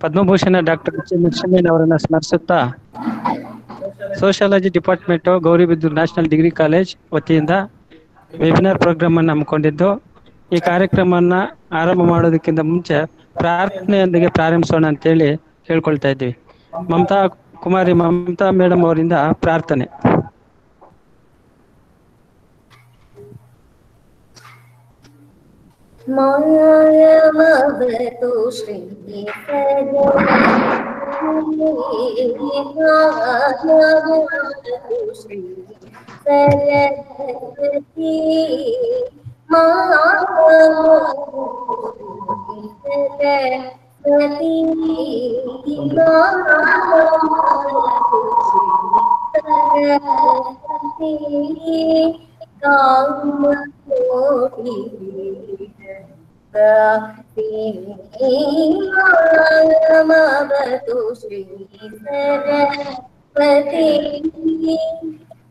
Padma Bhushan doctor ಅವರನ್ನು ಸ್ಮರಿಸುತ್ತಾ sociology department Gauribidanur national degree college ವತಿಯಿಂದ ವೆಬಿನಾರ್ ಪ್ರೋಗ್ರಾಮ್ ಅನ್ನು ಹಮ್ಮಿಕೊಂಡಿದ್ದು, ಈ ಕಾರ್ಯಕ್ರಮವನ್ನ ಆರಂಭ ಮಾಡೋದಕ್ಕಿಂತ ಮುಂಚೆ ಪ್ರಾರ್ಥನೆಯೊಂದಿಗೆ ಪ್ರಾರಂಭಿಸೋಣ ಅಂತೇಳಿ ಹೇಳ್ಕೊಳ್ತಾ ಇದ್ದೀವಿ. ಮಮತಾ ಮೇಡಮ್ ಅವರಿಂದ ಪ್ರಾರ್ಥನೆ. ಮಾಯವವತು ಶ್ರೀ ಶ್ರೀ ಸರಸ್ವತಿ ಮಾಯವವತು ಶ್ರೀ ಸರಸ್ವತಿ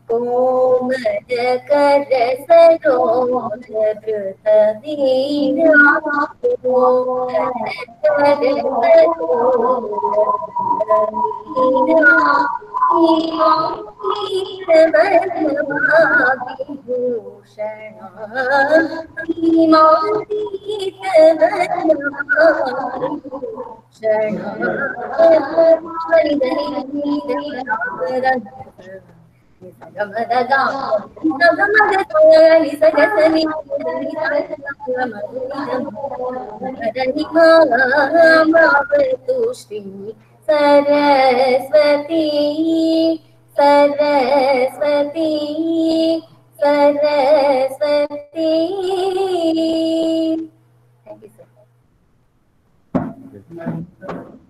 ಕೋಮಲಕರ ಸರೋಜ ಧೃತವೀರ ವಿಭೂಷಣ ಶ್ರೀ ಸರಸ್ವತಿ ಸರಸ್ವತಿ ಸರಸ್ವತಿ.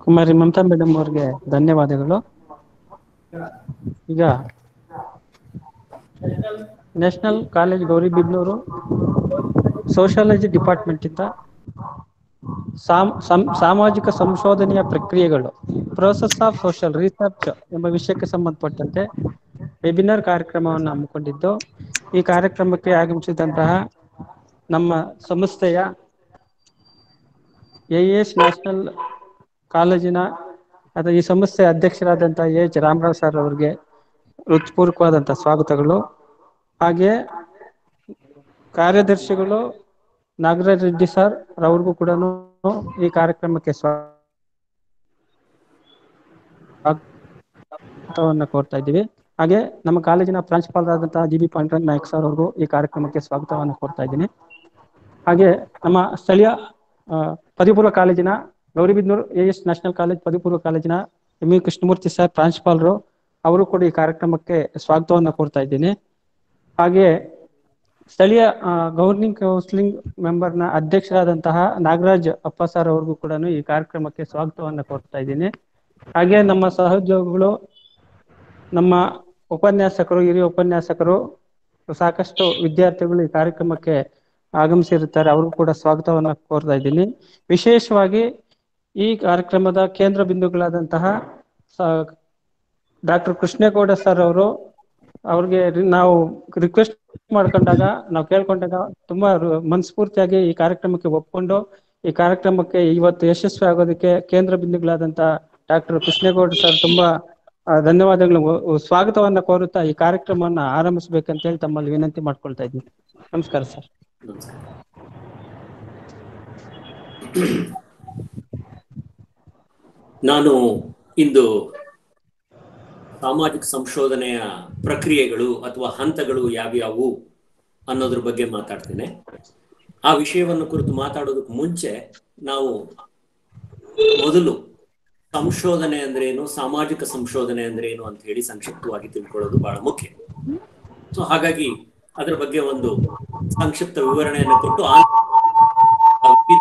ಕುಮಾರಿ ಮಮತಾ ಮೇಡಮ್ ಅವ್ರಿಗೆ ಧನ್ಯವಾದಗಳು. ಈಗ national college Gauribidanur sociology department ಇಂದ ಸಾಮಾಜಿಕ ಸಂಶೋಧನೆಯ ಪ್ರಕ್ರಿಯೆಗಳು, ಪ್ರೋಸೆಸ್ ಆಫ್ ಸೋಷಿಯಲ್ ರಿಸರ್ಚ್ ಎಂಬ ವಿಷಯಕ್ಕೆ ಸಂಬಂಧಪಟ್ಟಂತೆ ವೆಬಿನಾರ್ ಕಾರ್ಯಕ್ರಮವನ್ನು ಹಮ್ಮಿಕೊಂಡಿದ್ದು, ಈ ಕಾರ್ಯಕ್ರಮಕ್ಕೆ ಆಗಮಿಸಿದಂತಹ ನಮ್ಮ ಸಂಸ್ಥೆಯ AES ನ್ಯಾಷನಲ್ ಕಾಲೇಜಿನ ಈ ಸಂಸ್ಥೆಯ ಅಧ್ಯಕ್ಷರಾದಂತಹ AH ರಾಮರಾವ್ ಸರ್ ಅವರಿಗೆ ಹೃತ್ಪೂರ್ವಕವಾದಂತಹ ಸ್ವಾಗತಗಳು. ಹಾಗೆ ಕಾರ್ಯದರ್ಶಿಗಳು ನಾಗರಾಜ್ ರೆಡ್ಡಿ ಸರ್ ಅವ್ರಿಗೂ ಕೂಡ ಈ ಕಾರ್ಯಕ್ರಮಕ್ಕೆ ಸ್ವಾಗತವನ್ನು ಕೋರ್ತಾ ಇದ್ದೀವಿ. ಹಾಗೆ ನಮ್ಮ ಕಾಲೇಜಿನ ಪ್ರಾಂಶುಪಾಲರಾದಂತಹ GB ಪಾಂಡುರಂಗ ನಾಯಕ್ ಸರ್ ಅವ್ರಿಗೂ ಈ ಕಾರ್ಯಕ್ರಮಕ್ಕೆ ಸ್ವಾಗತವನ್ನು ಕೋರ್ತಾ ಇದ್ದೀನಿ. ಹಾಗೆ ನಮ್ಮ ಸ್ಥಳೀಯ ಪದವಿಪೂರ್ವ ಕಾಲೇಜಿನ ಗೌರಿಬಿದನೂರು AES ನ್ಯಾಷನಲ್ ಕಾಲೇಜ್ ಪದವಿಪೂರ್ವ ಕಾಲೇಜಿನ ME ಕೃಷ್ಣಮೂರ್ತಿ ಸರ್ ಪ್ರಾಂಶುಪಾಲರು, ಅವರು ಕೂಡ ಈ ಕಾರ್ಯಕ್ರಮಕ್ಕೆ ಸ್ವಾಗತವನ್ನು ಕೋರ್ತಾ ಇದ್ದೀನಿ. ಹಾಗೆ ಸ್ಥಳೀಯ ಗವರ್ನಿಂಗ್ ಕೌನ್ಸಿಲಿಂಗ್ ಮೆಂಬರ್ನ ಅಧ್ಯಕ್ಷರಾದಂತಹ ನಾಗರಾಜ್ ಅಪ್ಪ ಸರ್ ಅವ್ರಿಗೂ ಕೂಡ ಈ ಕಾರ್ಯಕ್ರಮಕ್ಕೆ ಸ್ವಾಗತವನ್ನು ಕೋರ್ತಾ ಇದ್ದೀನಿ. ಹಾಗೆ ನಮ್ಮ ಸಹೋದ್ಯೋಗಿಗಳು, ನಮ್ಮ ಉಪನ್ಯಾಸಕರು, ಹಿರಿಯ ಉಪನ್ಯಾಸಕರು, ಸಾಕಷ್ಟು ವಿದ್ಯಾರ್ಥಿಗಳು ಈ ಕಾರ್ಯಕ್ರಮಕ್ಕೆ ಆಗಮಿಸಿರುತ್ತಾರೆ, ಅವ್ರಿಗೂ ಕೂಡ ಸ್ವಾಗತವನ್ನು ಕೋರ್ತಾ ಇದ್ದೀನಿ. ವಿಶೇಷವಾಗಿ ಈ ಕಾರ್ಯಕ್ರಮದ ಕೇಂದ್ರ ಬಿಂದುಗಳಾದಂತಹ ಡಾಕ್ಟರ್ ಕೃಷ್ಣೇಗೌಡ ಸರ್ ಅವ್ರಿಗೆ ನಾವು ರಿಕ್ವೆಸ್ಟ್ ಮಾಡ್ಕೊಂಡಾಗ, ನಾವು ಕೇಳ್ಕೊಂಡಾಗ ತುಂಬಾ ಮನಸ್ಫೂರ್ತಿಯಾಗಿ ಈ ಕಾರ್ಯಕ್ರಮಕ್ಕೆ ಒಪ್ಕೊಂಡು ಈ ಕಾರ್ಯಕ್ರಮಕ್ಕೆ ಇವತ್ತು ಯಶಸ್ವಿ ಆಗೋದಕ್ಕೆ ಕೇಂದ್ರ ಬಿಂದುಗಳಾದಂತಹ ಡಾಕ್ಟರ್ ಕೃಷ್ಣೇಗೌಡ ಸರ್ ತುಂಬಾ ಧನ್ಯವಾದಗಳು, ಸ್ವಾಗತವನ್ನ ಕೋರುತ್ತಾ ಈ ಕಾರ್ಯಕ್ರಮವನ್ನ ಆರಂಭಿಸಬೇಕಂತ ಹೇಳಿ ತಮ್ಮಲ್ಲಿ ವಿನಂತಿ ಮಾಡ್ಕೊಳ್ತಾ ಇದ್ದೀನಿ. ನಮಸ್ಕಾರ ಸರ್. ನಾನು ಇಂದು ಸಾಮಾಜಿಕ ಸಂಶೋಧನೆಯ ಪ್ರಕ್ರಿಯೆಗಳು ಅಥವಾ ಹಂತಗಳು ಯಾವ್ಯಾವು ಅನ್ನೋದ್ರ ಬಗ್ಗೆ ಮಾತಾಡ್ತೇನೆ. ಆ ವಿಷಯವನ್ನು ಕುರಿತು ಮಾತಾಡೋದಕ್ಕೆ ಮುಂಚೆ ನಾವು ಮೊದಲು ಸಂಶೋಧನೆ ಅಂದ್ರೇನು, ಸಾಮಾಜಿಕ ಸಂಶೋಧನೆ ಅಂದ್ರೇನು ಅಂತ ಹೇಳಿ ಸಂಕ್ಷಿಪ್ತವಾಗಿ ತಿಳ್ಕೊಳ್ಳೋದು ಬಹಳ ಮುಖ್ಯ. ಸೊ ಹಾಗಾಗಿ ಅದರ ಬಗ್ಗೆ ಒಂದು ಸಂಕ್ಷಿಪ್ತ ವಿವರಣೆಯನ್ನು ಕೊಟ್ಟು ಬಗ್ಗೆ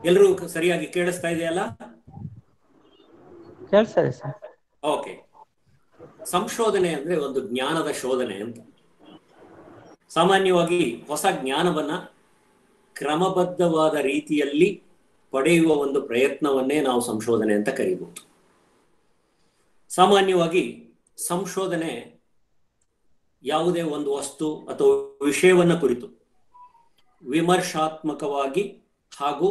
ಎಲ್ಲರೂ ಸರಿಯಾಗಿ ಕೇಳಿಸ್ತಾ ಇದೆಯಲ್ಲ? ಕೇಳಿಸ್ತಾ ಸರ್. ಓಕೆ. ಸಂಶೋಧನೆ ಅಂದ್ರೆ ಒಂದು ಜ್ಞಾನದ ಶೋಧನೆ ಅಂತ. ಸಾಮಾನ್ಯವಾಗಿ ಹೊಸ ಜ್ಞಾನವನ್ನ ಕ್ರಮಬದ್ಧವಾದ ರೀತಿಯಲ್ಲಿ ಪಡೆಯುವ ಒಂದು ಪ್ರಯತ್ನವನ್ನೇ ನಾವು ಸಂಶೋಧನೆ ಅಂತ ಕರೀಬಹುದು. ಸಾಮಾನ್ಯವಾಗಿ ಸಂಶೋಧನೆ ಯಾವುದೇ ಒಂದು ವಸ್ತು ಅಥವಾ ವಿಷಯವನ್ನ ಕುರಿತು ವಿಮರ್ಶಾತ್ಮಕವಾಗಿ ಹಾಗೂ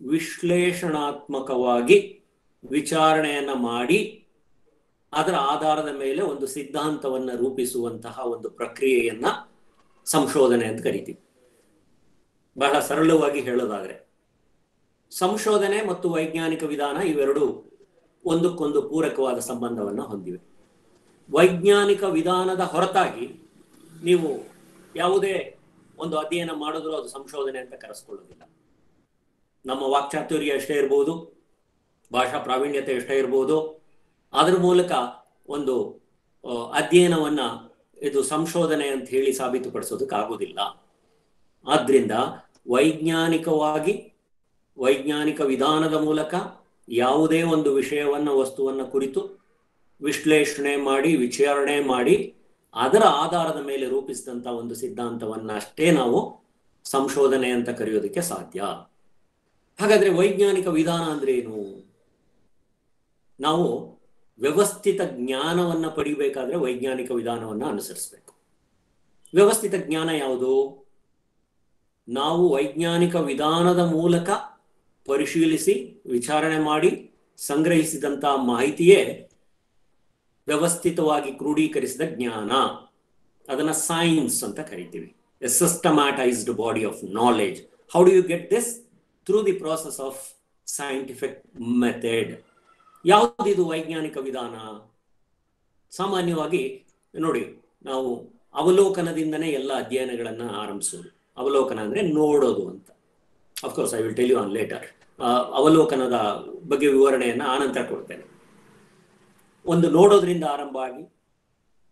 ವಿಶ್ಲೇಷಣಾತ್ಮಕವಾಗಿ ವಿಚಾರಣೆಯನ್ನ ಮಾಡಿ ಅದರ ಆಧಾರದ ಮೇಲೆ ಒಂದು ಸಿದ್ಧಾಂತವನ್ನು ರೂಪಿಸುವಂತಹ ಒಂದು ಪ್ರಕ್ರಿಯೆಯನ್ನ ಸಂಶೋಧನೆ ಅಂತ ಕರಿತೀವಿ. ಬಹಳ ಸರಳವಾಗಿ ಹೇಳೋದಾದ್ರೆ ಸಂಶೋಧನೆ ಮತ್ತು ವೈಜ್ಞಾನಿಕ ವಿಧಾನ ಇವೆರಡು ಒಂದಕ್ಕೊಂದು ಪೂರಕವಾದ ಸಂಬಂಧವನ್ನು ಹೊಂದಿವೆ. ವೈಜ್ಞಾನಿಕ ವಿಧಾನದ ಹೊರತಾಗಿ ನೀವು ಯಾವುದೇ ಒಂದು ಅಧ್ಯಯನ ಮಾಡಿದ್ರೂ ಅದು ಸಂಶೋಧನೆ ಅಂತ ಕರೆಸ್ಕೊಳ್ಳೋದಿಲ್ಲ. ನಮ್ಮ ವಾಕ್ಚಾತುರ್ಯ ಎಷ್ಟೇ ಇರ್ಬೋದು, ಭಾಷಾ ಪ್ರಾವೀಣ್ಯತೆ ಎಷ್ಟೇ ಇರ್ಬೋದು, ಅದರ ಮೂಲಕ ಒಂದು ಅಧ್ಯಯನವನ್ನ ಇದು ಸಂಶೋಧನೆ ಅಂತ ಹೇಳಿ ಸಾಬೀತುಪಡಿಸೋದಕ್ಕಾಗೋದಿಲ್ಲ. ಆದ್ರಿಂದ ವೈಜ್ಞಾನಿಕವಾಗಿ ವೈಜ್ಞಾನಿಕ ವಿಧಾನದ ಮೂಲಕ ಯಾವುದೇ ಒಂದು ವಿಷಯವನ್ನ ವಸ್ತುವನ್ನ ಕುರಿತು ವಿಶ್ಲೇಷಣೆ ಮಾಡಿ ವಿಚಾರಣೆ ಮಾಡಿ ಅದರ ಆಧಾರದ ಮೇಲೆ ರೂಪಿಸಿದಂತ ಒಂದು ಸಿದ್ಧಾಂತವನ್ನ ಅಷ್ಟೇ ನಾವು ಸಂಶೋಧನೆ ಅಂತ ಕರೆಯೋದಕ್ಕೆ ಸಾಧ್ಯ. ಹಾಗಾದ್ರೆ ವೈಜ್ಞಾನಿಕ ವಿಧಾನ ಅಂದ್ರೆ ಏನು? ನಾವು ವ್ಯವಸ್ಥಿತ ಜ್ಞಾನವನ್ನ ಪಡಿಬೇಕಾದ್ರೆ ವೈಜ್ಞಾನಿಕ ವಿಧಾನವನ್ನ ಅನುಸರಿಸಬೇಕು. ವ್ಯವಸ್ಥಿತ ಜ್ಞಾನ ಯಾವುದು? ನಾವು ವೈಜ್ಞಾನಿಕ ವಿಧಾನದ ಮೂಲಕ ಪರಿಶೀಲಿಸಿ ವಿಚಾರಣೆ ಮಾಡಿ ಸಂಗ್ರಹಿಸಿದಂತ ಮಾಹಿತಿಯೇ ವ್ಯವಸ್ಥಿತವಾಗಿ ಕ್ರೋಢೀಕರಿಸಿದ ಜ್ಞಾನ. ಅದನ್ನ ಸೈನ್ಸ್ ಅಂತ ಕರಿತೀವಿ. A systematized body of knowledge. How do you get this? Through the process of scientific method. ಯಾವುದಿದು ವೈಜ್ಞಾನಿಕ ವಿಧಾನ? ಸಾಮಾನ್ಯವಾಗಿ ನೋಡಿ, ನಾವು ಅವಲೋಕನದಿಂದನೇ ಎಲ್ಲ ಅಧ್ಯಯನಗಳನ್ನ ಆರಂಭಿಸೋದು. ಅವಲೋಕನ ಅಂದ್ರೆ ನೋಡೋದು ಅಂತ. Of course I will tell you on later. ಅವಲೋಕನದ ಬಗ್ಗೆ ವಿವರಣೆಯನ್ನ ಆನಂತರ ಕೊಡ್ತೇನೆ. ಒಂದು ನೋಡೋದ್ರಿಂದ ಆರಂಭ ಆಗಿ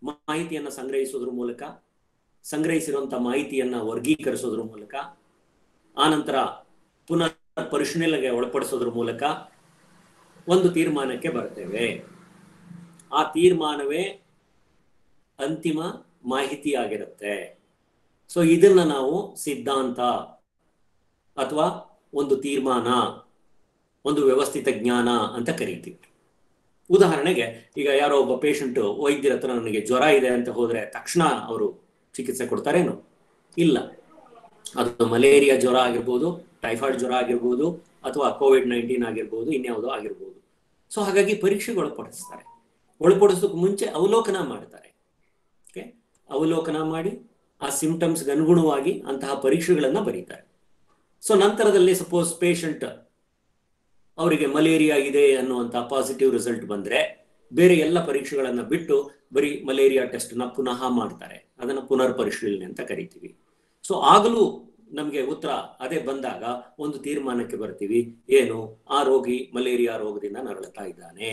ಮಾಹಿತಿಯನ್ನ ಸಂಗ್ರಹಿಸೋದ್ರ ಮೂಲಕ, ಸಂಗ್ರಹಿಸಿರುವಂತಹ ಮಾಹಿತಿಯನ್ನ ವರ್ಗೀಕರಿಸೋದ್ರ ಮೂಲಕ, ಆನಂತರ ಪುನಃ ಪರಿಶೀಲನೆಗೆ ಒಳಪಡಿಸೋದ್ರ ಮೂಲಕ ಒಂದು ತೀರ್ಮಾನಕ್ಕೆ ಬರ್ತೇವೆ. ಆ ತೀರ್ಮಾನವೇ ಅಂತಿಮ ಮಾಹಿತಿ ಆಗಿರುತ್ತೆ. ಸೊ ಇದನ್ನ ನಾವು ಸಿದ್ಧಾಂತ ಅಥವಾ ಒಂದು ತೀರ್ಮಾನ, ಒಂದು ವ್ಯವಸ್ಥಿತ ಜ್ಞಾನ ಅಂತ ಕರೀತೀವಿ. ಉದಾಹರಣೆಗೆ, ಈಗ ಯಾರೋ ಒಬ್ಬ ಪೇಷಂಟ್ ವೈದ್ಯರ ಹತ್ರ ನನಗೆ ಜ್ವರ ಇದೆ ಅಂತ ಹೋದ್ರೆ ತಕ್ಷಣ ಅವರು ಚಿಕಿತ್ಸೆ ಕೊಡ್ತಾರೇನು? ಇಲ್ಲ. ಅದು ಮಲೇರಿಯಾ ಜ್ವರ ಆಗಿರ್ಬೋದು, ಟೈಫಾಯ್ಡ್ ಜ್ವರ ಆಗಿರ್ಬೋದು, ಅಥವಾ COVID-19 ಆಗಿರ್ಬೋದು, ಇನ್ಯಾವುದೋ ಆಗಿರ್ಬೋದು. ಸೊ ಹಾಗಾಗಿ ಪರೀಕ್ಷೆಗೆ ಒಳಪಡಿಸ್ತಾರೆ. ಒಳಪಡಿಸೋದಕ್ಕೆ ಮುಂಚೆ ಅವಲೋಕನ ಮಾಡ್ತಾರೆ. ಓಕೆ, ಅವಲೋಕನ ಮಾಡಿ ಆ ಸಿಂಪ್ಟಮ್ಸ್ಗೆ ಅನುಗುಣವಾಗಿ ಅಂತಹ ಪರೀಕ್ಷೆಗಳನ್ನ ಬರೀತಾರೆ. ಸೊ ನಂತರದಲ್ಲಿ ಸಪೋಸ್ ಪೇಷಂಟ್ ಅವರಿಗೆ ಮಲೇರಿಯಾ ಇದೆ ಅನ್ನುವಂಥ ಪಾಸಿಟಿವ್ ರಿಸಲ್ಟ್ ಬಂದ್ರೆ ಬೇರೆ ಎಲ್ಲ ಪರೀಕ್ಷೆಗಳನ್ನ ಬಿಟ್ಟು ಬರೀ ಮಲೇರಿಯಾ ಟೆಸ್ಟ್ ನ ಪುನಃ ಮಾಡ್ತಾರೆ. ಅದನ್ನ ಪುನರ್ ಪರಿಶೀಲನೆ ಅಂತ ಕರಿತೀವಿ. ಸೊ ಆಗಲೂ ನಮಗೆ ಉತ್ತರ ಅದೇ ಬಂದಾಗ ಒಂದು ತೀರ್ಮಾನಕ್ಕೆ ಬರ್ತೀವಿ. ಏನು? ಆ ರೋಗಿ ಮಲೇರಿಯಾ ರೋಗದಿಂದ ನರಳುತ್ತಾ ಇದ್ದಾನೆ,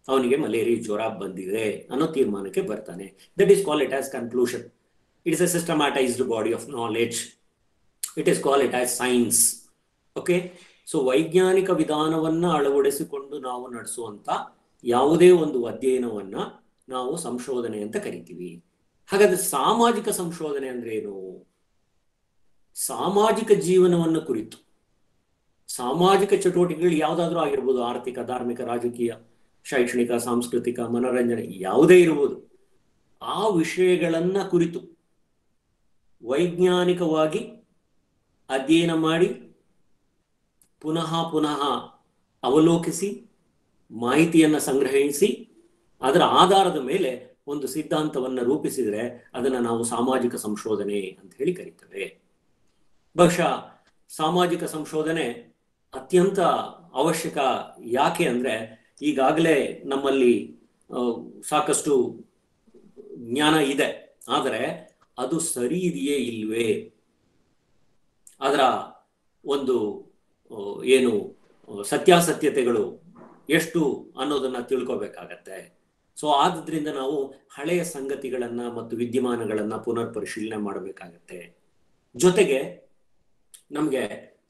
ಅವನಿಗೆ ಮಲೇರಿಯಾ ಜ್ವರ ಬಂದಿದೆ ಅನ್ನೋ ತೀರ್ಮಾನಕ್ಕೆ ಬರ್ತಾನೆ. That is call it as conclusion. It is a systematized body of knowledge. It is call it as science. Okay, so ವೈಜ್ಞಾನಿಕ ವಿಧಾನವನ್ನ ಅಳವಡಿಸಿಕೊಂಡು ನಾವು ನಡೆಸುವಂತ ಯಾವುದೇ ಒಂದು ಅಧ್ಯಯನವನ್ನ ನಾವು ಸಂಶೋಧನೆ ಅಂತ ಕರಿತೀವಿ. ಹಾಗಾದ್ರೆ ಸಾಮಾಜಿಕ ಸಂಶೋಧನೆ ಅಂದ್ರೆ ಏನು? ಸಾಮಾಜಿಕ ಜೀವನವನ್ನು ಕುರಿತು, ಸಾಮಾಜಿಕ ಚಟುವಟಿಕೆಗಳು ಯಾವುದಾದ್ರೂ ಆಗಿರ್ಬೋದು, ಆರ್ಥಿಕ, ಧಾರ್ಮಿಕ, ರಾಜಕೀಯ, ಶೈಕ್ಷಣಿಕ, ಸಾಂಸ್ಕೃತಿಕ, ಮನೋರಂಜನೆ ಯಾವುದೇ ಇರಬಹುದು, ಆ ವಿಷಯಗಳನ್ನ ಕುರಿತು ವೈಜ್ಞಾನಿಕವಾಗಿ ಅಧ್ಯಯನ ಮಾಡಿ ಪುನಃ ಪುನಃ ಅವಲೋಕಿಸಿ ಮಾಹಿತಿಯನ್ನ ಸಂಗ್ರಹಿಸಿ ಅದರ ಆಧಾರದ ಮೇಲೆ ಒಂದು ಸಿದ್ಧಾಂತವನ್ನು ರೂಪಿಸಿದರೆ ಅದನ್ನ ನಾವು ಸಾಮಾಜಿಕ ಸಂಶೋಧನೆ ಅಂತ ಹೇಳಿ ಕರೀತೇವೆ. ಬಹುಶಃ ಸಾಮಾಜಿಕ ಸಂಶೋಧನೆ ಅತ್ಯಂತ ಅವಶ್ಯಕ. ಯಾಕೆ ಅಂದ್ರೆ ಈಗಾಗಲೇ ನಮ್ಮಲ್ಲಿ ಸಾಕಷ್ಟು ಜ್ಞಾನ ಇದೆ, ಆದರೆ ಅದು ಸರಿ ಇದೆಯೇ ಇಲ್ವೇ, ಅದರ ಒಂದು ಏನು ಸತ್ಯಾಸತ್ಯತೆಗಳು ಎಷ್ಟು ಅನ್ನೋದನ್ನ ತಿಳ್ಕೋಬೇಕಾಗತ್ತೆ. ಸೊ ಆದ್ರಿಂದ ನಾವು ಹಳೆಯ ಸಂಗತಿಗಳನ್ನ ಮತ್ತು ವಿದ್ಯಮಾನಗಳನ್ನ ಪುನರ್ ಪರಿಶೀಲನೆ ಮಾಡಬೇಕಾಗತ್ತೆ. ಜೊತೆಗೆ ನಮಗೆ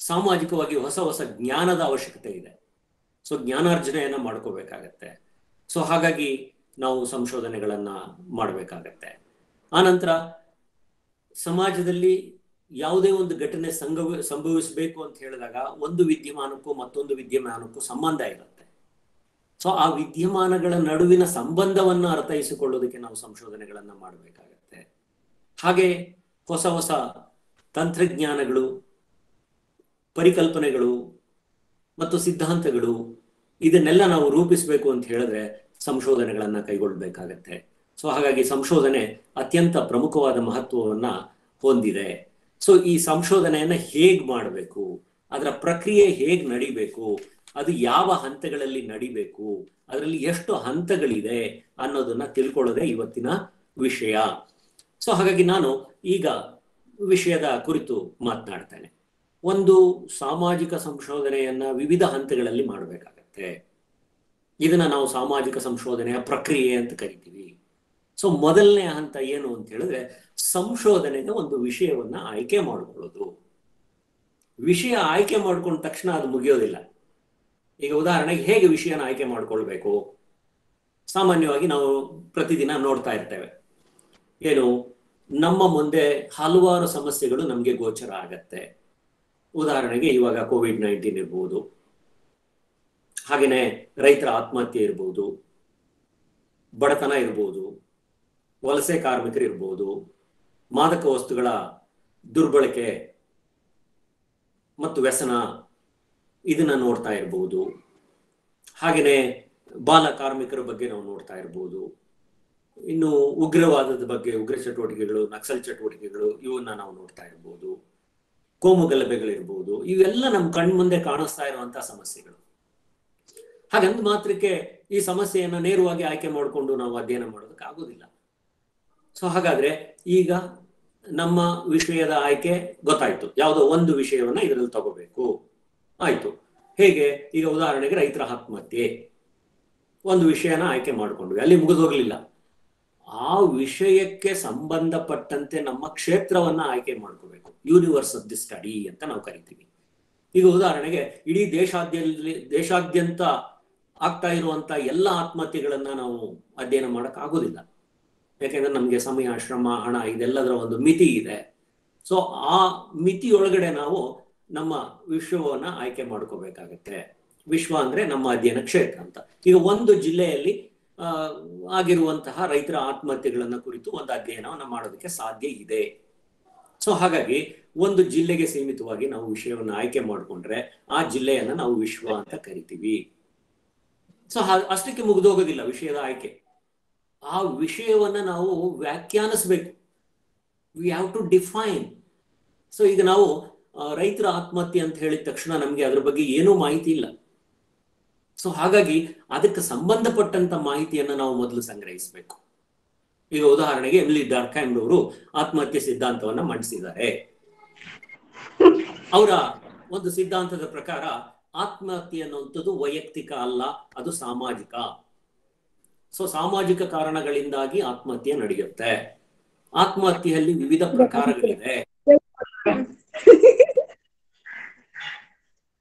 ಸಾಮಾಜಿಕವಾಗಿ ಹೊಸ ಹೊಸ ಜ್ಞಾನದ ಅವಶ್ಯಕತೆ ಇದೆ. ಸೊ ಜ್ಞಾನಾರ್ಜನೆಯನ್ನ ಮಾಡ್ಕೋಬೇಕಾಗತ್ತೆ. ಸೊ ಹಾಗಾಗಿ ನಾವು ಸಂಶೋಧನೆಗಳನ್ನ ಮಾಡಬೇಕಾಗತ್ತೆ. ಆನಂತರ ಸಮಾಜದಲ್ಲಿ ಯಾವುದೇ ಒಂದು ಘಟನೆ ಸಂಭವಿಸಬೇಕು ಅಂತ ಹೇಳಿದಾಗ ಒಂದು ವಿದ್ಯಮಾನಕ್ಕೂ ಮತ್ತೊಂದು ವಿದ್ಯಮಾನಕ್ಕೂ ಸಂಬಂಧ ಇರುತ್ತೆ. ಸೊ ಆ ವಿದ್ಯಮಾನಗಳ ನಡುವಿನ ಸಂಬಂಧವನ್ನ ಅರ್ಥೈಸಿಕೊಳ್ಳೋದಕ್ಕೆ ನಾವು ಸಂಶೋಧನೆಗಳನ್ನ ಮಾಡಬೇಕಾಗತ್ತೆ. ಹಾಗೆ ಹೊಸ ಹೊಸ ತಂತ್ರಜ್ಞಾನಗಳು ಪರಿಕಲ್ಪನೆಗಳು ಮತ್ತು ಸಿದ್ಧಾಂತಗಳು ಇದನ್ನೆಲ್ಲ ನಾವು ರೂಪಿಸಬೇಕು ಅಂತ ಹೇಳಿದ್ರೆ ಸಂಶೋಧನೆಗಳನ್ನ ಕೈಗೊಳ್ಳಬೇಕಾಗತ್ತೆ. ಸೊ ಹಾಗಾಗಿ ಸಂಶೋಧನೆ ಅತ್ಯಂತ ಪ್ರಮುಖವಾದ ಮಹತ್ವವನ್ನ ಹೊಂದಿದೆ. ಸೊ ಈ ಸಂಶೋಧನೆಯನ್ನ ಹೇಗ್ ಮಾಡಬೇಕು, ಅದರ ಪ್ರಕ್ರಿಯೆ ಹೇಗ್ ನಡಿಬೇಕು, ಅದು ಯಾವ ಹಂತಗಳಲ್ಲಿ ನಡಿಬೇಕು, ಅದರಲ್ಲಿ ಎಷ್ಟು ಹಂತಗಳಿದೆ ಅನ್ನೋದನ್ನ ತಿಳ್ಕೊಳ್ಳೋದೇ ಇವತ್ತಿನ ವಿಷಯ. ಸೊ ಹಾಗಾಗಿ ನಾನು ಈಗ ವಿಷಯದ ಕುರಿತು ಮಾತನಾಡ್ತೇನೆ. ಒಂದು ಸಾಮಾಜಿಕ ಸಂಶೋಧನೆಯನ್ನ ವಿವಿಧ ಹಂತಗಳಲ್ಲಿ ಮಾಡಬೇಕಾಗತ್ತೆ. ಇದನ್ನ ನಾವು ಸಾಮಾಜಿಕ ಸಂಶೋಧನೆಯ ಪ್ರಕ್ರಿಯೆ ಅಂತ ಕರಿತೀವಿ. ಸೊ ಮೊದಲನೇ ಹಂತ ಏನು ಅಂತ ಹೇಳಿದ್ರೆ ಸಂಶೋಧನೆಗೆ ಒಂದು ವಿಷಯವನ್ನ ಆಯ್ಕೆ ಮಾಡಿಕೊಳ್ಳೋದು. ವಿಷಯ ಆಯ್ಕೆ ಮಾಡ್ಕೊಂಡ ತಕ್ಷಣ ಅದು ಮುಗಿಯೋದಿಲ್ಲ. ಈಗ ಉದಾಹರಣೆಗೆ ಹೇಗೆ ವಿಷಯನ ಆಯ್ಕೆ ಮಾಡ್ಕೊಳ್ಬೇಕು, ಸಾಮಾನ್ಯವಾಗಿ ನಾವು ಪ್ರತಿದಿನ ನೋಡ್ತಾ ಇರ್ತೇವೆ. ಏನು, ನಮ್ಮ ಮುಂದೆ ಹಲವಾರು ಸಮಸ್ಯೆಗಳು ನಮಗೆ ಗೋಚರ ಆಗತ್ತೆ. ಉದಾಹರಣೆಗೆ ಇವಾಗ ಕೋವಿಡ್-19 ಇರ್ಬೋದು, ಹಾಗೇನೆ ರೈತರ ಆತ್ಮಹತ್ಯೆ ಇರ್ಬೋದು, ಬಡತನ ಇರ್ಬೋದು, ವಲಸೆ ಕಾರ್ಮಿಕರು ಇರ್ಬೋದು, ಮಾದಕ ವಸ್ತುಗಳ ದುರ್ಬಳಕೆ ಮತ್ತು ವ್ಯಸನ ಇದನ್ನ ನೋಡ್ತಾ ಇರ್ಬೋದು. ಹಾಗೇನೆ ಬಾಲ ಕಾರ್ಮಿಕರ ಬಗ್ಗೆ ನಾವು ನೋಡ್ತಾ ಇರ್ಬೋದು. ಇನ್ನು ಉಗ್ರವಾದದ ಬಗ್ಗೆ, ಉಗ್ರ ಚಟುವಟಿಕೆಗಳು, ನಕ್ಸಲ್ ಚಟುವಟಿಕೆಗಳು ಇವನ್ನ ನಾವು ನೋಡ್ತಾ ಇರ್ಬೋದು. ಕೋಮು ಗಲಭೆಗಳಿರ್ಬೋದು. ಇವೆಲ್ಲ ನಮ್ಮ ಕಣ್ಮುಂದೆ ಕಾಣಿಸ್ತಾ ಇರುವಂತಹ ಸಮಸ್ಯೆಗಳು. ಹಾಗಂದ ಮಾತ್ರಕ್ಕೆ ಈ ಸಮಸ್ಯೆಯನ್ನ ನೇರವಾಗಿ ಆಯ್ಕೆ ಮಾಡಿಕೊಂಡು ನಾವು ಅಧ್ಯಯನ ಮಾಡೋದಕ್ಕೆ ಆಗೋದಿಲ್ಲ. ಸೊ ಹಾಗಾದ್ರೆ ಈಗ ನಮ್ಮ ವಿಷಯದ ಆಯ್ಕೆ ಗೊತ್ತಾಯ್ತು, ಯಾವುದೋ ಒಂದು ವಿಷಯವನ್ನ ಇದರಲ್ಲಿ ತಗೋಬೇಕು ಆಯ್ತು. ಹೇಗೆ, ಈಗ ಉದಾಹರಣೆಗೆ ರೈತರ ಆತ್ಮಹತ್ಯೆ ಒಂದು ವಿಷಯನ ಆಯ್ಕೆ ಮಾಡ್ಕೊಂಡ್ವಿ, ಅಲ್ಲಿ ಮುಗಿದೋಗ್ಲಿಲ್ಲ. ಆ ವಿಷಯಕ್ಕೆ ಸಂಬಂಧಪಟ್ಟಂತೆ ನಮ್ಮ ಕ್ಷೇತ್ರವನ್ನ ಆಯ್ಕೆ ಮಾಡ್ಕೋಬೇಕು. ಯೂನಿವರ್ಸ್ ಆಫ್ ದಿ ಸ್ಟಡಿ ಅಂತ ನಾವು ಕರಿತೀವಿ. ಈಗ ಉದಾಹರಣೆಗೆ ಇಡೀ ದೇಶಾದ್ಯಂತ ಆಗ್ತಾ ಇರುವಂತ ಎಲ್ಲ ಆತ್ಮಹತ್ಯೆಗಳನ್ನ ನಾವು ಅಧ್ಯಯನ ಮಾಡಕ್ ಆಗೋದಿಲ್ಲ. ಯಾಕೆಂದ್ರೆ ನಮ್ಗೆ ಸಮಯ, ಶ್ರಮ, ಹಣ ಇದೆಲ್ಲದರ ಒಂದು ಮಿತಿ ಇದೆ. ಸೊ ಆ ಮಿತಿಯೊಳಗಡೆ ನಾವು ನಮ್ಮ ವಿಶ್ವವನ್ನ ಆಯ್ಕೆ ಮಾಡ್ಕೋಬೇಕಾಗತ್ತೆ. ವಿಶ್ವ ಅಂದ್ರೆ ನಮ್ಮ ಅಧ್ಯಯನ ಕ್ಷೇತ್ರ ಅಂತ. ಈಗ ಒಂದು ಜಿಲ್ಲೆಯಲ್ಲಿ ಆಗಿರುವಂತಹ ರೈತರ ಆತ್ಮಹತ್ಯೆಗಳನ್ನ ಕುರಿತು ಒಂದು ಅಧ್ಯಯನವನ್ನ ಮಾಡೋದಕ್ಕೆ ಸಾಧ್ಯ ಇದೆ. ಸೊ ಹಾಗಾಗಿ ಒಂದು ಜಿಲ್ಲೆಗೆ ಸೀಮಿತವಾಗಿ ನಾವು ವಿಷಯವನ್ನ ಆಯ್ಕೆ ಮಾಡ್ಕೊಂಡ್ರೆ ಆ ಜಿಲ್ಲೆಯನ್ನ ನಾವು ವಿಶ್ವ ಅಂತ ಕರಿತೀವಿ. ಸೊ ಅಷ್ಟಕ್ಕೆ ಮುಗಿದೋಗೋದಿಲ್ಲ ವಿಷಯದ ಆಯ್ಕೆ. ಆ ವಿಷಯವನ್ನ ನಾವು ವ್ಯಾಖ್ಯಾನಿಸ್ಬೇಕು. We have to define. So ಈಗ ನಾವು ರೈತರ ಆತ್ಮಹತ್ಯೆ ಅಂತ ಹೇಳಿದ ತಕ್ಷಣ ನಮ್ಗೆ ಅದ್ರ ಬಗ್ಗೆ ಏನೂ ಮಾಹಿತಿ ಇಲ್ಲ. ಸೊ ಹಾಗಾಗಿ ಅದಕ್ಕೆ ಸಂಬಂಧಪಟ್ಟಂತ ಮಾಹಿತಿಯನ್ನ ನಾವು ಮೊದಲು ಸಂಗ್ರಹಿಸಬೇಕು. ಈಗ ಉದಾಹರಣೆಗೆ ಎಮಿಲಿ ಡರ್ಕೈಮ್ ಅವರು ಆತ್ಮಹತ್ಯೆ ಸಿದ್ಧಾಂತವನ್ನ ಮಂಡಿಸಿದ್ದಾರೆ. ಅವರ ಒಂದು ಸಿದ್ಧಾಂತದ ಪ್ರಕಾರ ಆತ್ಮಹತ್ಯೆ ಅನ್ನುವಂಥದ್ದು ವೈಯಕ್ತಿಕ ಅಲ್ಲ, ಅದು ಸಾಮಾಜಿಕ. ಸೊ ಸಾಮಾಜಿಕ ಕಾರಣಗಳಿಂದಾಗಿ ಆತ್ಮಹತ್ಯೆ ನಡೆಯುತ್ತೆ. ಆತ್ಮಹತ್ಯೆಯಲ್ಲಿ ವಿವಿಧ ಪ್ರಕಾರಗಳಿವೆ.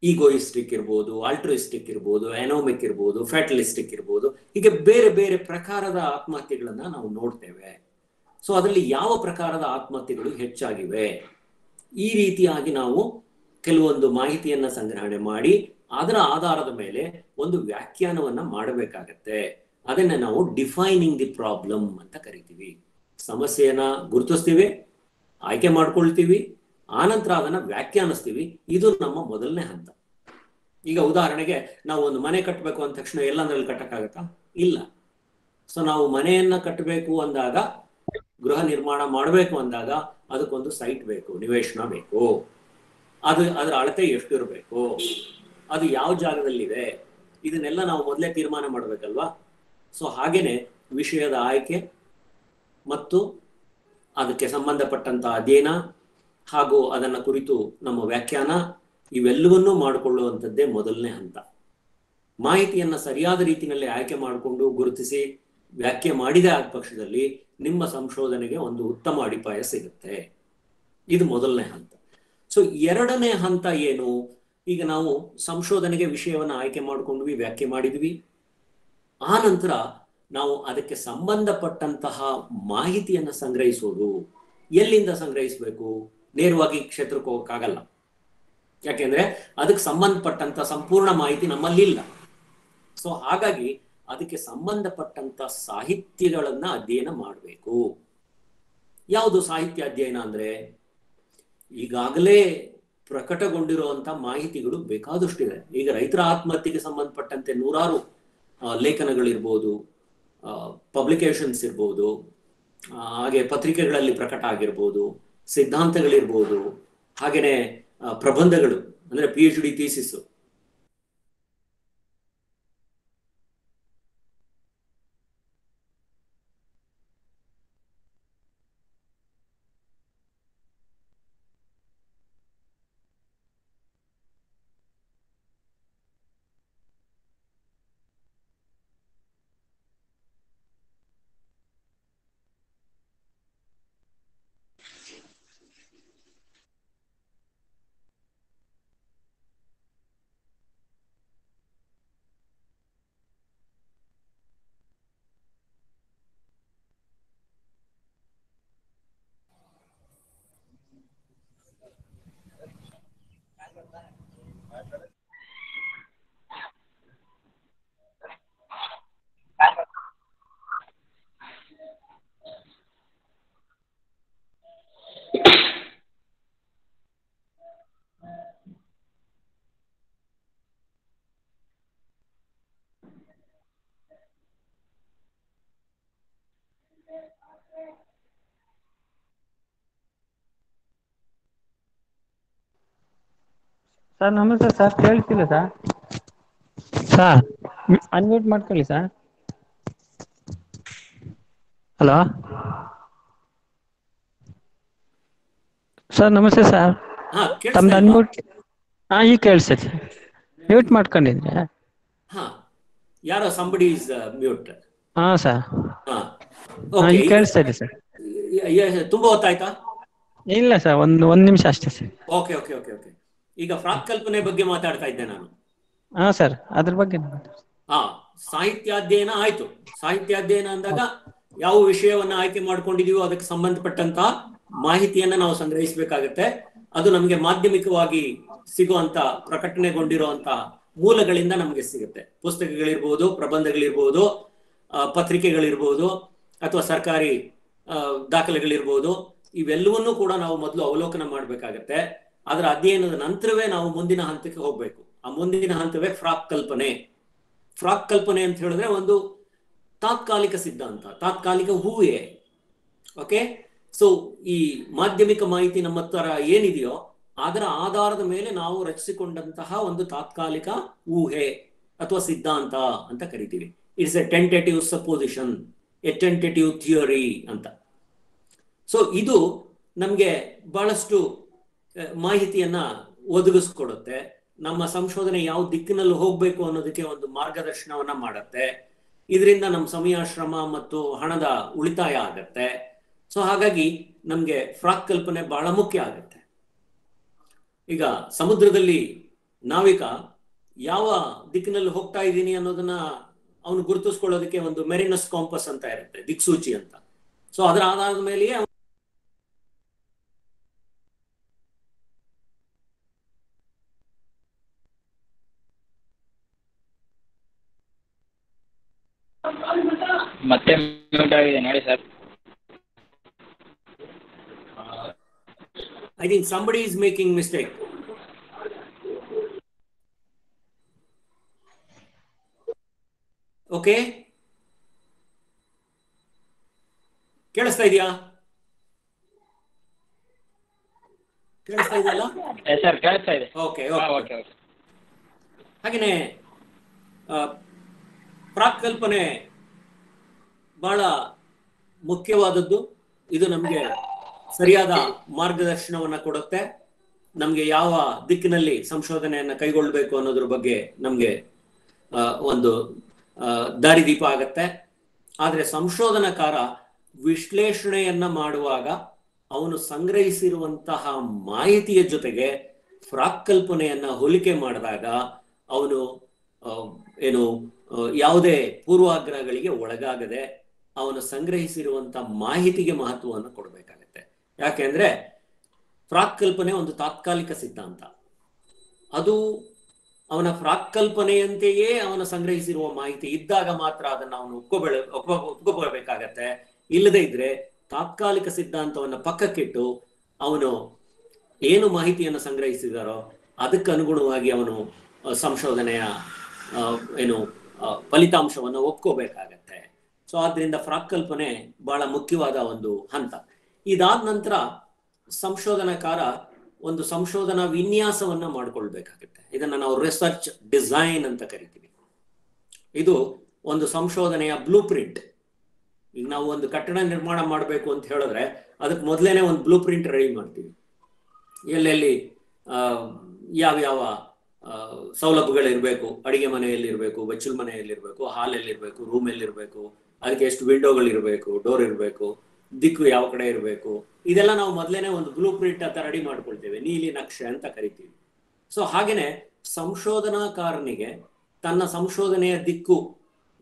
ಈಗೋಯಿಸ್ಟಿಕ್ ಇರ್ಬೋದು, ಆಲ್ಟ್ರಿಸ್ಟಿಕ್ ಇರ್ಬೋದು, ಎನೋಮಿಕ್ ಇರ್ಬೋದು, ಫ್ಯಾಟಲಿಸ್ಟಿಕ್ ಇರ್ಬೋದು. ಹೀಗೆ ಬೇರೆ ಬೇರೆ ಪ್ರಕಾರದ ಆತ್ಮಹತ್ಯೆಗಳನ್ನ ನಾವು ನೋಡ್ತೇವೆ. ಸೊ ಅದರಲ್ಲಿ ಯಾವ ಪ್ರಕಾರದ ಆತ್ಮಹತ್ಯೆಗಳು ಹೆಚ್ಚಾಗಿವೆ, ಈ ರೀತಿಯಾಗಿ ನಾವು ಕೆಲವೊಂದು ಮಾಹಿತಿಯನ್ನ ಸಂಗ್ರಹಣೆ ಮಾಡಿ ಅದರ ಆಧಾರದ ಮೇಲೆ ಒಂದು ವ್ಯಾಖ್ಯಾನವನ್ನ ಮಾಡಬೇಕಾಗತ್ತೆ. ಅದನ್ನ ನಾವು ಡಿಫೈನಿಂಗ್ ದಿ ಪ್ರಾಬ್ಲಮ್ ಅಂತ ಕರಿತೀವಿ. ಸಮಸ್ಯೆಯನ್ನ ಗುರುತಿಸ್ತೀವಿ, ಆಯ್ಕೆ ಮಾಡ್ಕೊಳ್ತೀವಿ, ಆನಂತರ ಅದನ್ನ ವ್ಯಾಖ್ಯಾನಿಸ್ತೀವಿ. ಇದು ನಮ್ಮ ಮೊದಲನೇ ಹಂತ. ಈಗ ಉದಾಹರಣೆಗೆ ನಾವು ಒಂದು ಮನೆ ಕಟ್ಟಬೇಕು ಅಂದ ತಕ್ಷಣ ಎಲ್ಲಂದ್ರಲ್ಲಿ ಕಟ್ಟಕ್ಕಾಗತ್ತಾ? ಇಲ್ಲ. ಸೊ ನಾವು ಮನೆಯನ್ನ ಕಟ್ಟಬೇಕು ಅಂದಾಗ, ಗೃಹ ನಿರ್ಮಾಣ ಮಾಡಬೇಕು ಅಂದಾಗ ಅದಕ್ಕೊಂದು ಸೈಟ್ ಬೇಕು, ನಿವೇಶನ ಬೇಕು. ಅದರ ಅಳತೆ ಎಷ್ಟು ಇರಬೇಕು, ಅದು ಯಾವ ಜಾಗದಲ್ಲಿದೆ, ಇದನ್ನೆಲ್ಲ ನಾವು ಮೊದಲೇ ತೀರ್ಮಾನ ಮಾಡ್ಬೇಕಲ್ವಾ. ಸೊ ಹಾಗೇನೆ ವಿಷಯದ ಆಯ್ಕೆ ಮತ್ತು ಅದಕ್ಕೆ ಸಂಬಂಧಪಟ್ಟಂತ ಅಧ್ಯಯನ ಹಾಗೂ ಅದನ್ನ ಕುರಿತು ನಮ್ಮ ವ್ಯಾಖ್ಯಾನ ಇವೆಲ್ಲವನ್ನೂ ಮಾಡಿಕೊಳ್ಳುವಂಥದ್ದೇ ಮೊದಲನೇ ಹಂತ. ಮಾಹಿತಿಯನ್ನ ಸರಿಯಾದ ರೀತಿಯಲ್ಲಿ ಆಯ್ಕೆ ಮಾಡಿಕೊಂಡು ಗುರುತಿಸಿ ವ್ಯಾಖ್ಯೆ ಮಾಡಿದ ಆದ ಪಕ್ಷದಲ್ಲಿ ನಿಮ್ಮ ಸಂಶೋಧನೆಗೆ ಒಂದು ಉತ್ತಮ ಅಡಿಪಾಯ ಸಿಗುತ್ತೆ. ಇದು ಮೊದಲನೇ ಹಂತ. ಸೊ ಎರಡನೇ ಹಂತ ಏನು? ಈಗ ನಾವು ಸಂಶೋಧನೆಗೆ ವಿಷಯವನ್ನ ಆಯ್ಕೆ ಮಾಡ್ಕೊಂಡ್ವಿ, ವ್ಯಾಖ್ಯೆ ಮಾಡಿದ್ವಿ. ಆ ನಂತರ ನಾವು ಅದಕ್ಕೆ ಸಂಬಂಧಪಟ್ಟಂತಹ ಮಾಹಿತಿಯನ್ನ ಸಂಗ್ರಹಿಸೋದು. ಎಲ್ಲಿಂದ ಸಂಗ್ರಹಿಸಬೇಕು? ನೇರವಾಗಿ ಕ್ಷೇತ್ರಕ್ಕೆ ಹೋಗಕ್ಕಾಗಲ್ಲ. ಯಾಕೆಂದ್ರೆ ಅದಕ್ಕೆ ಸಂಬಂಧಪಟ್ಟಂತ ಸಂಪೂರ್ಣ ಮಾಹಿತಿ ನಮ್ಮಲ್ಲಿಲ್ಲ. ಸೊ ಹಾಗಾಗಿ ಅದಕ್ಕೆ ಸಂಬಂಧಪಟ್ಟಂತ ಸಾಹಿತ್ಯಗಳನ್ನ ಅಧ್ಯಯನ ಮಾಡಬೇಕು. ಯಾವುದು ಸಾಹಿತ್ಯ ಅಧ್ಯಯನ ಅಂದ್ರೆ, ಈಗಾಗಲೇ ಪ್ರಕಟಗೊಂಡಿರುವಂತಹ ಮಾಹಿತಿಗಳು ಬೇಕಾದಷ್ಟಿದೆ. ಈಗ ರೈತರ ಆತ್ಮಹತ್ಯೆಗೆ ಸಂಬಂಧಪಟ್ಟಂತೆ ನೂರಾರು ಲೇಖನಗಳಿರ್ಬೋದು, ಪಬ್ಲಿಕೇಶನ್ಸ್ ಇರ್ಬೋದು, ಹಾಗೆ ಪತ್ರಿಕೆಗಳಲ್ಲಿ ಪ್ರಕಟ ಆಗಿರ್ಬೋದು, ಸಿದ್ಧಾಂತಗಳಿರ್ಬೋದು, ಹಾಗೇನೆ ಪ್ರಬಂಧಗಳು ಅಂದ್ರೆ PhD ಥೀಸಿಸ್. ಸರ್ ನಮಸ್ತೆ ಸರ್, ಕೇಳ್ತಿಲ್ಲ ಸರ್. ಸರ್ ಅನ್ಮ್ಯೂಟ್ ಮಾಡ್ಕೊಳ್ಳಿ ಸರ್. ಹಲೋ ಸರ್, ನಮಸ್ತೆ ಸರ್. ತಮ್ದು ಅನ್ಮ್ಯೂಟ್. ಈಗ ಕೇಳಿಸ್ತೈತೆ. ಮ್ಯೂಟ್ ಮಾಡ್ಕೊಂಡಿದ್ರೆ. ಯಾರೋ ಸಂಬಡಿ ಇಸ್ ಮ್ಯೂಟ್. ಸರ್. ಈಗ ಕೇಳಿಸ್ತಾ ಇದೆ ಸರ್. ತುಂಬಾ ಹೊತ್ತಾಯ್ತಾ? ಇಲ್ಲ ಸರ್, ಒಂದ್ ನಿಮಿಷ ಅಷ್ಟೇ sir. Okay okay okay okay. ಈಗ ಪ್ರಾಕ್ಕಲ್ಪನೆ ಬಗ್ಗೆ ಮಾತಾಡ್ತಾ ಇದ್ದೆ ನಾನು. ಸರ್, ಅದ್ರ ಬಗ್ಗೆ. ಸಾಹಿತ್ಯಾಧ್ಯಯನ ಆಯ್ತು. ಸಾಹಿತ್ಯಾಧ್ಯಯನ ಅಂದಾಗ ಯಾವ ವಿಷಯವನ್ನ ಆಯ್ಕೆ ಮಾಡ್ಕೊಂಡಿದೀವೋ ಅದಕ್ಕೆ ಸಂಬಂಧಪಟ್ಟಂತ ಮಾಹಿತಿಯನ್ನ ನಾವು ಸಂಗ್ರಹಿಸಬೇಕಾಗತ್ತೆ. ಅದು ನಮಗೆ ಮಾಧ್ಯಮಿಕವಾಗಿ ಸಿಗುವಂತ ಪ್ರಕಟಣೆಗೊಂಡಿರುವಂತ ಮೂಲಗಳಿಂದ ನಮಗೆ ಸಿಗುತ್ತೆ. ಪುಸ್ತಕಗಳಿರ್ಬೋದು, ಪ್ರಬಂಧಗಳಿರ್ಬೋದು, ಪತ್ರಿಕೆಗಳಿರ್ಬೋದು, ಅಥವಾ ಸರ್ಕಾರಿ ದಾಖಲೆಗಳಿರ್ಬೋದು. ಇವೆಲ್ಲವನ್ನೂ ಕೂಡ ನಾವು ಮೊದಲು ಅವಲೋಕನ ಮಾಡ್ಬೇಕಾಗತ್ತೆ. ಅದರ ಅಧ್ಯಯನದ ನಂತರವೇ ನಾವು ಮುಂದಿನ ಹಂತಕ್ಕೆ ಹೋಗ್ಬೇಕು. ಆ ಮುಂದಿನ ಹಂತವೇ ಪ್ರಾಕ್ಕಲ್ಪನೆ. ಪ್ರಾಕ್ಕಲ್ಪನೆ ಅಂತ ಹೇಳಿದ್ರೆ ಒಂದು ತಾತ್ಕಾಲಿಕ ಸಿದ್ಧಾಂತ, ತಾತ್ಕಾಲಿಕ ಊಹೆ. ಓಕೆ, ಸೊ ಈ ಮಾಧ್ಯಮಿಕ ಮಾಹಿತಿ ನಮ್ಮ ಹತ್ರ ಏನಿದೆಯೋ ಅದರ ಆಧಾರದ ಮೇಲೆ ನಾವು ರಚಿಸಿಕೊಂಡಂತಹ ಒಂದು ತಾತ್ಕಾಲಿಕ ಊಹೆ ಅಥವಾ ಸಿದ್ಧಾಂತ ಅಂತ ಕರಿತೀವಿ. It's a tentative supposition, a tentative theory ಅಂತ. ಸೊ ಇದು ನಮ್ಗೆ ಬಹಳಷ್ಟು ಮಾಹಿತಿಯನ್ನ ಒದಗಿಸ್ಕೊಡುತ್ತೆ. ನಮ್ಮ ಸಂಶೋಧನೆ ಯಾವ ದಿಕ್ಕಿನಲ್ಲಿ ಹೋಗ್ಬೇಕು ಅನ್ನೋದಕ್ಕೆ ಒಂದು ಮಾರ್ಗದರ್ಶನವನ್ನ ಮಾಡುತ್ತೆ. ಇದರಿಂದ ನಮ್ಮ ಸಮಯ, ಶ್ರಮ ಮತ್ತು ಹಣದ ಉಳಿತಾಯ ಆಗತ್ತೆ. ಸೊ ಹಾಗಾಗಿ ನಮ್ಗೆ ಪ್ರಾಕ್ಕಲ್ಪನೆ ಬಹಳ ಮುಖ್ಯ ಆಗತ್ತೆ. ಈಗ ಸಮುದ್ರದಲ್ಲಿ ನಾವಿಕ ಯಾವ ದಿಕ್ಕಿನಲ್ಲಿ ಹೋಗ್ತಾ ಇದ್ದೀನಿ ಅನ್ನೋದನ್ನ ಅವನು ಗುರುತಿಸ್ಕೊಳ್ಳೋದಕ್ಕೆ ಒಂದು ಮೆರಿನಸ್ ಕಾಂಪಸ್ ಅಂತ ಇರುತ್ತೆ, ದಿಕ್ಸೂಚಿ ಅಂತ. ಸೊ ಅದರ ಆಧಾರದ ಮೇಲೆಯೇ ಮತ್ತೆ ಮ್ಯೂಟ್ ಆಗಿದೆ ನೋಡಿ sir. I think somebody is making mistake. Okay, ಕೇಳಿಸ್ತಾ ಇದೆಯಾ? ಕೇಳಿಸ್ತಾ ಇದೆಯಲ್ಲ? ಸರ್ ಕೇಳಿಸ್ತಾ ಇದೆ. Okay okay. ಹಾಗೇನೆ ಪ್ರಾಕ್ಕಲ್ಪನೆ ಬಹಳ ಮುಖ್ಯವಾದದ್ದು. ಇದು ನಮ್ಗೆ ಸರಿಯಾದ ಮಾರ್ಗದರ್ಶನವನ್ನ ಕೊಡುತ್ತೆ. ನಮ್ಗೆ ಯಾವ ದಿಕ್ಕಿನಲ್ಲಿ ಸಂಶೋಧನೆಯನ್ನ ಕೈಗೊಳ್ಳಬೇಕು ಅನ್ನೋದ್ರ ಬಗ್ಗೆ ನಮ್ಗೆ ಒಂದು ದಾರಿದೀಪ ಆಗತ್ತೆ. ಆದ್ರೆ ಸಂಶೋಧನಕಾರ ವಿಶ್ಲೇಷಣೆಯನ್ನ ಮಾಡುವಾಗ ಅವನು ಸಂಗ್ರಹಿಸಿರುವಂತಹ ಮಾಹಿತಿಯ ಜೊತೆಗೆ ಪ್ರಾಕ್ಕಲ್ಪನೆಯನ್ನ ಹೋಲಿಕೆ ಮಾಡಿದಾಗ ಅವನು ಯಾವುದೇ ಪೂರ್ವಾಗ್ರಹಗಳಿಗೆ ಒಳಗಾಗದೆ ಅವನು ಸಂಗ್ರಹಿಸಿರುವಂತಹ ಮಾಹಿತಿಗೆ ಮಹತ್ವವನ್ನು ಕೊಡಬೇಕಾಗತ್ತೆ. ಯಾಕೆಂದ್ರೆ ಪ್ರಾಕ್ಕಲ್ಪನೆ ಒಂದು ತಾತ್ಕಾಲಿಕ ಸಿದ್ಧಾಂತ. ಅದು ಅವನ ಪ್ರಾಕ್ಕಲ್ಪನೆಯಂತೆಯೇ ಅವನ ಸಂಗ್ರಹಿಸಿರುವ ಮಾಹಿತಿ ಇದ್ದಾಗ ಮಾತ್ರ ಅದನ್ನ ಅವನು ಒಪ್ಕೋಬೇಕಾಗತ್ತೆ. ಇಲ್ಲದೇ ಇದ್ರೆ ತಾತ್ಕಾಲಿಕ ಸಿದ್ಧಾಂತವನ್ನ ಪಕ್ಕಕ್ಕಿಟ್ಟು ಅವನು ಏನು ಮಾಹಿತಿಯನ್ನು ಸಂಗ್ರಹಿಸಿದಾರೋ ಅದಕ್ಕೆ ಅನುಗುಣವಾಗಿ ಅವನು ಸಂಶೋಧನೆಯ ಏನು ಫಲಿತಾಂಶವನ್ನು ಒಪ್ಕೋಬೇಕಾಗತ್ತೆ. ಸೊ ಆದ್ರಿಂದ ಪ್ರಾಕ್ಕಲ್ಪನೆ ಬಹಳ ಮುಖ್ಯವಾದ ಒಂದು ಹಂತ. ಇದಾದ ನಂತರ ಸಂಶೋಧನಾಕಾರ ಒಂದು ಸಂಶೋಧನಾ ವಿನ್ಯಾಸವನ್ನ ಮಾಡ್ಕೊಳ್ಬೇಕಾಗತ್ತೆ. ಇದನ್ನ ನಾವು ರಿಸರ್ಚ್ ಡಿಸೈನ್ ಅಂತ ಕರಿತೀವಿ. ಇದು ಒಂದು ಸಂಶೋಧನೆಯ ಬ್ಲೂ ಪ್ರಿಂಟ್. ಈಗ ನಾವು ಒಂದು ಕಟ್ಟಡ ನಿರ್ಮಾಣ ಮಾಡಬೇಕು ಅಂತ ಹೇಳಿದ್ರೆ ಅದಕ್ಕೆ ಮೊದಲೇನೆ ಒಂದು ಬ್ಲೂ ಪ್ರಿಂಟ್ ರೆಡಿ ಮಾಡ್ತೀವಿ. ಎಲ್ಲೆಲ್ಲಿ ಯಾವ್ಯಾವ ಸೌಲಭ್ಯಗಳಿರ್ಬೇಕು, ಅಡಿಗೆ ಮನೆಯಲ್ಲಿರ್ಬೇಕು, ಬಚ್ಚಲ್ ಮನೆಯಲ್ಲಿರ್ಬೇಕು, ಹಾಲಲ್ಲಿರ್ಬೇಕು, ರೂಮಲ್ಲಿರ್ಬೇಕು, ಅದಕ್ಕೆ ಎಷ್ಟು ವಿಂಡೋಗಳಿರ್ಬೇಕು, ಡೋರ್ ಇರಬೇಕು, ದಿಕ್ಕು ಯಾವ ಕಡೆ ಇರಬೇಕು, ಇದೆಲ್ಲ ನಾವು ಮೊದಲೇನೆ ಒಂದು ಬ್ಲೂ ಪ್ರಿಂಟ್ ಅಂತ ರೆಡಿ ಮಾಡ್ಕೊಳ್ತೇವೆ, ನೀಲಿ ನಕ್ಷೆ ಅಂತ ಕರಿತೀವಿ. ಸೊ ಹಾಗೇನೆ ಸಂಶೋಧನಾಕಾರನಿಗೆ ತನ್ನ ಸಂಶೋಧನೆಯ ದಿಕ್ಕು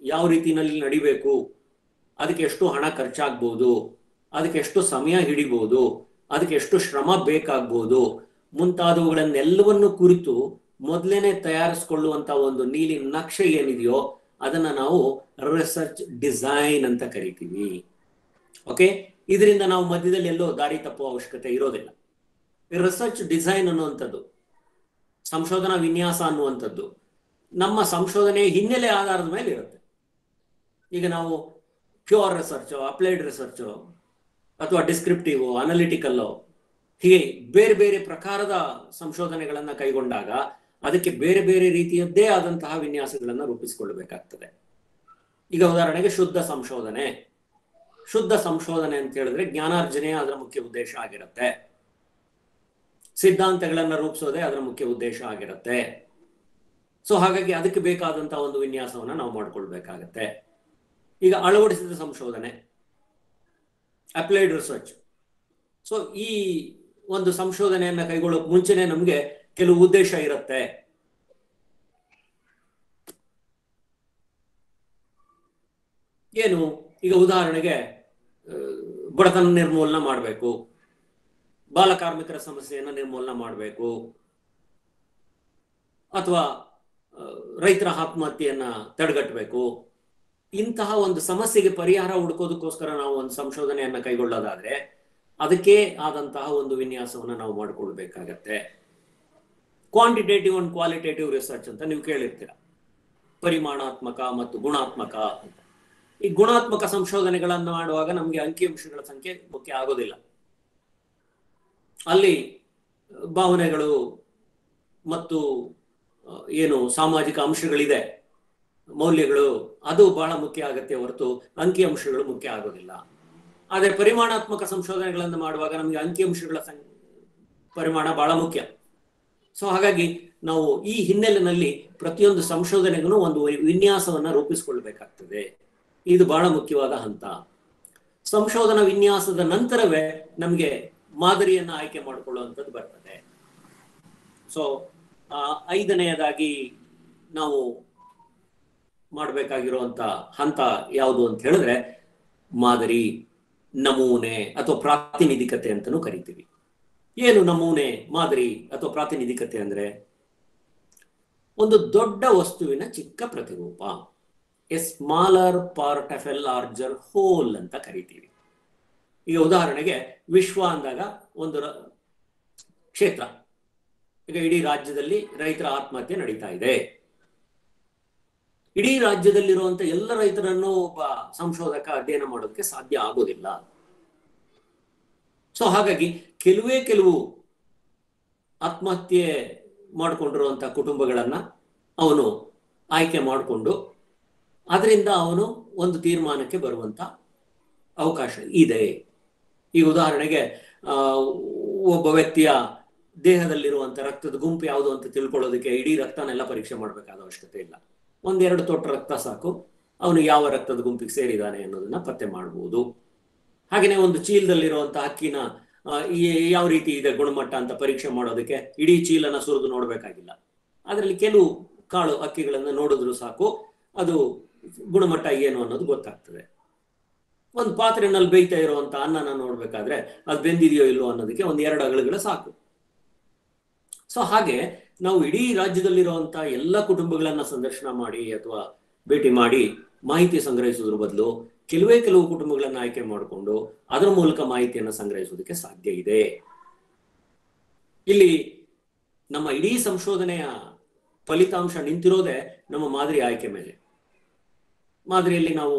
ಯಾವ ರೀತಿಯಲ್ಲಿ ನಡಿಬೇಕು, ಅದಕ್ಕೆ ಎಷ್ಟು ಹಣ ಖರ್ಚಾಗ್ಬೋದು, ಅದಕ್ಕೆ ಎಷ್ಟು ಸಮಯ ಹಿಡಿಬಹುದು, ಅದಕ್ಕೆ ಎಷ್ಟು ಶ್ರಮ ಬೇಕಾಗ್ಬೋದು ಮುಂತಾದವುಗಳನ್ನೆಲ್ಲವನ್ನು ಕುರಿತು ಮೊದಲೇನೆ ತಯಾರಿಸಿಕೊಳ್ಳುವಂತ ಒಂದು ನೀಲಿ ನಕ್ಷೆ ಏನಿದೆಯೋ ಅದನ್ನ ನಾವು ರಿಸರ್ಚ್ ಡಿಸೈನ್ ಅಂತ ಕರಿತೀವಿ. ಓಕೆ, ಇದರಿಂದ ನಾವು ಮಧ್ಯದಲ್ಲಿ ಎಲ್ಲೋ ದಾರಿ ತಪ್ಪುವ ಅವಶ್ಯಕತೆ ಇರೋದಿಲ್ಲ. ರಿಸರ್ಚ್ ಡಿಸೈನ್ ಅನ್ನುವಂಥದ್ದು, ಸಂಶೋಧನಾ ವಿನ್ಯಾಸ ಅನ್ನುವಂಥದ್ದು ನಮ್ಮ ಸಂಶೋಧನೆಯ ಹಿನ್ನೆಲೆ ಆಧಾರದ ಮೇಲೆ ಇರುತ್ತೆ. ಈಗ ನಾವು ಪ್ಯೂರ್ ರಿಸರ್ಚ್, ಅಪ್ಲೈಡ್ ರಿಸರ್ಚ್ ಅಥವಾ ಡಿಸ್ಕ್ರಿಪ್ಟಿವ್, ಅನಾಲಿಟಿಕಲ್, ಹೀಗೆ ಬೇರೆ ಬೇರೆ ಪ್ರಕಾರದ ಸಂಶೋಧನೆಗಳನ್ನ ಕೈಗೊಂಡಾಗ ಅದಕ್ಕೆ ಬೇರೆ ಬೇರೆ ರೀತಿಯದ್ದೇ ಆದಂತಹ ವಿನ್ಯಾಸಗಳನ್ನ ರೂಪಿಸಿಕೊಳ್ಳಬೇಕಾಗ್ತದೆ. ಈಗ ಉದಾಹರಣೆಗೆ ಶುದ್ಧ ಸಂಶೋಧನೆ ಅಂತ ಹೇಳಿದ್ರೆ ಜ್ಞಾನಾರ್ಜನೆ ಅದರ ಮುಖ್ಯ ಉದ್ದೇಶ ಆಗಿರುತ್ತೆ. ಸಿದ್ಧಾಂತಗಳನ್ನ ರೂಪಿಸೋದೇ ಅದರ ಮುಖ್ಯ ಉದ್ದೇಶ ಆಗಿರುತ್ತೆ. ಸೊ ಹಾಗಾಗಿ ಅದಕ್ಕೆ ಬೇಕಾದಂತಹ ಒಂದು ವಿನ್ಯಾಸವನ್ನ ನಾವು ಮಾಡ್ಕೊಳ್ಬೇಕಾಗತ್ತೆ. ಈಗ ಅಳವಡಿಸಿದ ಸಂಶೋಧನೆ, ಅಪ್ಲೈಡ್ ರಿಸರ್ಚ್. ಸೊ ಈ ಒಂದು ಸಂಶೋಧನೆಯನ್ನ ಕೈಗೊಳ್ಳೋಕೆ ಮುಂಚೆನೆ ನಮ್ಗೆ ಕೆಲವು ಉದ್ದೇಶ ಇರುತ್ತೆ. ಏನು? ಈಗ ಉದಾಹರಣೆಗೆ ಬಡತನ ನಿರ್ಮೂಲನ ಮಾಡಬೇಕು, ಬಾಲಕಾರ್ಮಿಕರ ಸಮಸ್ಯೆಯನ್ನ ನಿರ್ಮೂಲನ ಮಾಡಬೇಕು, ಅಥವಾ ರೈತರ ಆತ್ಮಹತ್ಯೆಯನ್ನ ತಡೆಗಟ್ಟಬೇಕು. ಇಂತಹ ಒಂದು ಸಮಸ್ಯೆಗೆ ಪರಿಹಾರ ಹುಡುಕೋದಕ್ಕೋಸ್ಕರ ನಾವು ಒಂದು ಸಂಶೋಧನೆಯನ್ನ ಕೈಗೊಳ್ಳೋದಾದ್ರೆ ಅದಕ್ಕೆ ಆದಂತಹ ಒಂದು ವಿನ್ಯಾಸವನ್ನ ನಾವು ಮಾಡಿಕೊಳ್ಬೇಕಾಗತ್ತೆ. ಕ್ವಾಂಟಿಟೇಟಿವ್ ಅಂಡ್ ಕ್ವಾಲಿಟೇಟಿವ್ ರಿಸರ್ಚ್ ಅಂತ ನೀವು ಕೇಳಿರ್ತೀರ, ಪರಿಮಾಣಾತ್ಮಕ ಮತ್ತು ಗುಣಾತ್ಮಕ ಅಂತ. ಈ ಗುಣಾತ್ಮಕ ಸಂಶೋಧನೆಗಳನ್ನು ಮಾಡುವಾಗ ನಮಗೆ ಅಂಕಿಅಂಶಗಳ ಸಂಖ್ಯೆ ಮುಖ್ಯ ಆಗೋದಿಲ್ಲ. ಅಲ್ಲಿ ಭಾವನೆಗಳು ಮತ್ತು ಏನು ಸಾಮಾಜಿಕ ಅಂಶಗಳಿದೆ, ಮೌಲ್ಯಗಳು, ಅದು ಬಹಳ ಮುಖ್ಯ ಆಗತ್ತೆ ಹೊರತು ಅಂಕಿಅಂಶಗಳು ಮುಖ್ಯ ಆಗೋದಿಲ್ಲ. ಆದರೆ ಪರಿಮಾಣಾತ್ಮಕ ಸಂಶೋಧನೆಗಳನ್ನು ಮಾಡುವಾಗ ನಮಗೆ ಅಂಕಿಅಂಶಗಳ ಪರಿಮಾಣ ಬಹಳ ಮುಖ್ಯ. ಸೊ ಹಾಗಾಗಿ ನಾವು ಈ ಹಿನ್ನೆಲೆಯಲ್ಲಿ ಪ್ರತಿಯೊಂದು ಸಂಶೋಧನೆಗೂ ಒಂದು ವಿನ್ಯಾಸವನ್ನ ರೂಪಿಸಿಕೊಳ್ಬೇಕಾಗ್ತದೆ. ಇದು ಬಹಳ ಮುಖ್ಯವಾದ ಹಂತ. ಸಂಶೋಧನಾ ವಿನ್ಯಾಸದ ನಂತರವೇ ನಮಗೆ ಮಾದರಿಯನ್ನ ಆಯ್ಕೆ ಮಾಡಿಕೊಳ್ಳುವಂಥದ್ದು ಬರ್ತದೆ. ಸೊ ಐದನೆಯದಾಗಿ ನಾವು ಮಾಡಬೇಕಾಗಿರುವಂತ ಹಂತ ಯಾವುದು ಅಂತ ಹೇಳಿದ್ರೆ ಮಾದರಿ, ನಮೂನೆ ಅಥವಾ ಪ್ರಾತಿನಿಧಿಕತೆ ಅಂತಲೂ ಕರಿತೀವಿ. ಏನು ನಮೂನೆ, ಮಾದರಿ ಅಥವಾ ಪ್ರಾತಿನಿಧಿಕತೆ ಅಂದ್ರೆ ಒಂದು ದೊಡ್ಡ ವಸ್ತುವಿನ ಚಿಕ್ಕ ಪ್ರತಿರೂಪ, a smaller part of a larger whole ಅಂತ ಕರಿತೀವಿ. ಈಗ ಉದಾಹರಣೆಗೆ ವಿಶ್ವ ಅಂದಾಗ ಒಂದು ಕ್ಷೇತ್ರ. ಈಗ ಇಡೀ ರಾಜ್ಯದಲ್ಲಿ ರೈತರ ಆತ್ಮಹತ್ಯೆ ನಡೀತಾ ಇದೆ. ಇಡೀ ರಾಜ್ಯದಲ್ಲಿರುವಂತ ಎಲ್ಲ ರೈತರನ್ನು ಒಬ್ಬ ಸಂಶೋಧಕ ಅಧ್ಯಯನ ಮಾಡೋದಕ್ಕೆ ಸಾಧ್ಯ ಆಗೋದಿಲ್ಲ. ಸೊ ಹಾಗಾಗಿ ಕೆಲವು ಆತ್ಮಹತ್ಯೆ ಮಾಡಿಕೊಂಡಿರುವಂತ ಕುಟುಂಬಗಳನ್ನ ಅವನು ಆಯ್ಕೆ ಮಾಡಿಕೊಂಡು ಅದರಿಂದ ಅವನು ಒಂದು ತೀರ್ಮಾನಕ್ಕೆ ಬರುವಂತ ಅವಕಾಶ ಇದೆ. ಈಗ ಉದಾಹರಣೆಗೆ ಒಬ್ಬ ವ್ಯಕ್ತಿಯ ದೇಹದಲ್ಲಿರುವಂತ ರಕ್ತದ ಗುಂಪು ಯಾವುದು ಅಂತ ತಿಳ್ಕೊಳ್ಳೋದಕ್ಕೆ ಇಡೀ ರಕ್ತನೆಲ್ಲ ಪರೀಕ್ಷೆ ಮಾಡಬೇಕಾದ ಅವಶ್ಯಕತೆ ಇಲ್ಲ. ಒಂದೆರಡು ತೊಟ್ಟ ರಕ್ತ ಸಾಕು, ಅವನು ಯಾವ ರಕ್ತದ ಗುಂಪಿಗೆ ಸೇರಿದ್ದಾನೆ ಅನ್ನೋದನ್ನ ಪತ್ತೆ ಮಾಡಬಹುದು. ಹಾಗೆಯೇ ಒಂದು ಚೀಲದಲ್ಲಿರುವಂತಹ ಅಕ್ಕಿನ ಯಾವ ರೀತಿ ಇದೆ ಗುಣಮಟ್ಟ ಅಂತ ಪರೀಕ್ಷೆ ಮಾಡೋದಕ್ಕೆ ಇಡೀ ಚೀಲನ ಸುರಿದು ನೋಡ್ಬೇಕಾಗಿಲ್ಲ. ಅದರಲ್ಲಿ ಕೆಲವು ಕಾಳು ಅಕ್ಕಿಗಳನ್ನ ನೋಡಿದ್ರು ಸಾಕು, ಅದು ಗುಣಮಟ್ಟ ಏನು ಅನ್ನೋದು ಗೊತ್ತಾಗ್ತದೆ. ಒಂದು ಪಾತ್ರೆನಲ್ಲಿ ಬೇಯ್ತಾ ಇರುವಂತ ಅನ್ನನ ನೋಡ್ಬೇಕಾದ್ರೆ ಅದು ಬೆಂದಿದೆಯೋ ಇಲ್ಲೋ ಅನ್ನೋದಕ್ಕೆ ಒಂದು 2 ಅಗಳುಗಳು ಸಾಕು. ಸೊ ಹಾಗೆ ನಾವು ಇಡೀ ರಾಜ್ಯದಲ್ಲಿರುವಂತಹ ಎಲ್ಲ ಕುಟುಂಬಗಳನ್ನ ಸಂದರ್ಶನ ಮಾಡಿ ಅಥವಾ ಭೇಟಿ ಮಾಡಿ ಮಾಹಿತಿ ಸಂಗ್ರಹಿಸೋದ್ರ ಬದಲು ಕೆಲವು ಕುಟುಂಬಗಳನ್ನ ಆಯ್ಕೆ ಮಾಡಿಕೊಂಡು ಅದರ ಮೂಲಕ ಮಾಹಿತಿಯನ್ನು ಸಂಗ್ರಹಿಸೋದಕ್ಕೆ ಸಾಧ್ಯ ಇದೆ. ಇಲ್ಲಿ ನಮ್ಮ ಇಡೀ ಸಂಶೋಧನೆಯ ಫಲಿತಾಂಶ ನಿಂತಿರೋದೇ ನಮ್ಮ ಮಾದರಿ ಆಯ್ಕೆ ಮೇಲೆ. ಮಾದರಿಯಲ್ಲಿ ನಾವು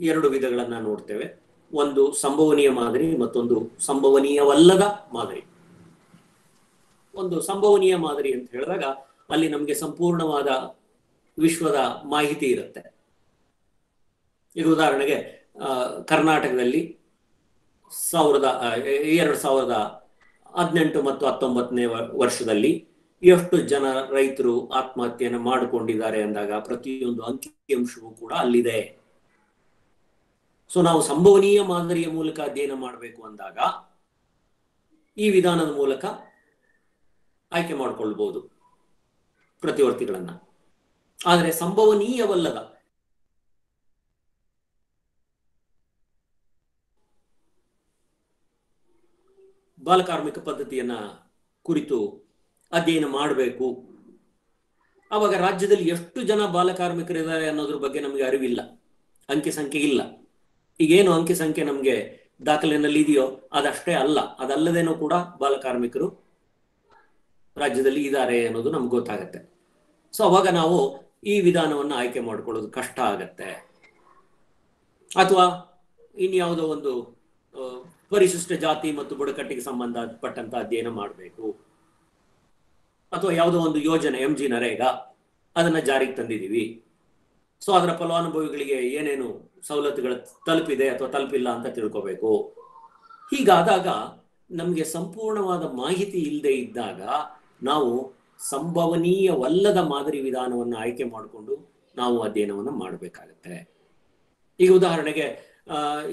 2 ವಿಧಗಳನ್ನ ನೋಡ್ತೇವೆ. ಒಂದು ಸಂಭವನೀಯ ಮಾದರಿ, ಮತ್ತೊಂದು ಸಂಭವನೀಯವಲ್ಲದ ಮಾದರಿ. ಒಂದು ಸಂಭವನೀಯ ಮಾದರಿ ಅಂತ ಹೇಳಿದಾಗ ಅಲ್ಲಿ ನಮಗೆ ಸಂಪೂರ್ಣವಾದ ವಿಶ್ವದ ಮಾಹಿತಿ ಇರುತ್ತೆ. ಈಗ ಉದಾಹರಣೆಗೆ ಕರ್ನಾಟಕದಲ್ಲಿ 2018 ಮತ್ತು 19ನೇ ವರ್ಷದಲ್ಲಿ ಎಷ್ಟು ಜನ ರೈತರು ಆತ್ಮಹತ್ಯೆಯನ್ನು ಮಾಡಿಕೊಂಡಿದ್ದಾರೆ ಅಂದಾಗ ಪ್ರತಿಯೊಂದು ಅಂಕಿಅಂಶವೂ ಕೂಡ ಅಲ್ಲಿದೆ. ಸೊ ನಾವು ಸಂಭವನೀಯ ಮಾದರಿಯ ಮೂಲಕ ಅಧ್ಯಯನ ಮಾಡಬೇಕು ಅಂದಾಗ ಈ ವಿಧಾನದ ಮೂಲಕ ಆಯ್ಕೆ ಮಾಡಿಕೊಳ್ಬಹುದು ಪ್ರತಿವರ್ತಿಗಳನ್ನ. ಆದರೆ ಸಂಭವನೀಯವಲ್ಲದ ಬಾಲಕಾರ್ಮಿಕ ಪದ್ಧತಿಯನ್ನ ಕುರಿತು ಅಧ್ಯಯನ ಮಾಡಬೇಕು. ಆವಾಗ ರಾಜ್ಯದಲ್ಲಿ ಎಷ್ಟು ಜನ ಬಾಲಕಾರ್ಮಿಕರಿದ್ದಾರೆ ಅನ್ನೋದ್ರ ಬಗ್ಗೆ ನಮಗೆ ಅರಿವಿಲ್ಲ, ಅಂಕಿ ಸಂಖ್ಯೆ ಇಲ್ಲ. ಈಗೇನು ಅಂಕಿ ಸಂಖ್ಯೆ ನಮಗೆ ದಾಖಲೆಯಲ್ಲಿ ಇದೆಯೋ ಅದಷ್ಟೇ ಅಲ್ಲ, ಅದಲ್ಲದೇನೂ ಕೂಡ ಬಾಲಕಾರ್ಮಿಕರು ರಾಜ್ಯದಲ್ಲಿ ಇದ್ದಾರೆ ಅನ್ನೋದು ನಮ್ಗೆ ಗೊತ್ತಾಗತ್ತೆ. ಸೊ ಅವಾಗ ನಾವು ಈ ವಿಧಾನವನ್ನು ಆಯ್ಕೆ ಮಾಡ್ಕೊಳ್ಳೋದು ಕಷ್ಟ ಆಗತ್ತೆ. ಅಥವಾ ಇನ್ಯಾವುದೋ ಒಂದು ಪರಿಶಿಷ್ಟ ಜಾತಿ ಮತ್ತು ಬುಡಕಟ್ಟಿಗೆ ಸಂಬಂಧಪಟ್ಟಂತ ಅಧ್ಯಯನ ಮಾಡಬೇಕು. ಅಥವಾ ಯಾವುದೋ ಒಂದು ಯೋಜನೆ MG ನರೇಗಾ ಅದನ್ನ ಜಾರಿಗೆ ತಂದಿದ್ದೀವಿ. ಸೊ ಅದರ ಫಲಾನುಭವಿಗಳಿಗೆ ಏನೇನು ಸವಲತ್ತುಗಳು ತಲುಪಿದೆ ಅಥವಾ ತಲುಪಿಲ್ಲ ಅಂತ ತಿಳ್ಕೋಬೇಕು. ಹೀಗಾದಾಗ ನಮಗೆ ಸಂಪೂರ್ಣವಾದ ಮಾಹಿತಿ ಇಲ್ಲದೆ ಇದ್ದಾಗ ನಾವು ಸಂಭವನೀಯವಲ್ಲದ ಮಾದರಿ ವಿಧಾನವನ್ನು ಆಯ್ಕೆ ಮಾಡಿಕೊಂಡು ನಾವು ಅಧ್ಯಯನವನ್ನು ಮಾಡಬೇಕಾಗತ್ತೆ. ಈಗ ಉದಾಹರಣೆಗೆ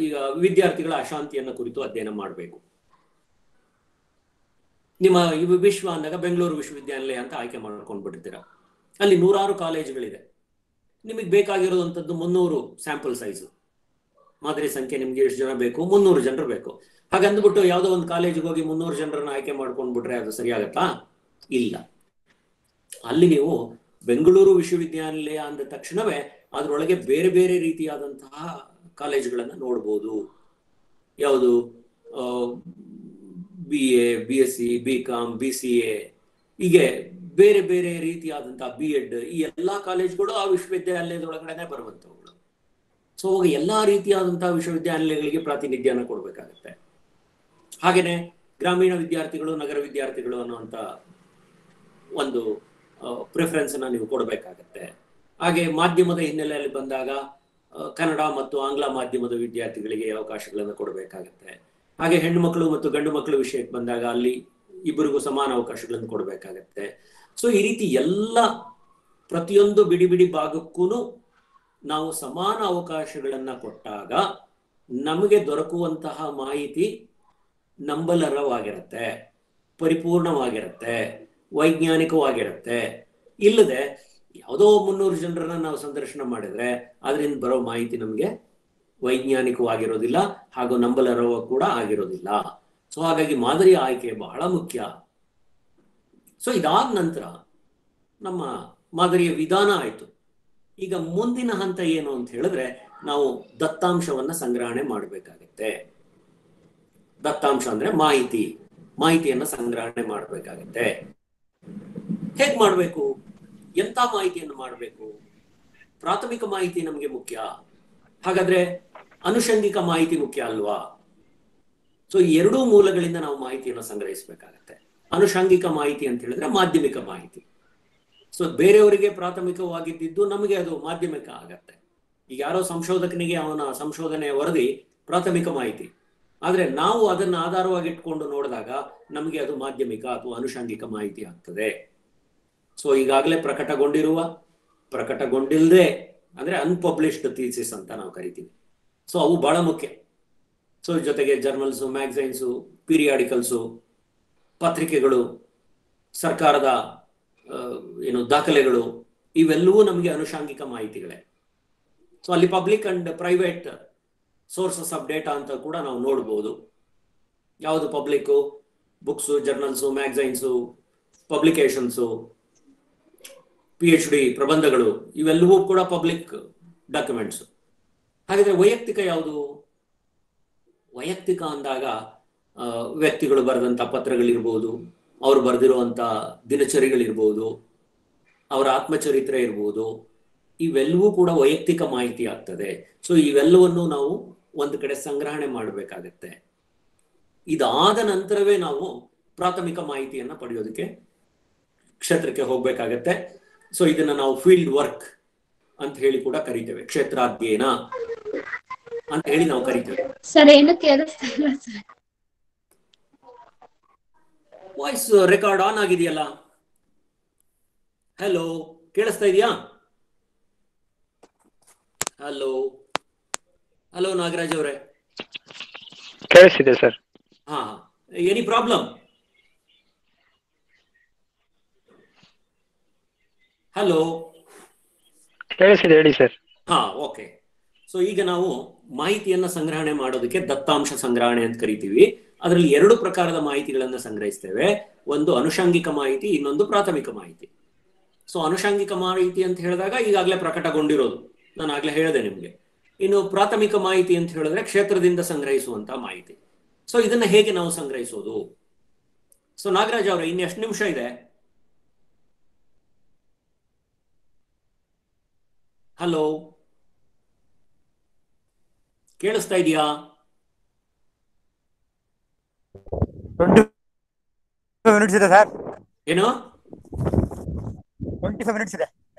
ಈಗ ವಿದ್ಯಾರ್ಥಿಗಳ ಅಶಾಂತಿಯನ್ನು ಕುರಿತು ಅಧ್ಯಯನ ಮಾಡಬೇಕು. ನಿಮ್ಮ ವಿಶ್ವ ಅಂದಾಗ ಬೆಂಗಳೂರು ವಿಶ್ವವಿದ್ಯಾನಿಲಯ ಅಂತ ಆಯ್ಕೆ ಮಾಡ್ಕೊಂಡು ಬಿಡ್ತೀರಾ. ಅಲ್ಲಿ 100 ಕಾಲೇಜುಗಳಿದೆ. ನಿಮಗೆ ಬೇಕಾಗಿರೋದಂಥದ್ದು 300 ಸ್ಯಾಂಪಲ್ ಸೈಜ್. ಮಾದರಿ ಸಂಖ್ಯೆ ನಿಮ್ಗೆ ಎಷ್ಟು ಜನ ಬೇಕು? 300 ಜನರು ಬೇಕು. ಹಾಗಂದ್ಬಿಟ್ಟು ಯಾವುದೋ ಒಂದು ಕಾಲೇಜಿಗೆ ಹೋಗಿ 300 ಜನರನ್ನ ಆಯ್ಕೆ ಮಾಡ್ಕೊಂಡ್ಬಿಟ್ರೆ ಅದು ಸರಿಯಾಗತ್ತಾ? ಇಲ್ಲ. ಅಲ್ಲಿ ನೀವು ಬೆಂಗಳೂರು ವಿಶ್ವವಿದ್ಯಾನಿಲಯ ಅಂದ ತಕ್ಷಣವೇ ಅದರೊಳಗೆ ಬೇರೆ ಬೇರೆ ರೀತಿಯಾದಂತಹ ಕಾಲೇಜುಗಳನ್ನ ನೋಡ್ಬೋದು. ಯಾವುದು BA, BSc, BCom, BCA, ಹೀಗೆ ಬೇರೆ ಬೇರೆ ರೀತಿಯಾದಂತಹ B.Ed, ಈ ಎಲ್ಲಾ ಕಾಲೇಜುಗಳು ಆ ವಿಶ್ವವಿದ್ಯಾನಿಲಯದೊಳಗಡೆನೆ ಬರುವಂತವುಗಳು. ಸೊ ಅವಾಗ ಎಲ್ಲಾ ರೀತಿಯಾದಂತಹ ವಿಶ್ವವಿದ್ಯಾನಿಲಯಗಳಿಗೆ ಪ್ರಾತಿನಿಧ್ಯನ ಕೊಡ್ಬೇಕಾಗತ್ತೆ. ಹಾಗೇನೆ ಗ್ರಾಮೀಣ ವಿದ್ಯಾರ್ಥಿಗಳು, ನಗರ ವಿದ್ಯಾರ್ಥಿಗಳು ಅನ್ನುವಂತ ಒಂದು ಪ್ರಿಫರೆನ್ಸ್ ಅನ್ನ ನೀವು ಕೊಡಬೇಕಾಗತ್ತೆ. ಹಾಗೆ ಮಾಧ್ಯಮದ ಹಿನ್ನೆಲೆಯಲ್ಲಿ ಬಂದಾಗ ಕನ್ನಡ ಮತ್ತು ಆಂಗ್ಲ ಮಾಧ್ಯಮದ ವಿದ್ಯಾರ್ಥಿಗಳಿಗೆ ಅವಕಾಶಗಳನ್ನು ಕೊಡಬೇಕಾಗತ್ತೆ. ಹಾಗೆ ಹೆಣ್ಣು ಮಕ್ಕಳು ಮತ್ತು ಗಂಡು ಮಕ್ಕಳು ವಿಷಯಕ್ಕೆ ಬಂದಾಗ ಅಲ್ಲಿ ಇಬ್ಬರಿಗೂ ಸಮಾನ ಅವಕಾಶಗಳನ್ನು ಕೊಡಬೇಕಾಗತ್ತೆ. ಸೊ ಈ ರೀತಿ ಎಲ್ಲ ಪ್ರತಿಯೊಂದು ಬಿಡಿ ಬಿಡಿ ಭಾಗಕ್ಕೂ ನಾವು ಸಮಾನ ಅವಕಾಶಗಳನ್ನ ಕೊಟ್ಟಾಗ ನಮಗೆ ದೊರಕುವಂತಹ ಮಾಹಿತಿ ನಂಬಲರ್ಹವಾಗಿರುತ್ತೆ, ಪರಿಪೂರ್ಣವಾಗಿರುತ್ತೆ, ವೈಜ್ಞಾನಿಕವಾಗಿರುತ್ತೆ. ಇಲ್ಲದೆ ಯಾವುದೋ 300 ಜನರನ್ನ ನಾವು ಸಂದರ್ಶನ ಮಾಡಿದ್ರೆ ಅದರಿಂದ ಬರೋ ಮಾಹಿತಿ ನಮಗೆ ವೈಜ್ಞಾನಿಕವಾಗಿರೋದಿಲ್ಲ, ಹಾಗೂ ನಂಬಲರ್ಹ ಕೂಡ ಆಗಿರೋದಿಲ್ಲ. ಸೊ ಹಾಗಾಗಿ ಮಾದರಿಯ ಆಯ್ಕೆ ಬಹಳ ಮುಖ್ಯ. ಸೊ ಇದಾದ ನಂತರ ನಮ್ಮ ಮಾದರಿಯ ವಿಧಾನ ಆಯ್ತು. ಈಗ ಮುಂದಿನ ಹಂತ ಏನು ಅಂತ ಹೇಳಿದ್ರೆ ನಾವು ದತ್ತಾಂಶವನ್ನ ಸಂಗ್ರಹಣೆ ಮಾಡಬೇಕಾಗತ್ತೆ. ದತ್ತಾಂಶ ಅಂದ್ರೆ ಮಾಹಿತಿಯನ್ನ ಸಂಗ್ರಹಣೆ ಮಾಡಬೇಕಾಗತ್ತೆ. ಹೇಗ್ ಮಾಡಬೇಕು? ಎಂತ ಮಾಹಿತಿಯನ್ನು ಮಾಡಬೇಕು? ಪ್ರಾಥಮಿಕ ಮಾಹಿತಿ ನಮಗೆ ಮುಖ್ಯ. ಹಾಗಾದ್ರೆ ಅನುಷಂಗಿಕ ಮಾಹಿತಿ ಮುಖ್ಯ ಅಲ್ವಾ? ಸೊ ಈ 2 ಮೂಲಗಳಿಂದ ನಾವು ಮಾಹಿತಿಯನ್ನು ಸಂಗ್ರಹಿಸಬೇಕಾಗತ್ತೆ. ಅನುಷಂಗಿಕ ಮಾಹಿತಿ ಅಂತ ಹೇಳಿದ್ರೆ ಮಾಧ್ಯಮಿಕ ಮಾಹಿತಿ. ಸೊ ಬೇರೆಯವರಿಗೆ ಪ್ರಾಥಮಿಕವಾಗಿದ್ದು ನಮಗೆ ಅದು ಮಾಧ್ಯಮಿಕ ಆಗತ್ತೆ. ಈಗ ಯಾರೋ ಸಂಶೋಧಕನಿಗೆ ಅವನ ಸಂಶೋಧನೆಯ ವರದಿ ಪ್ರಾಥಮಿಕ ಮಾಹಿತಿ, ಆದ್ರೆ ನಾವು ಅದನ್ನ ಆಧಾರವಾಗಿ ಇಟ್ಕೊಂಡು ನೋಡಿದಾಗ ನಮಗೆ ಅದು ಮಾಧ್ಯಮಿಕ ಅಥವಾ ಅನುಷಂಗಿಕ ಮಾಹಿತಿ ಆಗ್ತದೆ. ಸೊ ಈಗಾಗಲೇ ಪ್ರಕಟಗೊಂಡಿಲ್ಲದೆ ಅಂದ್ರೆ ಅನ್ಪಬ್ಲಿಷ್ಡ್ ಥೀಸಿಸ್ ಅಂತ ನಾವು ಕರಿತೀವಿ. ಸೊ ಅವು ಬಹಳ ಮುಖ್ಯ. ಸೊ ಜೊತೆಗೆ ಜರ್ನಲ್ಸು, ಮ್ಯಾಗಝೈನ್ಸು, ಪೀರಿಯಾಡಿಕಲ್ಸು, ಪತ್ರಿಕೆಗಳು, ಸರ್ಕಾರದ ದಾಖಲೆಗಳು, ಇವೆಲ್ಲವೂ ನಮಗೆ ಅನುಷಂಗಿಕ ಮಾಹಿತಿಗಳೇ. ಸೊ ಅಲ್ಲಿ public and private sources of data ಅಂತ ಕೂಡ ನಾವು ನೋಡ್ಬೋದು. ಯಾವುದು ಪಬ್ಲಿಕ್ಕು? ಬುಕ್ಸು, ಜರ್ನಲ್ಸು, ಮ್ಯಾಗಝೈನ್ಸು, ಪಬ್ಲಿಕೇಶನ್ಸು, PhD ಪ್ರಬಂಧಗಳು, ಇವೆಲ್ಲವೂ ಕೂಡ ಪಬ್ಲಿಕ್ ಡಾಕ್ಯುಮೆಂಟ್ಸ್. ಹಾಗಾದ್ರೆ ವೈಯಕ್ತಿಕ ಯಾವುದು? ವೈಯಕ್ತಿಕ ಅಂದಾಗ ವ್ಯಕ್ತಿಗಳು ಬರೆದಂಥ ಪತ್ರಗಳಿರ್ಬೋದು, ಅವರು ಬರೆದಿರುವಂತ ದಿನಚರಿಗಳಿರ್ಬೋದು, ಅವರ ಆತ್ಮಚರಿತ್ರೆ ಇರ್ಬೋದು, ಇವೆಲ್ಲವೂ ಕೂಡ ವೈಯಕ್ತಿಕ ಮಾಹಿತಿ ಆಗ್ತದೆ. ಸೊ ಇವೆಲ್ಲವನ್ನು ನಾವು ಒಂದು ಕಡೆ ಸಂಗ್ರಹಣೆ ಮಾಡಬೇಕಾಗತ್ತೆ. ಇದಾದ ನಂತರವೇ ನಾವು ಪ್ರಾಥಮಿಕ ಮಾಹಿತಿಯನ್ನ ಪಡೆಯೋದಕ್ಕೆ ಕ್ಷೇತ್ರಕ್ಕೆ ಹೋಗ್ಬೇಕಾಗತ್ತೆ. ಸೊ ಇದನ್ನ ನಾವು ಫೀಲ್ಡ್ ವರ್ಕ್ ಅಂತ ಹೇಳಿ ಕೂಡ ಕರಿತೇವೆ, ಕ್ಷೇತ್ರಾಧ್ಯಯನ ಅಂತ ಹೇಳಿ ನಾವು ಕರಿತೇವೆ. ಸರ್ ಏನು ಕೇಳಿಸ್ತಾ ಇಲ್ಲ ಸರ್. ವಾಯ್ಸ್ ರೆಕಾರ್ಡ್ ಆನ್ ಆಗಿದೆಯಲ್ಲ? ಹಲೋ, ಕೇಳಿಸ್ತಾ ಇದೆಯಾ? ಹಲೋ ಹಲೋ ನಾಗರಾಜ್ ಅವರೇ, ಕೇಳಿಸ್ತಿದೆ ಸರ್. ಹಾ, ಎನಿ ಪ್ರಾಬ್ಲಮ್? ಹಲೋ, ಕೇಳಿಸ್ತಿದೆ, ಹೇಳಿ ಸರ್. ಹಾ, ಓಕೆ. ಸೊ ಈಗ ನಾವು ಮಾಹಿತಿಯನ್ನ ಸಂಗ್ರಹಣೆ ಮಾಡೋದಕ್ಕೆ ದತ್ತಾಂಶ ಸಂಗ್ರಹಣೆ ಅಂತ ಕರಿತೀವಿ. ಅದರಲ್ಲಿ ಎರಡು ಪ್ರಕಾರದ ಮಾಹಿತಿಗಳನ್ನ ಸಂಗ್ರಹಿಸ್ತೇವೆ. ಒಂದು ಅನುಷಂಗಿಕ ಮಾಹಿತಿ, ಇನ್ನೊಂದು ಪ್ರಾಥಮಿಕ ಮಾಹಿತಿ. ಸೊ ಅನುಷಂಗಿಕ ಮಾಹಿತಿ ಅಂತ ಹೇಳಿದಾಗ ಈಗಾಗಲೇ ಪ್ರಕಟಗೊಂಡಿರೋದು, ನಾನು ಆಗ್ಲೇ ಹೇಳಿದೆ ನಿಮ್ಗೆ. ಇನ್ನು ಪ್ರಾಥಮಿಕ ಮಾಹಿತಿ ಅಂತ ಹೇಳಿದ್ರೆ ಕ್ಷೇತ್ರದಿಂದ ಸಂಗ್ರಹಿಸುವಂತ ಮಾಹಿತಿ. ಸೊ ಇದನ್ನ ಹೇಗೆ ನಾವು ಸಂಗ್ರಹಿಸೋದು? ಸೊ ನಾಗರಾಜ್ ಅವರೇ, ಇನ್ನೆಷ್ಟು ನಿಮಿಷ ಇದೆ? ಹಲೋ, ಕೇಳಿಸ್ತಾ ಇದೆಯಾ? 25 ಮಿನಿಟ್ಸ್ ಇದೆ ಸರ್. ಏನು? 25 ಮಿನಿಟ್ಸ್ ಇದೆ.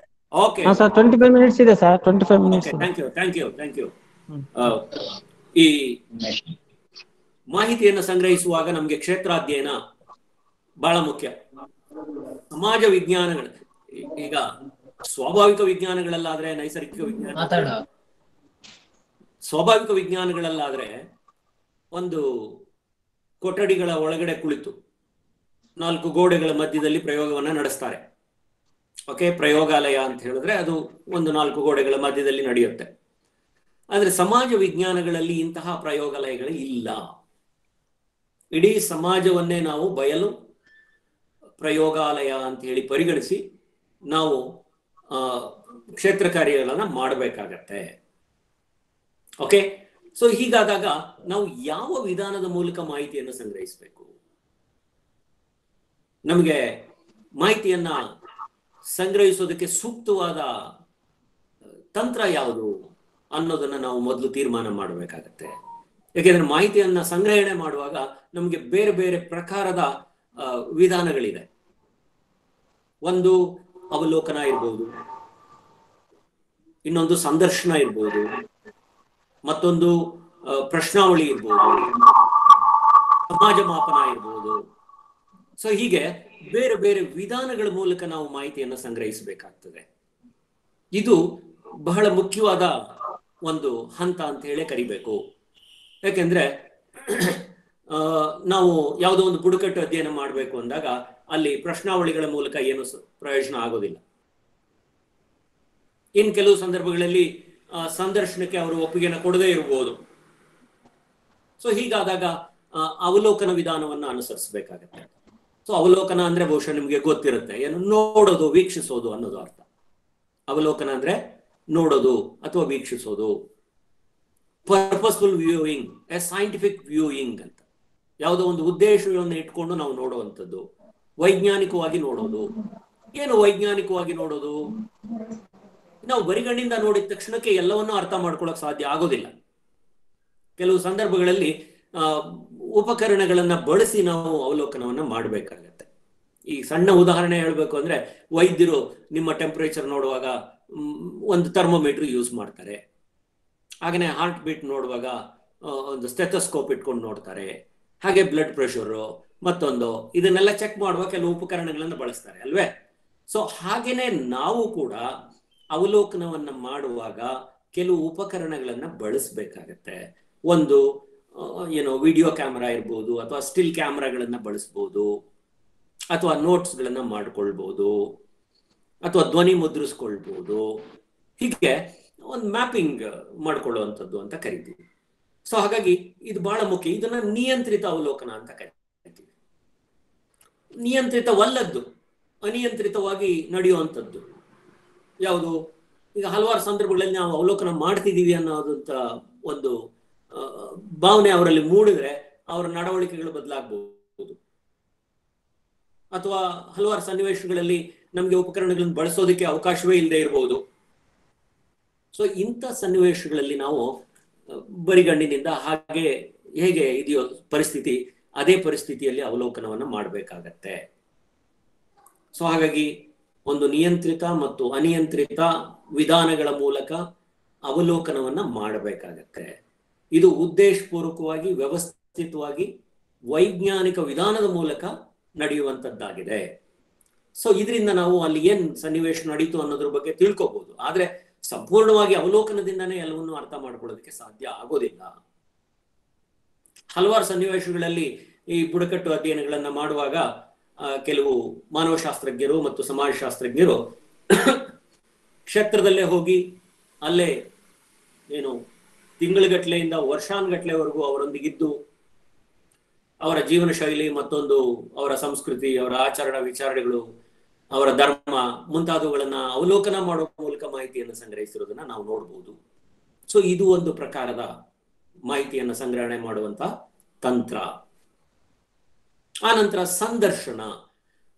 ಓಕೆ ಸರ್, 25 ಮಿನಿಟ್ಸ್ ಇದೆ ಸರ್. 25 ಮಿನಿಟ್ಸ್. Thank you. ಈ ಮಾಹಿತಿಯನ್ನು ಸಂಗ್ರಹಿಸುವಾಗ ನಮಗೆ ಕ್ಷೇತ್ರಾಧ್ಯಯನ ಬಹಳ ಮುಖ್ಯ. ಸಮಾಜ ವಿಜ್ಞಾನಗಳು, ಈಗ ಸ್ವಾಭಾವಿಕ ವಿಜ್ಞಾನಗಳಲ್ಲಾದ್ರೆ, ನೈಸರ್ಗಿಕ ಸ್ವಾಭಾವಿಕ ವಿಜ್ಞಾನಗಳಲ್ಲಾದ್ರೆ ಒಂದು ಕೊಠಡಿಗಳ ಒಳಗಡೆ ಕುಳಿತು 4 ಗೋಡೆಗಳ ಮಧ್ಯದಲ್ಲಿ ಪ್ರಯೋಗವನ್ನ ನಡೆಸ್ತಾರೆ. ಓಕೆ, ಪ್ರಯೋಗಾಲಯ ಅಂತ ಹೇಳಿದ್ರೆ ಅದು ಒಂದು 4 ಗೋಡೆಗಳ ಮಧ್ಯದಲ್ಲಿ ನಡೆಯುತ್ತೆ. ಆದ್ರೆ ಸಮಾಜ ವಿಜ್ಞಾನಗಳಲ್ಲಿ ಇಂತಹ ಪ್ರಯೋಗಾಲಯಗಳು ಇಲ್ಲ. ಇಡೀ ಸಮಾಜವನ್ನೇ ನಾವು ಬಯಲು ಪ್ರಯೋಗಾಲಯ ಅಂತ ಹೇಳಿ ಪರಿಗಣಿಸಿ ನಾವು ಕ್ಷೇತ್ರ ಕಾರ್ಯಗಳನ್ನ ಮಾಡಬೇಕಾಗತ್ತೆ. ಓಕೆ, ಸೊ ಹೀಗಾದಾಗ ನಾವು ಯಾವ ವಿಧಾನದ ಮೂಲಕ ಮಾಹಿತಿಯನ್ನು ಸಂಗ್ರಹಿಸಬೇಕು? ನಮಗೆ ಮಾಹಿತಿಯನ್ನ ಸಂಗ್ರಹಿಸೋದಕ್ಕೆ ಸೂಕ್ತವಾದ ತಂತ್ರ ಯಾವುದು ಅನ್ನೋದನ್ನ ನಾವು ಮೊದಲು ತೀರ್ಮಾನ ಮಾಡಬೇಕಾಗತ್ತೆ. ಯಾಕೆಂದ್ರೆ ಮಾಹಿತಿಯನ್ನ ಸಂಗ್ರಹಣೆ ಮಾಡುವಾಗ ನಮಗೆ ಬೇರೆ ಬೇರೆ ಪ್ರಕಾರದ ವಿಧಾನಗಳಿದೆ. ಒಂದು ಅವಲೋಕನ ಇರ್ಬೋದು, ಇನ್ನೊಂದು ಸಂದರ್ಶನ ಇರ್ಬೋದು, ಮತ್ತೊಂದು ಪ್ರಶ್ನಾವಳಿ ಇರ್ಬೋದು, ಸಮಾಜ ಮಾಪನ ಇರ್ಬೋದು. ಸೊ ಹೀಗೆ ಬೇರೆ ಬೇರೆ ವಿಧಾನಗಳ ಮೂಲಕ ನಾವು ಮಾಹಿತಿಯನ್ನು ಸಂಗ್ರಹಿಸಬೇಕಾಗ್ತದೆ. ಇದು ಬಹಳ ಮುಖ್ಯವಾದ ಒಂದು ಹಂತ ಅಂತ ಹೇಳಿ ಕರಿಬೇಕು. ಯಾಕೆಂದ್ರೆ ನಾವು ಯಾವುದೋ ಒಂದು ಬುಡಕಟ್ಟು ಅಧ್ಯಯನ ಮಾಡಬೇಕು ಅಂದಾಗ ಅಲ್ಲಿ ಪ್ರಶ್ನಾವಳಿಗಳ ಮೂಲಕ ಏನು ಪ್ರಯೋಜನ ಆಗೋದಿಲ್ಲ. ಇನ್ ಕೆಲವು ಸಂದರ್ಭಗಳಲ್ಲಿ ಸಂದರ್ಶನಕ್ಕೆ ಅವರು ಒಪ್ಪಿಗೆನ ಕೊಡದೇ ಇರಬಹುದು. ಸೊ ಹೀಗಾದಾಗ ಅವಲೋಕನ ವಿಧಾನವನ್ನ ಅನುಸರಿಸಬೇಕಾಗತ್ತೆ. ಸೊ ಅವಲೋಕನ ಅಂದ್ರೆ ಬಹುಶಃ ನಿಮ್ಗೆ ಗೊತ್ತಿರುತ್ತೆ, ಏನು ನೋಡೋದು, ವೀಕ್ಷಿಸೋದು ಅನ್ನೋದು ಅರ್ಥ. ಅವಲೋಕನ ಅಂದ್ರೆ ನೋಡೋದು ಅಥವಾ ವೀಕ್ಷಿಸೋದು. Purposeful viewing, a scientific viewing ಅಂತ, ಯಾವುದೋ ಒಂದು ಉದ್ದೇಶವನ್ನು ಇಟ್ಕೊಂಡು ನಾವು ನೋಡುವಂಥದ್ದು. ವೈಜ್ಞಾನಿಕವಾಗಿ ನೋಡೋದು. ಏನು ವೈಜ್ಞಾನಿಕವಾಗಿ ನೋಡೋದು? ನಾವು ಬರಿಗಣ್ಣಿಂದ ನೋಡಿದ ತಕ್ಷಣಕ್ಕೆ ಎಲ್ಲವನ್ನೂ ಅರ್ಥ ಮಾಡ್ಕೊಳ್ಳೋಕೆ ಸಾಧ್ಯ ಆಗೋದಿಲ್ಲ. ಕೆಲವು ಸಂದರ್ಭಗಳಲ್ಲಿ ಉಪಕರಣಗಳನ್ನ ಬಳಸಿ ನಾವು ಅವಲೋಕನವನ್ನ ಮಾಡಬೇಕಾಗತ್ತೆ. ಈ ಸಣ್ಣ ಉದಾಹರಣೆ ಹೇಳ್ಬೇಕು ಅಂದ್ರೆ, ವೈದ್ಯರು ನಿಮ್ಮ ಟೆಂಪರೇಚರ್ ನೋಡುವಾಗ ಒಂದು ಥರ್ಮೋಮೀಟರ್ ಯೂಸ್ ಮಾಡ್ತಾರೆ. ಹಾಗೇನೆ ಹಾರ್ಟ್ ಬೀಟ್ ನೋಡುವಾಗ ಒಂದು ಸ್ಟೆಥೋಸ್ಕೋಪ್ ಇಟ್ಕೊಂಡು ನೋಡ್ತಾರೆ. ಹಾಗೆ ಬ್ಲಡ್ ಪ್ರೆಷರು ಮತ್ತೊಂದು, ಇದನ್ನೆಲ್ಲ ಚೆಕ್ ಮಾಡುವ ಕೆಲವು ಉಪಕರಣಗಳನ್ನು ಬಳಸ್ತಾರೆ ಅಲ್ವೇ? ಸೊ ಹಾಗೇನೆ ನಾವು ಕೂಡ ಅವಲೋಕನವನ್ನ ಮಾಡುವಾಗ ಕೆಲವು ಉಪಕರಣಗಳನ್ನ ಬಳಸಬೇಕಾಗತ್ತೆ. ಒಂದು ವಿಡಿಯೋ ಕ್ಯಾಮ್ರಾ ಇರ್ಬೋದು, ಅಥವಾ ಸ್ಟಿಲ್ ಕ್ಯಾಮ್ರಾಗಳನ್ನ ಬಳಸ್ಬೋದು, ಅಥವಾ ನೋಟ್ಸ್ಗಳನ್ನ ಮಾಡ್ಕೊಳ್ಬೋದು, ಅಥವಾ ಧ್ವನಿ ಮುದ್ರಿಸ್ಕೊಳ್ಬೋದು. ಹೀಗೆ ಒಂದು ಮ್ಯಾಪಿಂಗ್ ಮಾಡ್ಕೊಳ್ಳುವಂಥದ್ದು ಅಂತ ಕರಿತೀವಿ. ಸೊ ಹಾಗಾಗಿ ಇದು ಬಹಳ ಮುಖ್ಯ. ಇದನ್ನ ನಿಯಂತ್ರಿತ ಅವಲೋಕನ ಅಂತ ಕರಿತೀವಿ. ನಿಯಂತ್ರಿತವಲ್ಲದ್ದು, ಅನಿಯಂತ್ರಿತವಾಗಿ ನಡೆಯುವಂಥದ್ದು ಯಾವುದು? ಈಗ ಹಲವಾರು ಸಂದರ್ಭಗಳಲ್ಲಿ ನಾವು ಅವಲೋಕನ ಮಾಡ್ತಿದ್ದೀವಿ ಅನ್ನೋದಂತ ಒಂದು ಭಾವನೆ ಅವರಲ್ಲಿ ಮೂಡಿದ್ರೆ ಅವರ ನಡವಳಿಕೆಗಳು ಬದಲಾಗಬಹುದು. ಅಥವಾ ಹಲವಾರು ಸನ್ನಿವೇಶಗಳಲ್ಲಿ ನಮಗೆ ಉಪಕರಣಗಳನ್ನು ಬಳಸೋದಕ್ಕೆ ಅವಕಾಶವೇ ಇಲ್ಲದೆ ಇರಬಹುದು. ಸೊ ಇಂಥ ಸನ್ನಿವೇಶಗಳಲ್ಲಿ ನಾವು ಬರಿಗಣ್ಣಿನಿಂದ ಹಾಗೆ ಹೇಗೆ ಇದೆಯೋ ಪರಿಸ್ಥಿತಿ ಅದೇ ಪರಿಸ್ಥಿತಿಯಲ್ಲಿ ಅವಲೋಕನವನ್ನು ಮಾಡಬೇಕಾಗತ್ತೆ. ಸೊ ಹಾಗಾಗಿ ಒಂದು ನಿಯಂತ್ರಿತ ಮತ್ತು ಅನಿಯಂತ್ರಿತ ವಿಧಾನಗಳ ಮೂಲಕ ಅವಲೋಕನವನ್ನ ಮಾಡಬೇಕಾಗತ್ತೆ. ಇದು ಉದ್ದೇಶಪೂರ್ವಕವಾಗಿ ವ್ಯವಸ್ಥಿತವಾಗಿ ವೈಜ್ಞಾನಿಕ ವಿಧಾನದ ಮೂಲಕ ನಡೆಯುವಂಥದ್ದಾಗಿದೆ. ಸೊ ಇದರಿಂದ ನಾವು ಅಲ್ಲಿ ಏನ್ ಸನ್ನಿವೇಶ ನಡೀತು ಅನ್ನೋದ್ರ ಬಗ್ಗೆ ತಿಳ್ಕೋಬಹುದು. ಆದ್ರೆ ಸಂಪೂರ್ಣವಾಗಿ ಅವಲೋಕನದಿಂದನೇ ಎಲ್ಲವನ್ನೂ ಅರ್ಥ ಮಾಡ್ಕೊಳ್ಳೋದಕ್ಕೆ ಸಾಧ್ಯ ಆಗೋದಿಲ್ಲ. ಹಲವಾರು ಸನ್ನಿವೇಶಗಳಲ್ಲಿ ಈ ಬುಡಕಟ್ಟು ಅಧ್ಯಯನಗಳನ್ನ ಮಾಡುವಾಗ ಕೆಲವು ಮಾನವಶಾಸ್ತ್ರಜ್ಞರು ಮತ್ತು ಸಮಾಜಶಾಸ್ತ್ರಜ್ಞರು ಕ್ಷೇತ್ರದಲ್ಲೇ ಹೋಗಿ ಅಲ್ಲೇ ಏನು ತಿಂಗಳುಗಟ್ಲೆಯಿಂದ ವರ್ಷಾನುಗಟ್ಲೆವರೆಗೂ ಅವರೊಂದಿಗಿದ್ದು ಅವರ ಜೀವನ ಶೈಲಿ, ಮತ್ತೊಂದು ಅವರ ಸಂಸ್ಕೃತಿ, ಅವರ ಆಚರಣ ವಿಚಾರಣೆಗಳು, ಅವರ ಧರ್ಮ ಮುಂತಾದವುಗಳನ್ನ ಅವಲೋಕನ ಮಾಡುವ ಮೂಲಕ ಮಾಹಿತಿಯನ್ನು ಸಂಗ್ರಹಿಸಿರೋದನ್ನ ನಾವು ನೋಡ್ಬೋದು. ಸೊ ಇದು ಒಂದು ಪ್ರಕಾರದ ಮಾಹಿತಿಯನ್ನು ಸಂಗ್ರಹಣೆ ಮಾಡುವಂತ ತಂತ್ರ. ಆ ನಂತರ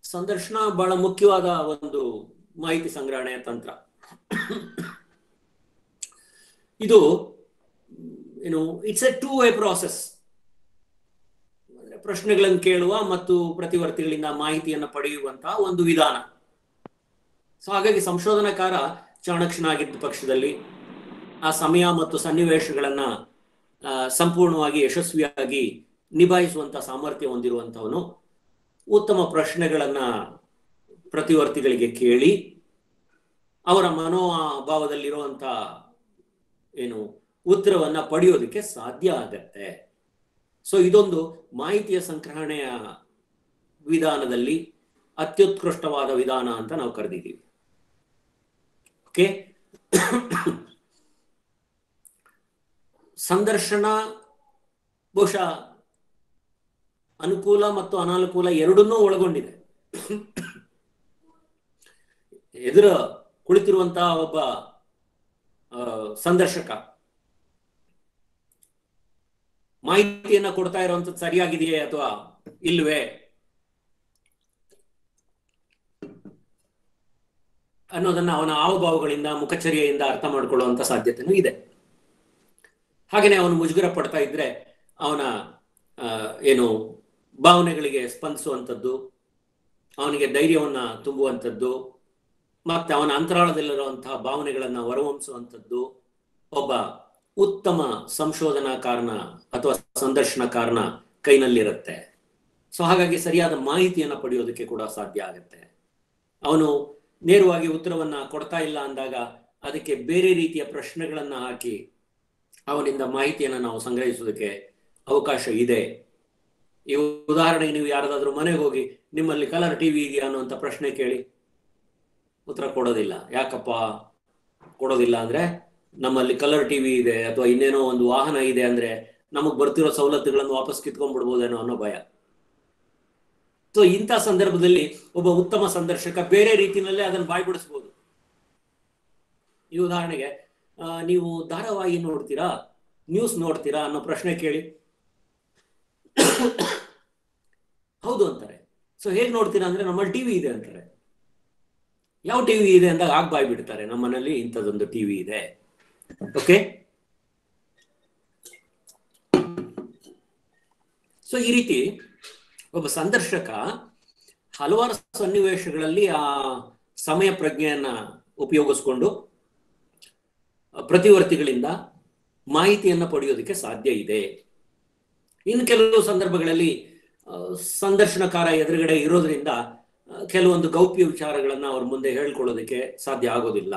ಸಂದರ್ಶನ ಬಹಳ ಮುಖ್ಯವಾದ ಒಂದು ಮಾಹಿತಿ ಸಂಗ್ರಹಣೆಯ ತಂತ್ರ. ಇದು ಏನು ಇಟ್ಸ್ ಎ 2-way ಪ್ರಾಸೆಸ್. ಪ್ರಶ್ನೆಗಳನ್ನು ಕೇಳುವ ಮತ್ತು ಪ್ರತಿವರ್ತಿಗಳಿಂದ ಮಾಹಿತಿಯನ್ನು ಪಡೆಯುವಂತಹ ಒಂದು ವಿಧಾನ. ಸೊ ಹಾಗಾಗಿ ಸಂಶೋಧನಾಕಾರ ಚಾಣಕ್ಷನಾಗಿದ್ದ ಪಕ್ಷದಲ್ಲಿ ಆ ಸಮಯ ಮತ್ತು ಸನ್ನಿವೇಶಗಳನ್ನ ಸಂಪೂರ್ಣವಾಗಿ ಯಶಸ್ವಿಯಾಗಿ ನಿಭಾಯಿಸುವಂತ ಸಾಮರ್ಥ್ಯ ಹೊಂದಿರುವಂತವನು ಉತ್ತಮ ಪ್ರಶ್ನೆಗಳನ್ನ ಪ್ರತಿವರ್ತಿಗಳಿಗೆ ಕೇಳಿ ಅವರ ಮನೋಭಾವದಲ್ಲಿರುವಂತ ಏನು ಉತ್ತರವನ್ನ ಪಡೆಯೋದಕ್ಕೆ ಸಾಧ್ಯ ಆಗತ್ತೆ. ಸೊ ಇದೊಂದು ಮಾಹಿತಿಯ ಸಂಗ್ರಹಣೆಯ ವಿಧಾನದಲ್ಲಿ ಅತ್ಯುತ್ಕೃಷ್ಟವಾದ ವಿಧಾನ ಅಂತ ನಾವು ಕರೆದಿದ್ದೀವಿ. ಓಕೆ, ಸಂದರ್ಶನ ಬಹುಶಃ ಅನುಕೂಲ ಮತ್ತು ಅನಾನುಕೂಲ ಎರಡನ್ನೂ ಒಳಗೊಂಡಿದೆ. ಎದುರ ಕುಳಿತಿರುವಂತಹ ಒಬ್ಬ ಸಂದರ್ಶಕ ಮಾಹಿತಿಯನ್ನ ಕೊಡ್ತಾ ಇರುವಂತದ್ದು ಸರಿಯಾಗಿದೆಯೇ ಅಥವಾ ಇಲ್ವೇ ಅನ್ನೋದನ್ನ ಅವನ ಹಾವಭಾವಗಳಿಂದ, ಮುಖಚರ್ಯೆಯಿಂದ ಅರ್ಥ ಮಾಡ್ಕೊಳ್ಳುವಂತ ಸಾಧ್ಯತೆನೂ ಇದೆ. ಹಾಗೇನೆ ಅವನು ಮುಜುಗರ ಪಡ್ತಾ ಇದ್ರೆ ಅವನ ಏನು ಭಾವನೆಗಳಿಗೆ ಸ್ಪಂದಿಸುವಂಥದ್ದು, ಅವನಿಗೆ ಧೈರ್ಯವನ್ನ ತುಂಬುವಂಥದ್ದು, ಮತ್ತೆ ಅವನ ಅಂತರಾಳದಲ್ಲಿರುವಂತಹ ಭಾವನೆಗಳನ್ನ ಹೊರಹೊಮ್ಮಿಸುವಂಥದ್ದು ಒಬ್ಬ ಉತ್ತಮ ಸಂಶೋಧನಾಕಾರನ ಅಥವಾ ಸಂದರ್ಶನಕಾರನ ಕೈನಲ್ಲಿರುತ್ತೆ. ಸೊ ಹಾಗಾಗಿ ಸರಿಯಾದ ಮಾಹಿತಿಯನ್ನು ಪಡೆಯೋದಕ್ಕೆ ಕೂಡ ಸಾಧ್ಯ ಆಗುತ್ತೆ. ಅವನು ನೇರವಾಗಿ ಉತ್ತರವನ್ನ ಕೊಡ್ತಾ ಇಲ್ಲ ಅಂದಾಗ ಅದಕ್ಕೆ ಬೇರೆ ರೀತಿಯ ಪ್ರಶ್ನೆಗಳನ್ನ ಹಾಕಿ ಅವನಿಂದ ಮಾಹಿತಿಯನ್ನು ನಾವು ಸಂಗ್ರಹಿಸೋದಕ್ಕೆ ಅವಕಾಶ ಇದೆ. ಈ ಉದಾಹರಣೆಗೆ ನೀವು ಯಾರಾದ್ರೂ ಮನೆಗೆ ಹೋಗಿ ನಿಮ್ಮಲ್ಲಿ ಕಲರ್ ಟಿವಿ ಇದೆಯಾ ಅನ್ನುವಂಥ ಪ್ರಶ್ನೆ ಕೇಳಿ, ಉತ್ತರ ಕೊಡೋದಿಲ್ಲ. ಯಾಕಪ್ಪ ಕೊಡೋದಿಲ್ಲ ಅಂದ್ರೆ ನಮ್ಮಲ್ಲಿ ಕಲರ್ ಟಿವಿ ಇದೆ ಅಥವಾ ಇನ್ನೇನೋ ಒಂದು ವಾಹನ ಇದೆ ಅಂದ್ರೆ ನಮಗ್ ಬರ್ತಿರೋ ಸವಲತ್ತುಗಳನ್ನು ವಾಪಸ್ ಕಿತ್ಕೊಂಡ್ಬಿಡ್ಬೋದೇನೋ ಅನ್ನೋ ಭಯ. ಸೊ ಇಂಥ ಸಂದರ್ಭದಲ್ಲಿ ಒಬ್ಬ ಉತ್ತಮ ಸಂದರ್ಶಕ ಬೇರೆ ರೀತಿಯಲ್ಲೇ ಅದನ್ನು ಬಾಯ್ಬಿಡಿಸ್ಬೋದು. ಈ ಉದಾಹರಣೆಗೆ ನೀವು ಧಾರಾವಾಹಿ ನೋಡ್ತೀರಾ, ನ್ಯೂಸ್ ನೋಡ್ತೀರಾ ಅನ್ನೋ ಪ್ರಶ್ನೆ ಕೇಳಿ, ಹೌದು ಅಂತಾರೆ. ಸೊ ಹೇಗ್ ನೋಡ್ತೀರಾ ಅಂದ್ರೆ ನಮ್ಮಲ್ಲಿ ಟಿವಿ ಇದೆ ಅಂತಾರೆ. ಯಾವ ಟಿವಿ ಇದೆ ಅಂದಾಗ ಆಗ ಬಾಯ್ ಬಿಡ್ತಾರೆ, ನಮ್ಮನೇಲಿ ಇಂಥದ್ದೊಂದು ಟಿವಿ ಇದೆ. ಓಕೆ, ಸೊ ಈ ರೀತಿ ಒಬ್ಬ ಸಂದರ್ಶಕ ಹಲವಾರು ಸನ್ನಿವೇಶಗಳಲ್ಲಿ ಆ ಸಮಯ ಪ್ರಜ್ಞೆಯನ್ನ ಉಪಯೋಗಿಸ್ಕೊಂಡು ಪ್ರತಿವರ್ತಿಗಳಿಂದ ಮಾಹಿತಿಯನ್ನ ಪಡೆಯೋದಕ್ಕೆ ಸಾಧ್ಯ ಇದೆ. ಇನ್ನು ಕೆಲವು ಸಂದರ್ಭಗಳಲ್ಲಿ ಸಂದರ್ಶನಕಾರ ಎದುರುಗಡೆ ಇರೋದ್ರಿಂದ ಕೆಲವೊಂದು ಗೌಪ್ಯ ವಿಚಾರಗಳನ್ನ ಅವ್ರ ಮುಂದೆ ಹೇಳ್ಕೊಳ್ಳೋದಕ್ಕೆ ಸಾಧ್ಯ ಆಗೋದಿಲ್ಲ.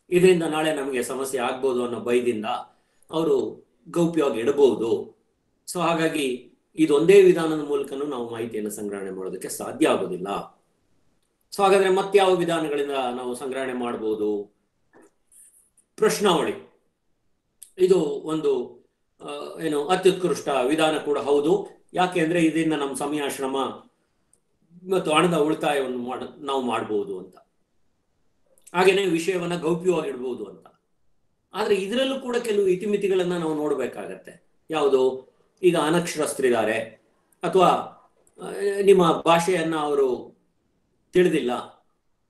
ಇದರಿಂದ ನಾಳೆ ನಮಗೆ ಸಮಸ್ಯೆ ಆಗ್ಬೋದು ಅನ್ನೋ ಭಯದಿಂದ ಅವರು ಗೌಪ್ಯವಾಗಿ ಇಡಬಹುದು. ಸೊ ಹಾಗಾಗಿ ಇದೊಂದೇ ವಿಧಾನದ ಮೂಲಕನೂ ನಾವು ಮಾಹಿತಿಯನ್ನು ಸಂಗ್ರಹಣೆ ಮಾಡೋದಕ್ಕೆ ಸಾಧ್ಯ ಆಗೋದಿಲ್ಲ. ಸೊ ಹಾಗಾದ್ರೆ ಮತ್ಯಾವ ವಿಧಾನಗಳಿಂದ ನಾವು ಸಂಗ್ರಹಣೆ ಮಾಡಬಹುದು? ಪ್ರಶ್ನಾವಳಿ ಇದು ಒಂದು ಏನು ಅತ್ಯುತ್ಕೃಷ್ಟ ವಿಧಾನ ಕೂಡ ಹೌದು. ಯಾಕೆ ಅಂದ್ರೆ ಇದರಿಂದ ನಮ್ಮ ಸಮಯ, ಶ್ರಮ ಮತ್ತು ಹಣದ ಉಳಿತಾಯವನ್ನು ನಾವು ಮಾಡಬಹುದು ಅಂತ. ಹಾಗೇನೆ ವಿಷಯವನ್ನ ಗೌಪ್ಯವಾಗಿಡ್ಬೋದು ಅಂತ. ಆದ್ರೆ ಇದರಲ್ಲೂ ಕೂಡ ಕೆಲವು ಇತಿಮಿತಿಗಳನ್ನ ನಾವು ನೋಡ್ಬೇಕಾಗತ್ತೆ. ಯಾವುದು? ಈಗ ಅನಕ್ಷರಸ್ಥರಿದ್ದಾರೆ ಅಥವಾ ನಿಮ್ಮ ಭಾಷೆಯನ್ನ ಅವರು ತಿಳಿದಿಲ್ಲ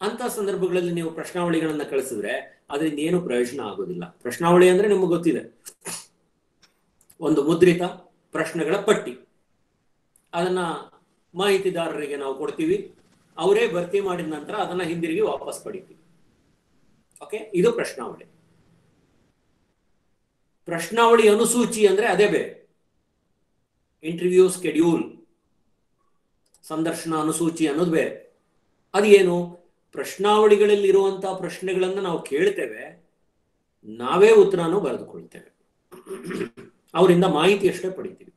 ಅಂತ ಸಂದರ್ಭಗಳಲ್ಲಿ ನೀವು ಪ್ರಶ್ನಾವಳಿಗಳನ್ನ ಕಳಿಸಿದ್ರೆ ಅದರಿಂದ ಏನು ಪ್ರಯೋಜನ ಆಗೋದಿಲ್ಲ. ಪ್ರಶ್ನಾವಳಿ ಅಂದ್ರೆ ನಿಮಗೆ ಗೊತ್ತಿದೆ, ಒಂದು ಮುದ್ರಿತ ಪ್ರಶ್ನೆಗಳ ಪಟ್ಟಿ. ಅದನ್ನ ಮಾಹಿತಿದಾರರಿಗೆ ನಾವು ಕೊಡ್ತೀವಿ, ಅವರೇ ಭರ್ತಿ ಮಾಡಿದ ನಂತರ ಅದನ್ನ ಹಿಂದಿರುಗಿ ವಾಪಸ್ ಪಡಿತೀವಿ. ಓಕೆ, ಇದು ಪ್ರಶ್ನಾವಳಿ. ಪ್ರಶ್ನಾವಳಿ ಅನುಸೂಚಿ ಅಂದ್ರೆ ಅದೇ ಬೇರೆ. ಇಂಟರ್ವ್ಯೂ ಸ್ಕೆಡ್ಯೂಲ್, ಸಂದರ್ಶನ ಅನುಸೂಚಿ ಅನ್ನೋದು ಬೇರೆ. ಅದು ಏನು? ಪ್ರಶ್ನಾವಳಿಗಳಲ್ಲಿ ಇರುವಂತಹ ಪ್ರಶ್ನೆಗಳನ್ನ ನಾವು ಕೇಳ್ತೇವೆ, ನಾವೇ ಉತ್ತರನೂ ಬರೆದುಕೊಳ್ತೇವೆ, ಅವರಿಂದ ಮಾಹಿತಿ ಅಷ್ಟೇ ಪಡಿತೀವಿ.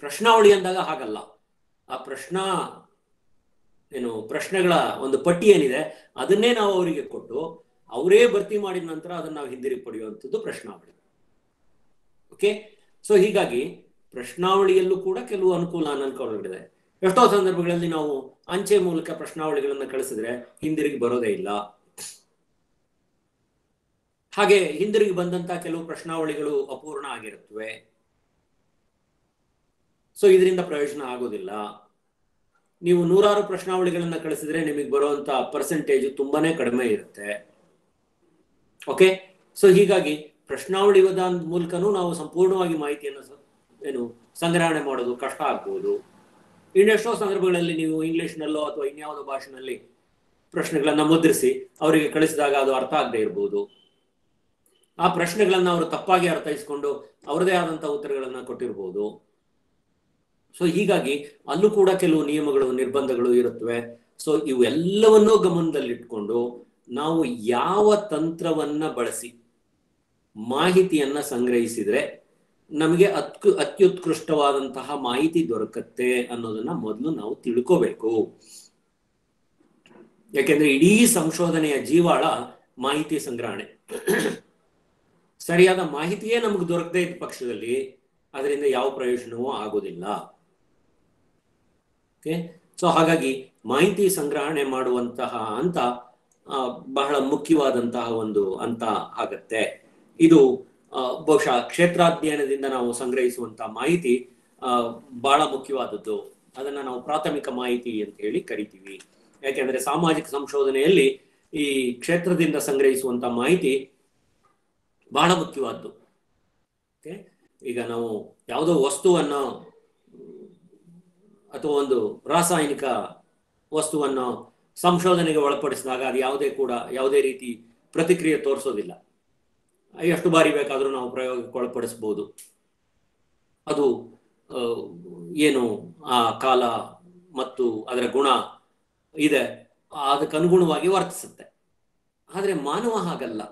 ಪ್ರಶ್ನಾವಳಿ ಅಂದಾಗ ಹಾಗಲ್ಲ. ಆ ಪ್ರಶ್ನೆಗಳ ಒಂದು ಪಟ್ಟಿ ಏನಿದೆ ಅದನ್ನೇ ನಾವು ಅವರಿಗೆ ಕೊಟ್ಟು ಅವರೇ ಭರ್ತಿ ಮಾಡಿದ ನಂತರ ಅದನ್ನ ನಾವು ಹಿಂದಿರುಗಿ ಪಡೆಯುವಂಥದ್ದು ಪ್ರಶ್ನಾವಳಿ. ಓಕೆ, ಸೊ ಹೀಗಾಗಿ ಪ್ರಶ್ನಾವಳಿಯಲ್ಲೂ ಕೂಡ ಕೆಲವು ಅನುಕೂಲ ಅನಾನುಕೂಲಗಳಿದೆ. ಎಷ್ಟೋ ಸಂದರ್ಭಗಳಲ್ಲಿ ನಾವು ಅಂಚೆ ಮೂಲಕ ಪ್ರಶ್ನಾವಳಿಗಳನ್ನ ಕಳಿಸಿದ್ರೆ ಹಿಂದಿರುಗಿ ಬರೋದೇ ಇಲ್ಲ. ಹಾಗೆ ಹಿಂದಿರುಗಿ ಬಂದಂತಹ ಕೆಲವು ಪ್ರಶ್ನಾವಳಿಗಳು ಅಪೂರ್ಣ ಆಗಿರುತ್ತವೆ. ಸೊ ಇದರಿಂದ ಪ್ರಯೋಜನ ಆಗೋದಿಲ್ಲ. ನೀವು 100 ಪ್ರಶ್ನಾವಳಿಗಳನ್ನ ಕಳಿಸಿದ್ರೆ ನಿಮಗೆ ಬರುವಂತ ಪರ್ಸೆಂಟೇಜ್ ತುಂಬಾನೇ ಕಡಿಮೆ ಇರುತ್ತೆ. ಓಕೆ, ಸೊ ಹೀಗಾಗಿ ಪ್ರಶ್ನಾವಳಿ ವಿಧಾನದ ಮೂಲಕನೂ ನಾವು ಸಂಪೂರ್ಣವಾಗಿ ಮಾಹಿತಿಯನ್ನು ಸಂಗ್ರಹಣೆ ಮಾಡೋದು ಕಷ್ಟ ಆಗ್ಬೋದು. ಇನ್ನೆಷ್ಟೋ ಸಂದರ್ಭಗಳಲ್ಲಿ ನೀವು ಇಂಗ್ಲಿಷ್ನಲ್ಲೋ ಅಥವಾ ಇನ್ಯಾವುದೋ ಭಾಷೆನಲ್ಲಿ ಪ್ರಶ್ನೆಗಳನ್ನ ಮುದ್ರಿಸಿ ಅವರಿಗೆ ಕಳಿಸಿದಾಗ ಅದು ಅರ್ಥ ಆಗದೆ ಇರ್ಬೋದು. ಆ ಪ್ರಶ್ನೆಗಳನ್ನ ಅವರು ತಪ್ಪಾಗಿ ಅರ್ಥೈಸ್ಕೊಂಡು ಅವರದೇ ಆದಂತಹ ಉತ್ತರಗಳನ್ನ ಕೊಟ್ಟಿರ್ಬೋದು. ಸೊ ಹೀಗಾಗಿ ಅಲ್ಲೂ ಕೂಡ ಕೆಲವು ನಿಯಮಗಳು, ನಿರ್ಬಂಧಗಳು ಇರುತ್ತವೆ. ಸೊ ಇವೆಲ್ಲವನ್ನೂ ಗಮನದಲ್ಲಿಟ್ಕೊಂಡು ನಾವು ಯಾವ ತಂತ್ರವನ್ನ ಬಳಸಿ ಮಾಹಿತಿಯನ್ನ ಸಂಗ್ರಹಿಸಿದ್ರೆ ನಮಗೆ ಅತ್ಯುತ್ಕೃಷ್ಟವಾದಂತಹ ಮಾಹಿತಿ ದೊರಕತ್ತೆ ಅನ್ನೋದನ್ನ ಮೊದಲು ನಾವು ತಿಳ್ಕೋಬೇಕು. ಯಾಕೆಂದ್ರೆ ಇಡೀ ಸಂಶೋಧನೆಯ ಜೀವಾಳ ಮಾಹಿತಿ ಸಂಗ್ರಹಣೆ. ಸರಿಯಾದ ಮಾಹಿತಿಯೇ ನಮಗೆ ದೊರಕದೇ ಇದ್ದ ಪಕ್ಷದಲ್ಲಿ ಅದರಿಂದ ಯಾವ ಪ್ರಯೋಜನವೂ ಆಗೋದಿಲ್ಲ. ಓಕೆ, ಸೊ ಹಾಗಾಗಿ ಮಾಹಿತಿ ಸಂಗ್ರಹಣೆ ಮಾಡುವಂತಹ ಹಂತ ಬಹಳ ಮುಖ್ಯವಾದಂತಹ ಒಂದು ಹಂತ ಆಗತ್ತೆ. ಇದು ಬಹುಶಃ ಕ್ಷೇತ್ರಾಧ್ಯಯನದಿಂದ ನಾವು ಸಂಗ್ರಹಿಸುವಂತಹ ಮಾಹಿತಿ ಬಹಳ ಮುಖ್ಯವಾದದ್ದು. ಅದನ್ನ ನಾವು ಪ್ರಾಥಮಿಕ ಮಾಹಿತಿ ಅಂತ ಹೇಳಿ ಕರಿತೀವಿ. ಯಾಕೆಂದ್ರೆ ಸಾಮಾಜಿಕ ಸಂಶೋಧನೆಯಲ್ಲಿ ಈ ಕ್ಷೇತ್ರದಿಂದ ಸಂಗ್ರಹಿಸುವಂತಹ ಮಾಹಿತಿ ಬಹಳ ಮುಖ್ಯವಾದ್ದು. ಓಕೆ, ಈಗ ನಾವು ಯಾವುದೋ ವಸ್ತುವನ್ನು ಅಥವಾ ಒಂದು ರಾಸಾಯನಿಕ ವಸ್ತುವನ್ನು ಸಂಶೋಧನೆಗೆ ಒಳಪಡಿಸಿದಾಗ ಅದು ಯಾವುದೇ ರೀತಿ ಪ್ರತಿಕ್ರಿಯೆ ತೋರಿಸೋದಿಲ್ಲ. ಎಷ್ಟು ಬಾರಿ ಬೇಕಾದರೂ ನಾವು ಪ್ರಯೋಗಕ್ಕೆ ಒಳಪಡಿಸಬಹುದು. ಅದು ಏನು ಆ ಕಾಲ ಮತ್ತು ಅದರ ಗುಣ ಇದೆ ಅದಕ್ಕೆ ಅನುಗುಣವಾಗಿ ವರ್ತಿಸುತ್ತೆ. ಆದ್ರೆ ಮಾನವ ಹಾಗಲ್ಲ.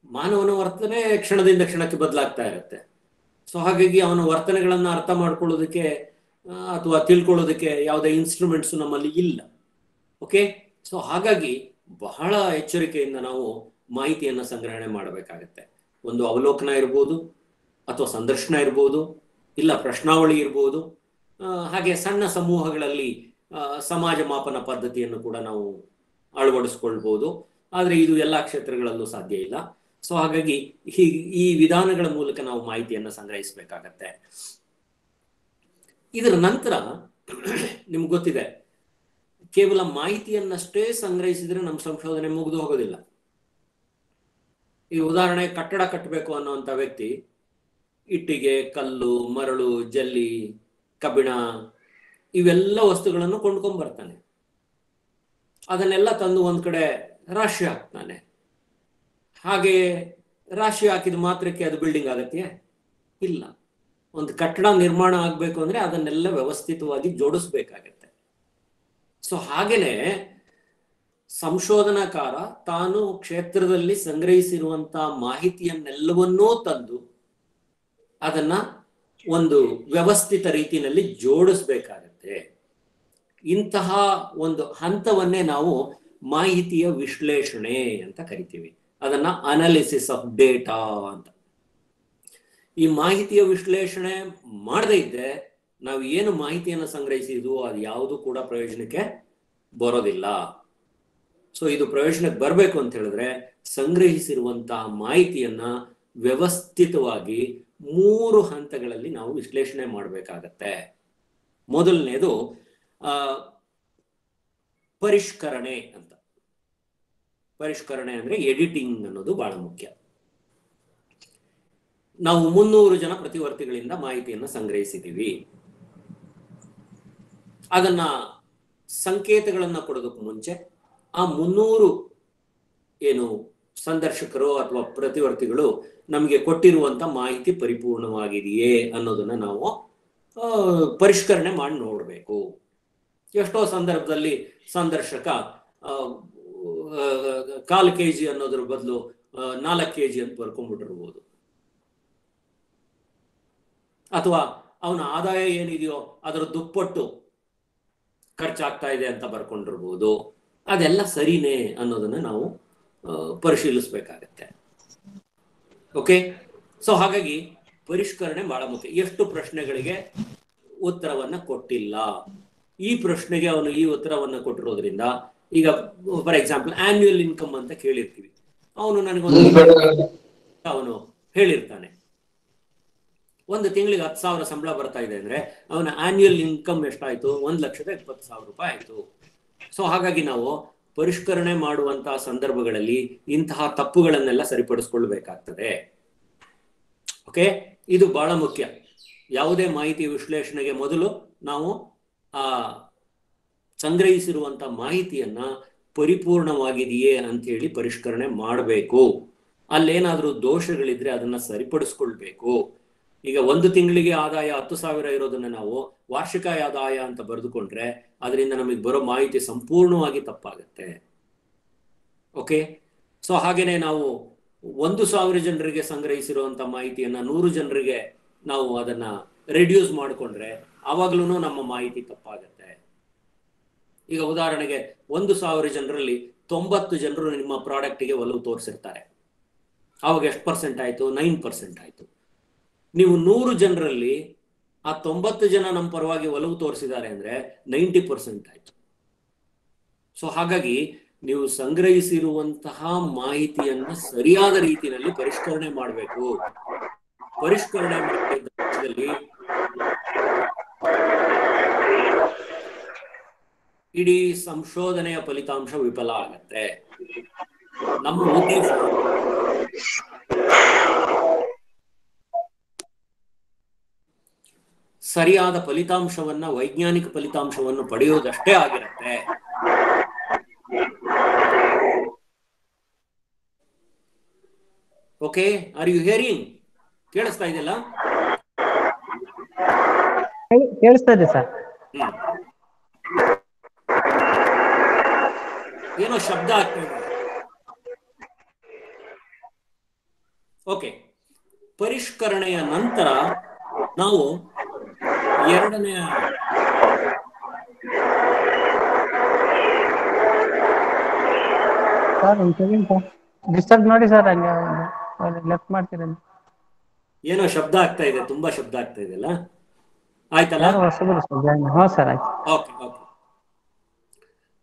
ಮಾನವನ ವರ್ತನೆ ಕ್ಷಣದಿಂದ ಕ್ಷಣಕ್ಕೆ ಬದಲಾಗ್ತಾ ಇರುತ್ತೆ. ಸೊ ಹಾಗಾಗಿ ಅವನ ವರ್ತನೆಗಳನ್ನ ಅರ್ಥ ಮಾಡ್ಕೊಳ್ಳೋದಕ್ಕೆ ಅಥವಾ ತಿಳ್ಕೊಳ್ಳೋದಕ್ಕೆ ಯಾವುದೇ ಇನ್ಸ್ಟ್ರೂಮೆಂಟ್ಸ್ ನಮ್ಮಲ್ಲಿ ಇಲ್ಲ. ಓಕೆ, ಸೊ ಹಾಗಾಗಿ ಬಹಳ ಎಚ್ಚರಿಕೆಯಿಂದ ನಾವು ಮಾಹಿತಿಯನ್ನ ಸಂಗ್ರಹಣೆ ಮಾಡಬೇಕಾಗತ್ತೆ. ಒಂದು ಅವಲೋಕನ ಇರ್ಬೋದು, ಅಥವಾ ಸಂದರ್ಶನ ಇರ್ಬೋದು, ಇಲ್ಲ ಪ್ರಶ್ನಾವಳಿ ಇರ್ಬೋದು. ಹಾಗೆ ಸಣ್ಣ ಸಮೂಹಗಳಲ್ಲಿ ಸಮಾಜ ಮಾಪನ ಪದ್ಧತಿಯನ್ನು ಕೂಡ ನಾವು ಅಳವಡಿಸ್ಕೊಳ್ಬಹುದು. ಆದ್ರೆ ಇದು ಎಲ್ಲಾ ಕ್ಷೇತ್ರಗಳಲ್ಲೂ ಸಾಧ್ಯ ಇಲ್ಲ. ಸೊ ಹಾಗಾಗಿ ಈ ವಿಧಾನಗಳ ಮೂಲಕ ನಾವು ಮಾಹಿತಿಯನ್ನ ಸಂಗ್ರಹಿಸಬೇಕಾಗತ್ತೆ. ಇದರ ನಂತರ ನಿಮ್ಗೆ ಗೊತ್ತಿದೆ, ಕೇವಲ ಮಾಹಿತಿಯನ್ನಷ್ಟೇ ಸಂಗ್ರಹಿಸಿದ್ರೆ ನಮ್ಮ ಸಂಶೋಧನೆ ಮುಗಿದು ಹೋಗೋದಿಲ್ಲ. ಈ ಉದಾಹರಣೆ, ಕಟ್ಟಡ ಕಟ್ಟಬೇಕು ಅನ್ನುವಂಥ ವ್ಯಕ್ತಿ ಇಟ್ಟಿಗೆ, ಕಲ್ಲು, ಮರಳು, ಜಲ್ಲಿ, ಕಬ್ಬಿಣ ಇವೆಲ್ಲ ವಸ್ತುಗಳನ್ನು ಕೊಂಡ್ಕೊಂಡ್ ಬರ್ತಾನೆ. ಅದನ್ನೆಲ್ಲ ತಂದು ಒಂದ್ ಕಡೆ ರಾಶಿ ಹಾಕ್ತಾನೆ. ಹಾಗೆ ರಾಶಿ ಹಾಕಿದ ಮಾತ್ರಕ್ಕೆ ಅದು ಬಿಲ್ಡಿಂಗ್ ಆಗತ್ತೆ? ಇಲ್ಲ. ಒಂದು ಕಟ್ಟಡ ನಿರ್ಮಾಣ ಆಗ್ಬೇಕು ಅಂದ್ರೆ ಅದನ್ನೆಲ್ಲ ವ್ಯವಸ್ಥಿತವಾಗಿ ಜೋಡಿಸ್ಬೇಕಾಗತ್ತೆ. ಸೊ ಹಾಗೇನೆ ಸಂಶೋಧನಾಕಾರ ತಾನು ಕ್ಷೇತ್ರದಲ್ಲಿ ಸಂಗ್ರಹಿಸಿರುವಂತಹ ಮಾಹಿತಿಯನ್ನೆಲ್ಲವನ್ನೂ ತಂದು ಅದನ್ನ ಒಂದು ವ್ಯವಸ್ಥಿತ ರೀತಿಯಲ್ಲಿ ಜೋಡಿಸ್ಬೇಕಾಗತ್ತೆ. ಇಂತಹ ಒಂದು ಹಂತವನ್ನೇ ನಾವು ಮಾಹಿತಿಯ ವಿಶ್ಲೇಷಣೆ ಅಂತ ಕರಿತೀವಿ. ಅದನ್ನ ಅನಾಲಿಸಿಸ್ ಆಫ್ ಡೇಟಾ ಅಂತ. ಈ ಮಾಹಿತಿಯ ವಿಶ್ಲೇಷಣೆ ಮಾಡದೇ ಇದ್ದರೆ ನಾವು ಏನು ಮಾಹಿತಿಯನ್ನು ಸಂಗ್ರಹಿಸಿದ್ವು ಅದು ಯಾವುದು ಕೂಡ ಪ್ರಯೋಜನಕ್ಕೆ ಬರೋದಿಲ್ಲ. ಸೊ ಇದು ಪ್ರಯೋಜನಕ್ಕೆ ಬರಬೇಕು ಅಂತ ಹೇಳಿದ್ರೆ ಸಂಗ್ರಹಿಸಿರುವಂತಹ ಮಾಹಿತಿಯನ್ನ ವ್ಯವಸ್ಥಿತವಾಗಿ 3 ಹಂತಗಳಲ್ಲಿ ನಾವು ವಿಶ್ಲೇಷಣೆ ಮಾಡಬೇಕಾಗತ್ತೆ. ಮೊದಲನೇದು ಪರಿಷ್ಕರಣೆ ಅಂತ. ಪರಿಷ್ಕರಣೆ ಅಂದ್ರೆ ಎಡಿಟಿಂಗ್ ಅನ್ನೋದು ಬಹಳ ಮುಖ್ಯ. ನಾವು 300 ಜನ ಪ್ರತಿವರ್ತಿಗಳಿಂದ ಮಾಹಿತಿಯನ್ನು ಸಂಗ್ರಹಿಸಿದ್ದೀವಿ. ಅದನ್ನ ಸಂಕೇತಗಳನ್ನ ಕೊಡೋದಕ್ಕೆ ಮುಂಚೆ ಆ 300 ಏನು ಸಂದರ್ಶಕರು ಅಥವಾ ಪ್ರತಿವರ್ತಿಗಳು ನಮಗೆ ಕೊಟ್ಟಿರುವಂತ ಮಾಹಿತಿ ಪರಿಪೂರ್ಣವಾಗಿದೆಯೇ ಅನ್ನೋದನ್ನ ನಾವು ಪರಿಷ್ಕರಣೆ ಮಾಡಿ ನೋಡ್ಬೇಕು. ಎಷ್ಟೋ ಸಂದರ್ಭದಲ್ಲಿ ಸಂದರ್ಶಕ 1/4 kg ಅನ್ನೋದ್ರ ಬದಲು 4 kg ಅಂತ ಬರ್ಕೊಂಡ್ಬಿಟ್ಟಿರ್ಬೋದು, ಅಥವಾ ಅವನ ಆದಾಯ ಏನಿದೆಯೋ ಅದರ ದುಪ್ಪಟ್ಟು ಖರ್ಚಾಗ್ತಾ ಇದೆ ಅಂತ ಬರ್ಕೊಂಡಿರ್ಬೋದು. ಅದೆಲ್ಲ ಸರಿನೇ ಅನ್ನೋದನ್ನ ನಾವು ಪರಿಶೀಲಿಸ್ಬೇಕಾಗತ್ತೆ. ಓಕೆ, ಸೊ ಹಾಗಾಗಿ ಪರಿಷ್ಕರಣೆ ಬಹಳ ಮುಖ್ಯ. ಎಷ್ಟು ಪ್ರಶ್ನೆಗಳಿಗೆ ಉತ್ತರವನ್ನ ಕೊಟ್ಟಿಲ್ಲ, ಈ ಪ್ರಶ್ನೆಗೆ ಅವನು ಈ ಉತ್ತರವನ್ನ ಕೊಟ್ಟಿರೋದ್ರಿಂದ, ಈಗ ಫಾರ್ ಎಕ್ಸಾಂಪಲ್ ಆನ್ಯುಯಲ್ ಇನ್ಕಮ್ ಅಂತ ಕೇಳಿರ್ತೀವಿ, ಅವನು ನನಗೊಂದು ಅವನು ಹೇಳಿರ್ತಾನೆ ಒಂದು ತಿಂಗಳಿಗೆ 10,000 ಸಂಬಳ ಬರ್ತಾ ಇದೆ ಅಂದ್ರೆ ಅವನ ಆನ್ಯುಯಲ್ ಇನ್ಕಮ್ ಎಷ್ಟಾಯ್ತು? 1,20,000 ರೂಪಾಯಿ ಆಯ್ತು. ಸೊ ಹಾಗಾಗಿ ನಾವು ಪರಿಷ್ಕರಣೆ ಮಾಡುವಂತಹ ಸಂದರ್ಭಗಳಲ್ಲಿ ಇಂತಹ ತಪ್ಪುಗಳನ್ನೆಲ್ಲ ಸರಿಪಡಿಸ್ಕೊಳ್ಬೇಕಾಗ್ತದೆ. ಓಕೆ, ಇದು ಬಹಳ ಮುಖ್ಯ. ಯಾವುದೇ ಮಾಹಿತಿ ವಿಶ್ಲೇಷಣೆಗೆ ಮೊದಲು ನಾವು ಆ ಸಂಗ್ರಹಿಸಿರುವಂತಹ ಮಾಹಿತಿಯನ್ನ ಪರಿಪೂರ್ಣವಾಗಿದೆಯೇ ಅಂತ ಹೇಳಿ ಪರಿಷ್ಕರಣೆ ಮಾಡಬೇಕು. ಅಲ್ಲೇನಾದ್ರೂ ದೋಷಗಳಿದ್ರೆ ಅದನ್ನ ಸರಿಪಡಿಸ್ಕೊಳ್ಬೇಕು. ಈಗ ಒಂದು ತಿಂಗಳಿಗೆ ಆದಾಯ 10,000 ಇರೋದನ್ನ ನಾವು ವಾರ್ಷಿಕ ಆದಾಯ ಅಂತ ಬರೆದುಕೊಂಡ್ರೆ ಅದರಿಂದ ನಮಗೆ ಬರೋ ಮಾಹಿತಿ ಸಂಪೂರ್ಣವಾಗಿ ತಪ್ಪಾಗತ್ತೆ. ಓಕೆ, ಸೊ ಹಾಗೇನೆ ನಾವು 1,000 ಜನರಿಗೆ ಸಂಗ್ರಹಿಸಿರುವಂತ ಮಾಹಿತಿಯನ್ನ 100 ಜನರಿಗೆ ನಾವು ಅದನ್ನ ರೆಡ್ಯೂಸ್ ಮಾಡಿಕೊಂಡ್ರೆ ಆವಾಗ್ಲೂ ನಮ್ಮ ಮಾಹಿತಿ ತಪ್ಪಾಗತ್ತೆ. ಈಗ ಉದಾಹರಣೆಗೆ 1,000 ಜನರಲ್ಲಿ 90 ಜನರು ನಿಮ್ಮ ಪ್ರಾಡಕ್ಟ್ಗೆ ಒಲವು ತೋರಿಸಿರ್ತಾರೆ. ಆವಾಗ ಎಷ್ಟು ಪರ್ಸೆಂಟ್ ಆಯ್ತು? 9% ಆಯ್ತು. ನೀವು 100 ಜನರಲ್ಲಿ ಆ 90 ಜನ ನಮ್ಮ ಪರವಾಗಿ ಒಲವು ತೋರಿಸಿದ್ದಾರೆ ಅಂದ್ರೆ 90% ಆಯ್ತು. ಸೊ ಹಾಗಾಗಿ ನೀವು ಸಂಗ್ರಹಿಸಿರುವಂತಹ ಮಾಹಿತಿಯನ್ನ ಸರಿಯಾದ ರೀತಿಯಲ್ಲಿ ಪರಿಷ್ಕರಣೆ ಮಾಡಬೇಕು. ಪರಿಷ್ಕರಣೆ ಮಾಡಿದಲ್ಲಿ ಇಡೀ ಸಂಶೋಧನೆಯ ಫಲಿತಾಂಶ ವಿಫಲ ಆಗತ್ತೆ. ನಮ್ಮ ಉದ್ದೇಶ ಸರಿಯಾದ ಫಲಿತಾಂಶವನ್ನ, ವೈಜ್ಞಾನಿಕ ಫಲಿತಾಂಶವನ್ನು ಪಡೆಯುವುದಷ್ಟೇ ಆಗಿರುತ್ತೆ. Okay, are you hearing? ಕೇಳಿಸ್ತಾ ಇದೆಯಲ್ಲ? ಕೇಳಿಸ್ತಾ ಇದೆ ಸರ್. ಏನೋ ಶಬ್ದ ಆಗ್ತಾ ಇದೆ. ಓಕೆ, ಪರಿಷ್ಕರಣೆಯ ನಂತರ ನಾವು ಎರಡನೆಯ ಡಿಸ್ಟರ್ಬ್ ನೋಡಿ ಸರ್, ಹಂಗೆ ಲೆಫ್ಟ್ ಮಾಡ್ತೀರ. ಏನೋ ಶಬ್ದ ಆಗ್ತಾ ಇದೆ, ತುಂಬಾ ಶಬ್ದ ಆಗ್ತಾ ಇದೆ ಅಲ್ಲ? ಆಯ್ತಲ್ಲ? ಹಾ ಸರ್, ಆಯ್ತು. Okay okay.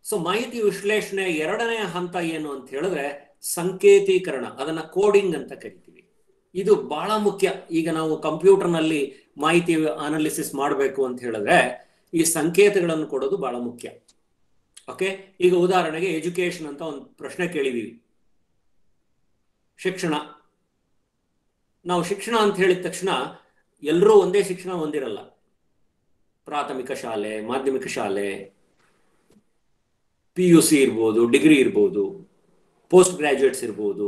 ಸೊ ಮಾಹಿತಿ ವಿಶ್ಲೇಷಣೆ ಎರಡನೆಯ ಹಂತ ಏನು ಅಂತ ಹೇಳಿದ್ರೆ ಸಂಕೇತೀಕರಣ, ಅದನ್ನ ಕೋಡಿಂಗ್ ಅಂತ ಕರಿತೀವಿ. ಇದು ಬಹಳ ಮುಖ್ಯ. ಈಗ ನಾವು ಕಂಪ್ಯೂಟರ್ನಲ್ಲಿ ಮಾಹಿತಿ ಅನಾಲಿಸಿಸ್ ಮಾಡಬೇಕು ಅಂತ ಹೇಳಿದ್ರೆ ಈ ಸಂಕೇತಗಳನ್ನು ಕೊಡೋದು ಬಹಳ ಮುಖ್ಯ. ಓಕೆ, ಈಗ ಉದಾಹರಣೆಗೆ ಎಜುಕೇಶನ್ ಅಂತ ಒಂದು ಪ್ರಶ್ನೆ ಕೇಳಿದೀವಿ. ಶಿಕ್ಷಣ. ನಾವು ಶಿಕ್ಷಣ ಅಂತ ಹೇಳಿದ ತಕ್ಷಣ ಎಲ್ಲರೂ ಒಂದೇ ಶಿಕ್ಷಣ ಹೊಂದಿರಲ್ಲ. ಪ್ರಾಥಮಿಕ ಶಾಲೆ, ಮಾಧ್ಯಮಿಕ ಶಾಲೆ, PUC ಇರ್ಬೋದು, ಡಿಗ್ರಿ ಇರ್ಬೋದು, ಪೋಸ್ಟ್ ಗ್ರಾಜುಯೇಟ್ಸ್ ಇರ್ಬೋದು,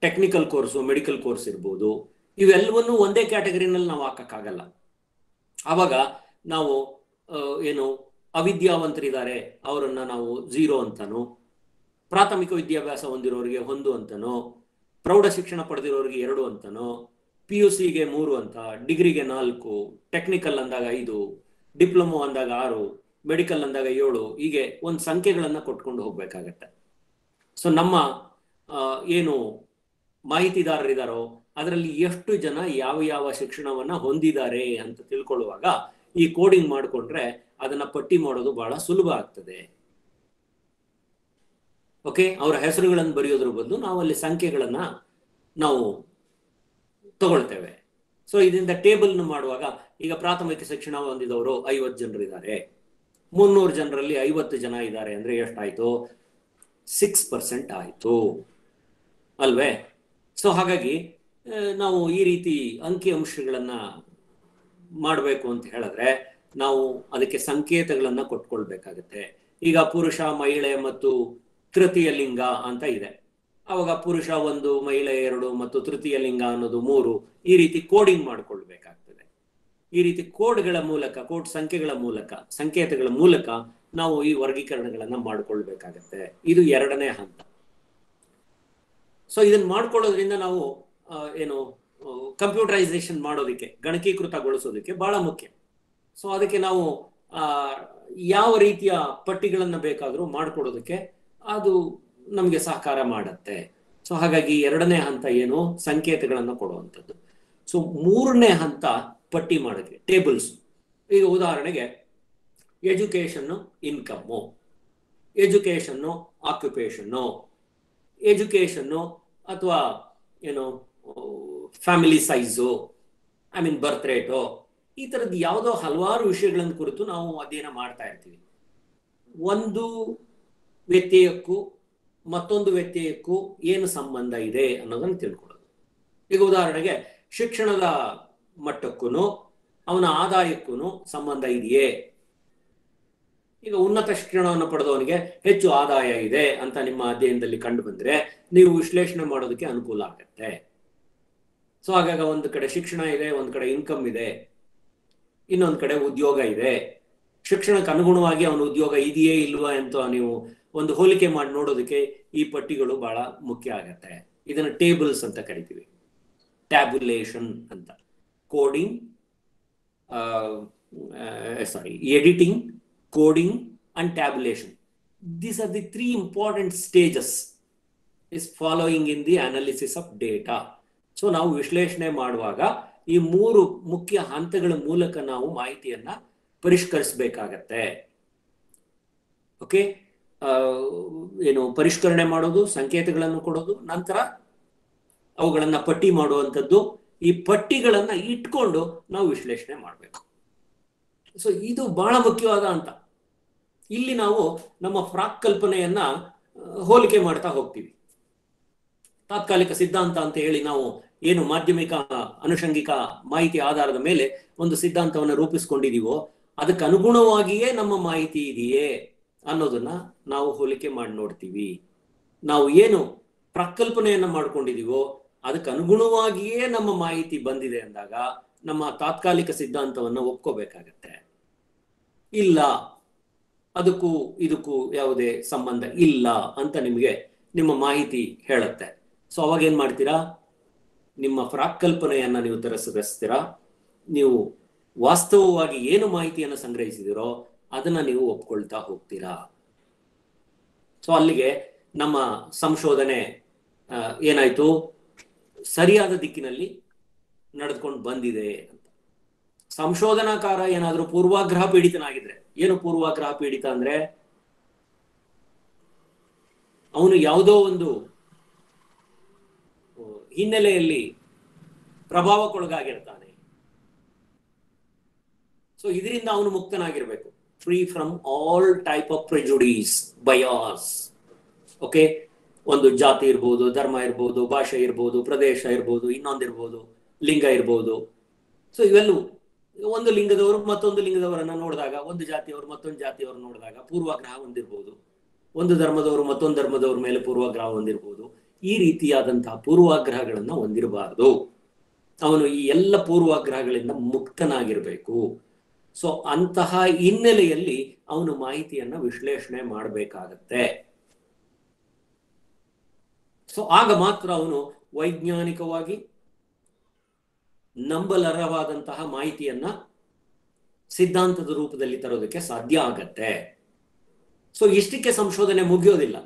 ಟೆಕ್ನಿಕಲ್ ಕೋರ್ಸು, ಮೆಡಿಕಲ್ ಕೋರ್ಸ್ ಇರ್ಬೋದು. ಇವೆಲ್ಲವನ್ನೂ ಒಂದೇ ಕ್ಯಾಟಗರಿನಲ್ಲಿ ನಾವು ಹಾಕಕ್ಕಾಗಲ್ಲ. ಆವಾಗ ನಾವು ಏನು ಅವಿದ್ಯಾವಂತರಿದ್ದಾರೆ ಅವರನ್ನ ನಾವು 0 ಅಂತನೋ, ಪ್ರಾಥಮಿಕ ವಿದ್ಯಾಭ್ಯಾಸ ಹೊಂದಿರೋರಿಗೆ 1 ಅಂತನೋ, ಪ್ರೌಢ ಶಿಕ್ಷಣ ಪಡೆದಿರೋರಿಗೆ 2 ಅಂತನೋ, PUCಗೆ 3 ಅಂತ, ಡಿಗ್ರಿಗೆ 4, ಟೆಕ್ನಿಕಲ್ ಅಂದಾಗ 5, ಡಿಪ್ಲೊಮೊ ಅಂದಾಗ 6, ಮೆಡಿಕಲ್ ಅಂದಾಗ 7, ಹೀಗೆ ಒಂದು ಸಂಖ್ಯೆಗಳನ್ನ ಕೊಟ್ಕೊಂಡು ಹೋಗ್ಬೇಕಾಗತ್ತೆ. ಸೊ ನಮ್ಮ ಏನು ಮಾಹಿತಿದಾರರಿದ್ದಾರೋ ಅದರಲ್ಲಿ ಎಷ್ಟು ಜನ ಯಾವ ಯಾವ ಶಿಕ್ಷಣವನ್ನ ಹೊಂದಿದ್ದಾರೆ ಅಂತ ತಿಳ್ಕೊಳ್ಳುವಾಗ ಈ ಕೋಡಿಂಗ್ ಮಾಡಿಕೊಂಡ್ರೆ ಅದನ್ನ ಪಟ್ಟಿ ಮಾಡೋದು ಬಹಳ ಸುಲಭ ಆಗ್ತದೆ. ಓಕೆ, ಅವರ ಹೆಸರುಗಳನ್ನು ಬರೆಯೋದ್ರ ಬದಲು ನಾವು ಅಲ್ಲಿ ಸಂಖ್ಯೆಗಳನ್ನ ನಾವು ತಗೊಳ್ತೇವೆ. ಸೊ ಇದರಿಂದ ಟೇಬಲ್ ಮಾಡುವಾಗ ಈಗ ಪ್ರಾಥಮಿಕ ಶಿಕ್ಷಣ ಹೊಂದಿದವರು 50 ಜನರಿದ್ದಾರೆ, 300 ಜನರಲ್ಲಿ 50 ಜನ ಇದ್ದಾರೆ ಅಂದ್ರೆ ಎಷ್ಟಾಯ್ತು? 6% ಆಯ್ತು ಅಲ್ವೇ? ಸೊ ಹಾಗಾಗಿ ನಾವು ಈ ರೀತಿ ಅಂಕಿ ಅಂಶಗಳನ್ನ ಮಾಡಬೇಕು ಅಂತ ಹೇಳಿದ್ರೆ ನಾವು ಅದಕ್ಕೆ ಸಂಕೇತಗಳನ್ನ ಕೊಟ್ಕೊಳ್ಬೇಕಾಗತ್ತೆ. ಈಗ ಪುರುಷ, ಮಹಿಳೆ ಮತ್ತು ತೃತೀಯ ಲಿಂಗ ಅಂತ ಇದೆ. ಅವಾಗ ಪುರುಷ 1, ಮಹಿಳೆ 2 ಮತ್ತು ತೃತೀಯ ಲಿಂಗ ಅನ್ನೋದು 3, ಈ ರೀತಿ ಕೋಡಿಂಗ್ ಮಾಡ್ಕೊಳ್ಬೇಕಾಗ್ತದೆ. ಈ ರೀತಿ ಕೋಡ್ಗಳ ಮೂಲಕ, ಕೋಡ್ ಸಂಖ್ಯೆಗಳ ಮೂಲಕ, ಸಂಕೇತಗಳ ಮೂಲಕ ನಾವು ಈ ವರ್ಗೀಕರಣಗಳನ್ನ ಮಾಡ್ಕೊಳ್ಬೇಕಾಗತ್ತೆ. ಇದು 2ನೇ ಹಂತ. ಸೊ ಇದನ್ನ ಮಾಡ್ಕೊಳ್ಳೋದ್ರಿಂದ ನಾವು ಏನು ಕಂಪ್ಯೂಟರೈಸೇಷನ್ ಮಾಡೋದಕ್ಕೆ, ಗಣಕೀಕೃತಗೊಳಿಸೋದಕ್ಕೆ ಬಹಳ ಮುಖ್ಯ. ಸೊ ಅದಕ್ಕೆ ನಾವು ಯಾವ ರೀತಿಯ ಪಟ್ಟಿಗಳನ್ನ ಬೇಕಾದರೂ ಮಾಡ್ಕೊಡೋದಕ್ಕೆ ಅದು ನಮಗೆ ಸಹಕಾರ ಮಾಡತ್ತೆ. ಸೊ ಹಾಗಾಗಿ 2ನೇ ಹಂತ ಏನು? ಸಂಕೇತಗಳನ್ನ ಕೊಡುವಂಥದ್ದು. ಸೊ 3ನೇ ಹಂತ ಪಟ್ಟಿ ಮಾಡೋಕ್ಕೆ, ಟೇಬಲ್ಸ್. ಈಗ ಉದಾಹರಣೆಗೆ ಎಜುಕೇಶನ್ನು ಇನ್ಕಮ್ಮು, ಎಜುಕೇಶನ್ನು ಆಕ್ಯುಪೇಷನ್ನು, ಎಜುಕೇಶನ್ನು ಅಥವಾ ಏನು ಫ್ಯಾಮಿಲಿ ಸೈಜು, ಬರ್ತ್ ರೇಟು, ಈ ಥರದ್ದು ಯಾವುದೋ ಹಲವಾರು ವಿಷಯಗಳನ್ನು ಕುರಿತು ನಾವು ಅಧ್ಯಯನ ಮಾಡ್ತಾ ಇರ್ತೀವಿ. ಒಂದು ವ್ಯತ್ಯಯಕ್ಕೂ ಮತ್ತೊಂದು ವ್ಯತ್ಯಯಕ್ಕೂ ಏನು ಸಂಬಂಧ ಇದೆ ಅನ್ನೋದನ್ನು ತಿಳ್ಕೊಳ್ಳೋದು. ಈಗ ಉದಾಹರಣೆಗೆ ಶಿಕ್ಷಣದ ಮಟ್ಟಕ್ಕೂ ಅವನ ಆದಾಯಕ್ಕೂ ಸಂಬಂಧ ಇದೆಯೇ? ಈಗ ಉನ್ನತ ಶಿಕ್ಷಣವನ್ನು ಪಡೆದವನಿಗೆ ಹೆಚ್ಚು ಆದಾಯ ಇದೆ ಅಂತ ನಿಮ್ಮ ಅಧ್ಯಯನದಲ್ಲಿ ಕಂಡು ಬಂದ್ರೆ ನೀವು ವಿಶ್ಲೇಷಣೆ ಮಾಡೋದಕ್ಕೆ ಅನುಕೂಲ ಆಗತ್ತೆ. ಸೊ ಹಾಗಾಗಿ ಒಂದು ಕಡೆ ಶಿಕ್ಷಣ ಇದೆ, ಒಂದು ಕಡೆ ಇನ್ಕಮ್ ಇದೆ, ಇನ್ನೊಂದು ಕಡೆ ಉದ್ಯೋಗ ಇದೆ. ಶಿಕ್ಷಣಕ್ಕೆ ಅನುಗುಣವಾಗಿ ಅವನ ಉದ್ಯೋಗ ಇದೆಯೇ ಇಲ್ವಾ ಅಂತ ನೀವು ಒಂದು ಹೋಲಿಕೆ ಮಾಡಿ ನೋಡೋದಕ್ಕೆ ಈ ಪಟ್ಟಿಗಳು ಬಹಳ ಮುಖ್ಯ ಆಗತ್ತೆ. ಇದನ್ನ ಟೇಬಲ್ಸ್ ಅಂತ ಕರಿತೀವಿ, ಟ್ಯಾಬ್ಯುಲೇಷನ್ ಅಂತ. Coding, editing, coding and tabulation. These are the 3 important stages is following in the analysis of data. So ನಾವು ವಿಶ್ಲೇಷಣೆ ಮಾಡುವಾಗ ಈ 3 ಮುಖ್ಯ ಹಂತಗಳ ಮೂಲಕ ನಾವು ಮಾಹಿತಿಯನ್ನ ಪರಿಷ್ಕರಿಸಬೇಕಾಗತ್ತೆ. ಓಕೆ, ಏನು ಪರಿಷ್ಕರಣೆ ಮಾಡೋದು, ಸಂಕೇತಗಳನ್ನು ಕೊಡೋದು, ನಂತರ ಅವುಗಳನ್ನ ಪಟ್ಟಿ ಮಾಡುವಂಥದ್ದು. ಈ ಪಟ್ಟಿಗಳನ್ನ ಇಟ್ಕೊಂಡು ನಾವು ವಿಶ್ಲೇಷಣೆ ಮಾಡಬೇಕು. ಸೊ ಇದು ಬಹಳ ಮುಖ್ಯವಾದ ಹಂತ. ಇಲ್ಲಿ ನಾವು ನಮ್ಮ ಪ್ರಾಕ್ಕಲ್ಪನೆಯನ್ನ ಹೋಲಿಕೆ ಮಾಡ್ತಾ ಹೋಗ್ತೀವಿ. ತಾತ್ಕಾಲಿಕ ಸಿದ್ಧಾಂತ ಅಂತ ಹೇಳಿ ನಾವು ಏನು ಮಾಧ್ಯಮಿಕ ಅನುಷಂಗಿಕ ಮಾಹಿತಿ ಆಧಾರದ ಮೇಲೆ ಒಂದು ಸಿದ್ಧಾಂತವನ್ನು ರೂಪಿಸ್ಕೊಂಡಿದೀವೋ ಅದಕ್ಕೆ ಅನುಗುಣವಾಗಿಯೇ ನಮ್ಮ ಮಾಹಿತಿ ಇದೆಯೇ ಅನ್ನೋದನ್ನ ನಾವು ಹೋಲಿಕೆ ಮಾಡಿ ನೋಡ್ತೀವಿ. ನಾವು ಏನು ಪ್ರಾಕ್ಕಲ್ಪನೆಯನ್ನ ಮಾಡ್ಕೊಂಡಿದೀವೋ ಅದಕ್ಕೆ ಅನುಗುಣವಾಗಿಯೇ ನಮ್ಮ ಮಾಹಿತಿ ಬಂದಿದೆ ಅಂದಾಗ ನಮ್ಮ ತಾತ್ಕಾಲಿಕ ಸಿದ್ಧಾಂತವನ್ನು ಒಪ್ಕೋಬೇಕಾಗತ್ತೆ. ಇಲ್ಲ, ಅದಕ್ಕೂ ಇದಕ್ಕೂ ಯಾವುದೇ ಸಂಬಂಧ ಇಲ್ಲ ಅಂತ ನಿಮಗೆ ನಿಮ್ಮ ಮಾಹಿತಿ ಹೇಳುತ್ತೆ. ಸೊ ಅವಾಗ ಏನ್ ಮಾಡ್ತೀರಾ? ನಿಮ್ಮ ಪ್ರಾಕ್ಕಲ್ಪನೆಯನ್ನ ನೀವು ತಿರಸ್ಕರಿಸ್ತೀರಾ. ನೀವು ವಾಸ್ತವವಾಗಿ ಏನು ಮಾಹಿತಿಯನ್ನು ಸಂಗ್ರಹಿಸಿದಿರೋ ಅದನ್ನ ನೀವು ಒಪ್ಕೊಳ್ತಾ ಹೋಗ್ತೀರಾ. ಸೊ ಅಲ್ಲಿಗೆ ನಮ್ಮ ಸಂಶೋಧನೆ ಏನಾಯ್ತು? ಸರಿಯಾದ ದಿಕ್ಕಿನಲ್ಲಿ ನಡೆದುಕೊಂಡು ಬಂದಿದೆ ಅಂತ. ಸಂಶೋಧನಾಕಾರ ಏನಾದ್ರೂ ಪೂರ್ವಾಗ್ರಹ ಪೀಡಿತನಾಗಿದ್ರೆ, ಏನು ಪೂರ್ವಾಗ್ರಹ ಪೀಡಿತ ಅಂದ್ರೆ ಅವನು ಯಾವುದೋ ಒಂದು ಹಿನ್ನೆಲೆಯಲ್ಲಿ ಪ್ರಭಾವಕ್ಕೊಳಗಾಗಿರ್ತಾನೆ. ಸೊ ಇದರಿಂದ ಅವನು ಮುಕ್ತನಾಗಿರ್ಬೇಕು. Free from all type of prejudice, bias. Okay, ಒಂದು ಜಾತಿ ಇರ್ಬೋದು, ಧರ್ಮ ಇರ್ಬೋದು, ಭಾಷೆ ಇರ್ಬೋದು, ಪ್ರದೇಶ ಇರ್ಬೋದು, ಇನ್ನೊಂದಿರ್ಬೋದು, ಲಿಂಗ ಇರ್ಬೋದು. ಸೊ ಇವೆಲ್ಲವೂ ಒಂದು ಲಿಂಗದವರು ಮತ್ತೊಂದು ಲಿಂಗದವರನ್ನ ನೋಡಿದಾಗ, ಒಂದು ಜಾತಿಯವರು ಮತ್ತೊಂದು ಜಾತಿಯವರು ನೋಡಿದಾಗ ಪೂರ್ವಾಗ್ರಹ ಹೊಂದಿರ್ಬೋದು. ಒಂದು ಧರ್ಮದವರು ಮತ್ತೊಂದು ಧರ್ಮದವ್ರ ಮೇಲೆ ಪೂರ್ವಾಗ್ರಹ ಹೊಂದಿರ್ಬೋದು. ಈ ರೀತಿಯಾದಂತಹ ಪೂರ್ವಾಗ್ರಹಗಳನ್ನ ಹೊಂದಿರಬಾರದು. ಅವನು ಈ ಎಲ್ಲ ಪೂರ್ವಾಗ್ರಹಗಳಿಂದ ಮುಕ್ತನಾಗಿರ್ಬೇಕು. ಸೊ ಅಂತಹ ಹಿನ್ನೆಲೆಯಲ್ಲಿ ಅವನು ಮಾಹಿತಿಯನ್ನ ವಿಶ್ಲೇಷಣೆ ಮಾಡಬೇಕಾಗತ್ತೆ. ಸೊ ಆಗ ಮಾತ್ರ ಅವನು ವೈಜ್ಞಾನಿಕವಾಗಿ ನಂಬಲರ್ಹವಾದಂತಹ ಮಾಹಿತಿಯನ್ನ ಸಿದ್ಧಾಂತದ ರೂಪದಲ್ಲಿ ತರೋದಕ್ಕೆ ಸಾಧ್ಯ ಆಗತ್ತೆ. ಸೊ ಇಷ್ಟಕ್ಕೆ ಸಂಶೋಧನೆ ಮುಗಿಯೋದಿಲ್ಲ.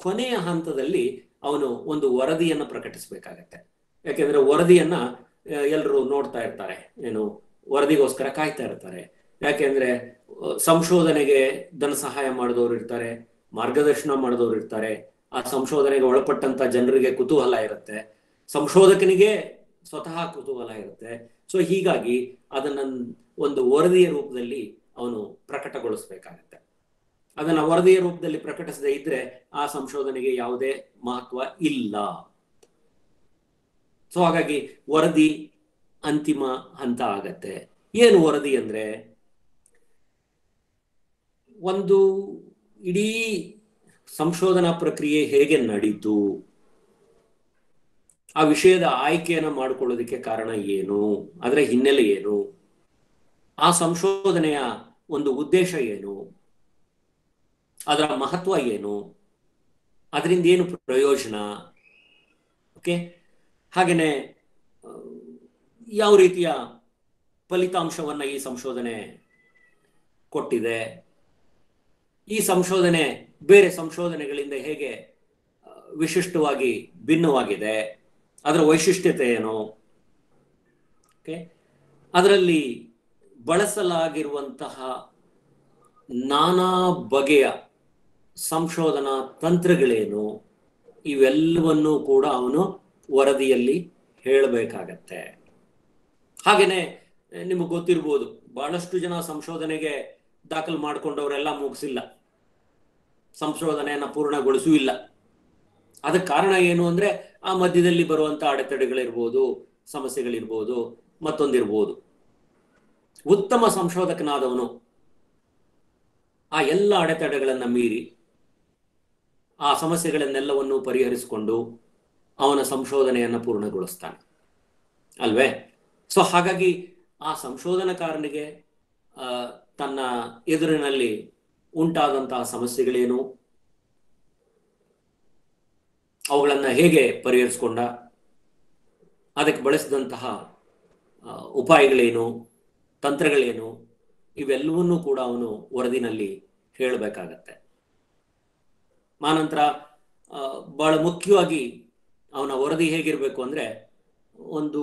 ಕೊನೆಯ ಹಂತದಲ್ಲಿ ಅವನು ಒಂದು ವರದಿಯನ್ನ ಪ್ರಕಟಿಸಬೇಕಾಗತ್ತೆ. ಯಾಕೆಂದ್ರೆ ವರದಿಯನ್ನ ಎಲ್ಲರೂ ನೋಡ್ತಾ ಇರ್ತಾರೆ, ಏನು ವರದಿಗೋಸ್ಕರ ಕಾಯ್ತಾ ಇರ್ತಾರೆ. ಯಾಕೆಂದ್ರೆ ಸಂಶೋಧನೆಗೆ ಧನ ಸಹಾಯ ಮಾಡಿದವರು ಇರ್ತಾರೆ, ಮಾರ್ಗದರ್ಶನ ಮಾಡಿದವರು ಇರ್ತಾರೆ. ಆ ಸಂಶೋಧನೆಗೆ ಒಳಪಟ್ಟಂತ ಜನರಿಗೆ ಕುತೂಹಲ ಇರುತ್ತೆ, ಸಂಶೋಧಕನಿಗೆ ಸ್ವತಃ ಕುತೂಹಲ ಇರುತ್ತೆ. ಸೊ ಹೀಗಾಗಿ ಅದನ್ನ ಒಂದು ವರದಿಯ ರೂಪದಲ್ಲಿ ಅವನು ಪ್ರಕಟಗೊಳಿಸ್ಬೇಕಾಗತ್ತೆ. ಅದನ್ನ ವರದಿಯ ರೂಪದಲ್ಲಿ ಪ್ರಕಟಿಸದೇ ಇದ್ರೆ ಆ ಸಂಶೋಧನೆಗೆ ಯಾವುದೇ ಮಹತ್ವ ಇಲ್ಲ. ಸೊ ಹಾಗಾಗಿ ವರದಿ ಅಂತಿಮ ಹಂತ ಆಗತ್ತೆ. ಏನು ವರದಿ ಅಂದ್ರೆ, ಒಂದು ಇಡೀ ಸಂಶೋಧನಾ ಪ್ರಕ್ರಿಯೆ ಹೇಗೆ ನಡೀತು, ಆ ವಿಷಯದ ಆಯ್ಕೆಯನ್ನ ಮಾಡಿಕೊಳ್ಳೋದಕ್ಕೆ ಕಾರಣ ಏನು, ಅದರ ಹಿನ್ನೆಲೆ ಏನು, ಆ ಸಂಶೋಧನೆಯ ಒಂದು ಉದ್ದೇಶ ಏನು, ಅದರ ಮಹತ್ವ ಏನು, ಅದರಿಂದ ಏನು ಪ್ರಯೋಜನ, ಓಕೆ, ಹಾಗೇನೆ ಯಾವ ರೀತಿಯ ಫಲಿತಾಂಶವನ್ನ ಈ ಸಂಶೋಧನೆ ಕೊಟ್ಟಿದೆ, ಈ ಸಂಶೋಧನೆ ಬೇರೆ ಸಂಶೋಧನೆಗಳಿಂದ ಹೇಗೆ ವಿಶಿಷ್ಟವಾಗಿ ಭಿನ್ನವಾಗಿದೆ, ಅದರ ವೈಶಿಷ್ಟ್ಯತೆ ಏನು, ಓಕೆ, ಅದರಲ್ಲಿ ಬಳಸಲಾಗಿರುವಂತಹ ನಾನಾ ಬಗೆಯ ಸಂಶೋಧನಾ ತಂತ್ರಗಳೇನು, ಇವೆಲ್ಲವನ್ನೂ ಕೂಡ ಅವನು ವರದಿಯಲ್ಲಿ ಹೇಳಬೇಕಾಗತ್ತೆ. ಹಾಗೇನೆ ನಿಮಗೆ ಗೊತ್ತಿರ್ಬೋದು, ಬಹಳಷ್ಟು ಜನ ಸಂಶೋಧನೆಗೆ ದಾಖಲು ಮಾಡಿಕೊಂಡವರೆಲ್ಲ ಮುಗಿಸಿಲ್ಲ, ಸಂಶೋಧನೆಯನ್ನ ಪೂರ್ಣಗೊಳಿಸೂ ಇಲ್ಲ. ಅದಕ್ಕೆ ಕಾರಣ ಏನು ಅಂದ್ರೆ ಆ ಮಧ್ಯದಲ್ಲಿ ಬರುವಂತ ಅಡೆತಡೆಗಳಿರ್ಬೋದು, ಸಮಸ್ಯೆಗಳಿರ್ಬೋದು, ಮತ್ತೊಂದಿರ್ಬೋದು. ಉತ್ತಮ ಸಂಶೋಧಕನಾದವನು ಆ ಎಲ್ಲ ಅಡೆತಡೆಗಳನ್ನ ಮೀರಿ ಆ ಸಮಸ್ಯೆಗಳನ್ನೆಲ್ಲವನ್ನು ಪರಿಹರಿಸಿಕೊಂಡು ಅವನ ಸಂಶೋಧನೆಯನ್ನ ಪೂರ್ಣಗೊಳಿಸ್ತಾನೆ ಅಲ್ವೇ? ಸೊ ಹಾಗಾಗಿ ಆ ಸಂಶೋಧನಕಾರನಿಗೆ ತನ್ನ ಎದುರಿನಲ್ಲಿ ಉಂಟಾದಂತಹ ಸಮಸ್ಯೆಗಳೇನು, ಅವುಗಳನ್ನ ಹೇಗೆ ಪರಿಹರಿಸಿಕೊಂಡ, ಅದಕ್ಕೆ ಬಳಸಿದಂತಹ ಉಪಾಯಗಳೇನು, ತಂತ್ರಗಳೇನು, ಇವೆಲ್ಲವನ್ನೂ ಕೂಡ ಅವನು ವರದಿನಲ್ಲಿ ಹೇಳಬೇಕಾಗತ್ತೆ. ಆನಂತರ ಬಹಳ ಮುಖ್ಯವಾಗಿ ಅವನ ವರದಿ ಹೇಗಿರ್ಬೇಕು ಅಂದ್ರೆ, ಒಂದು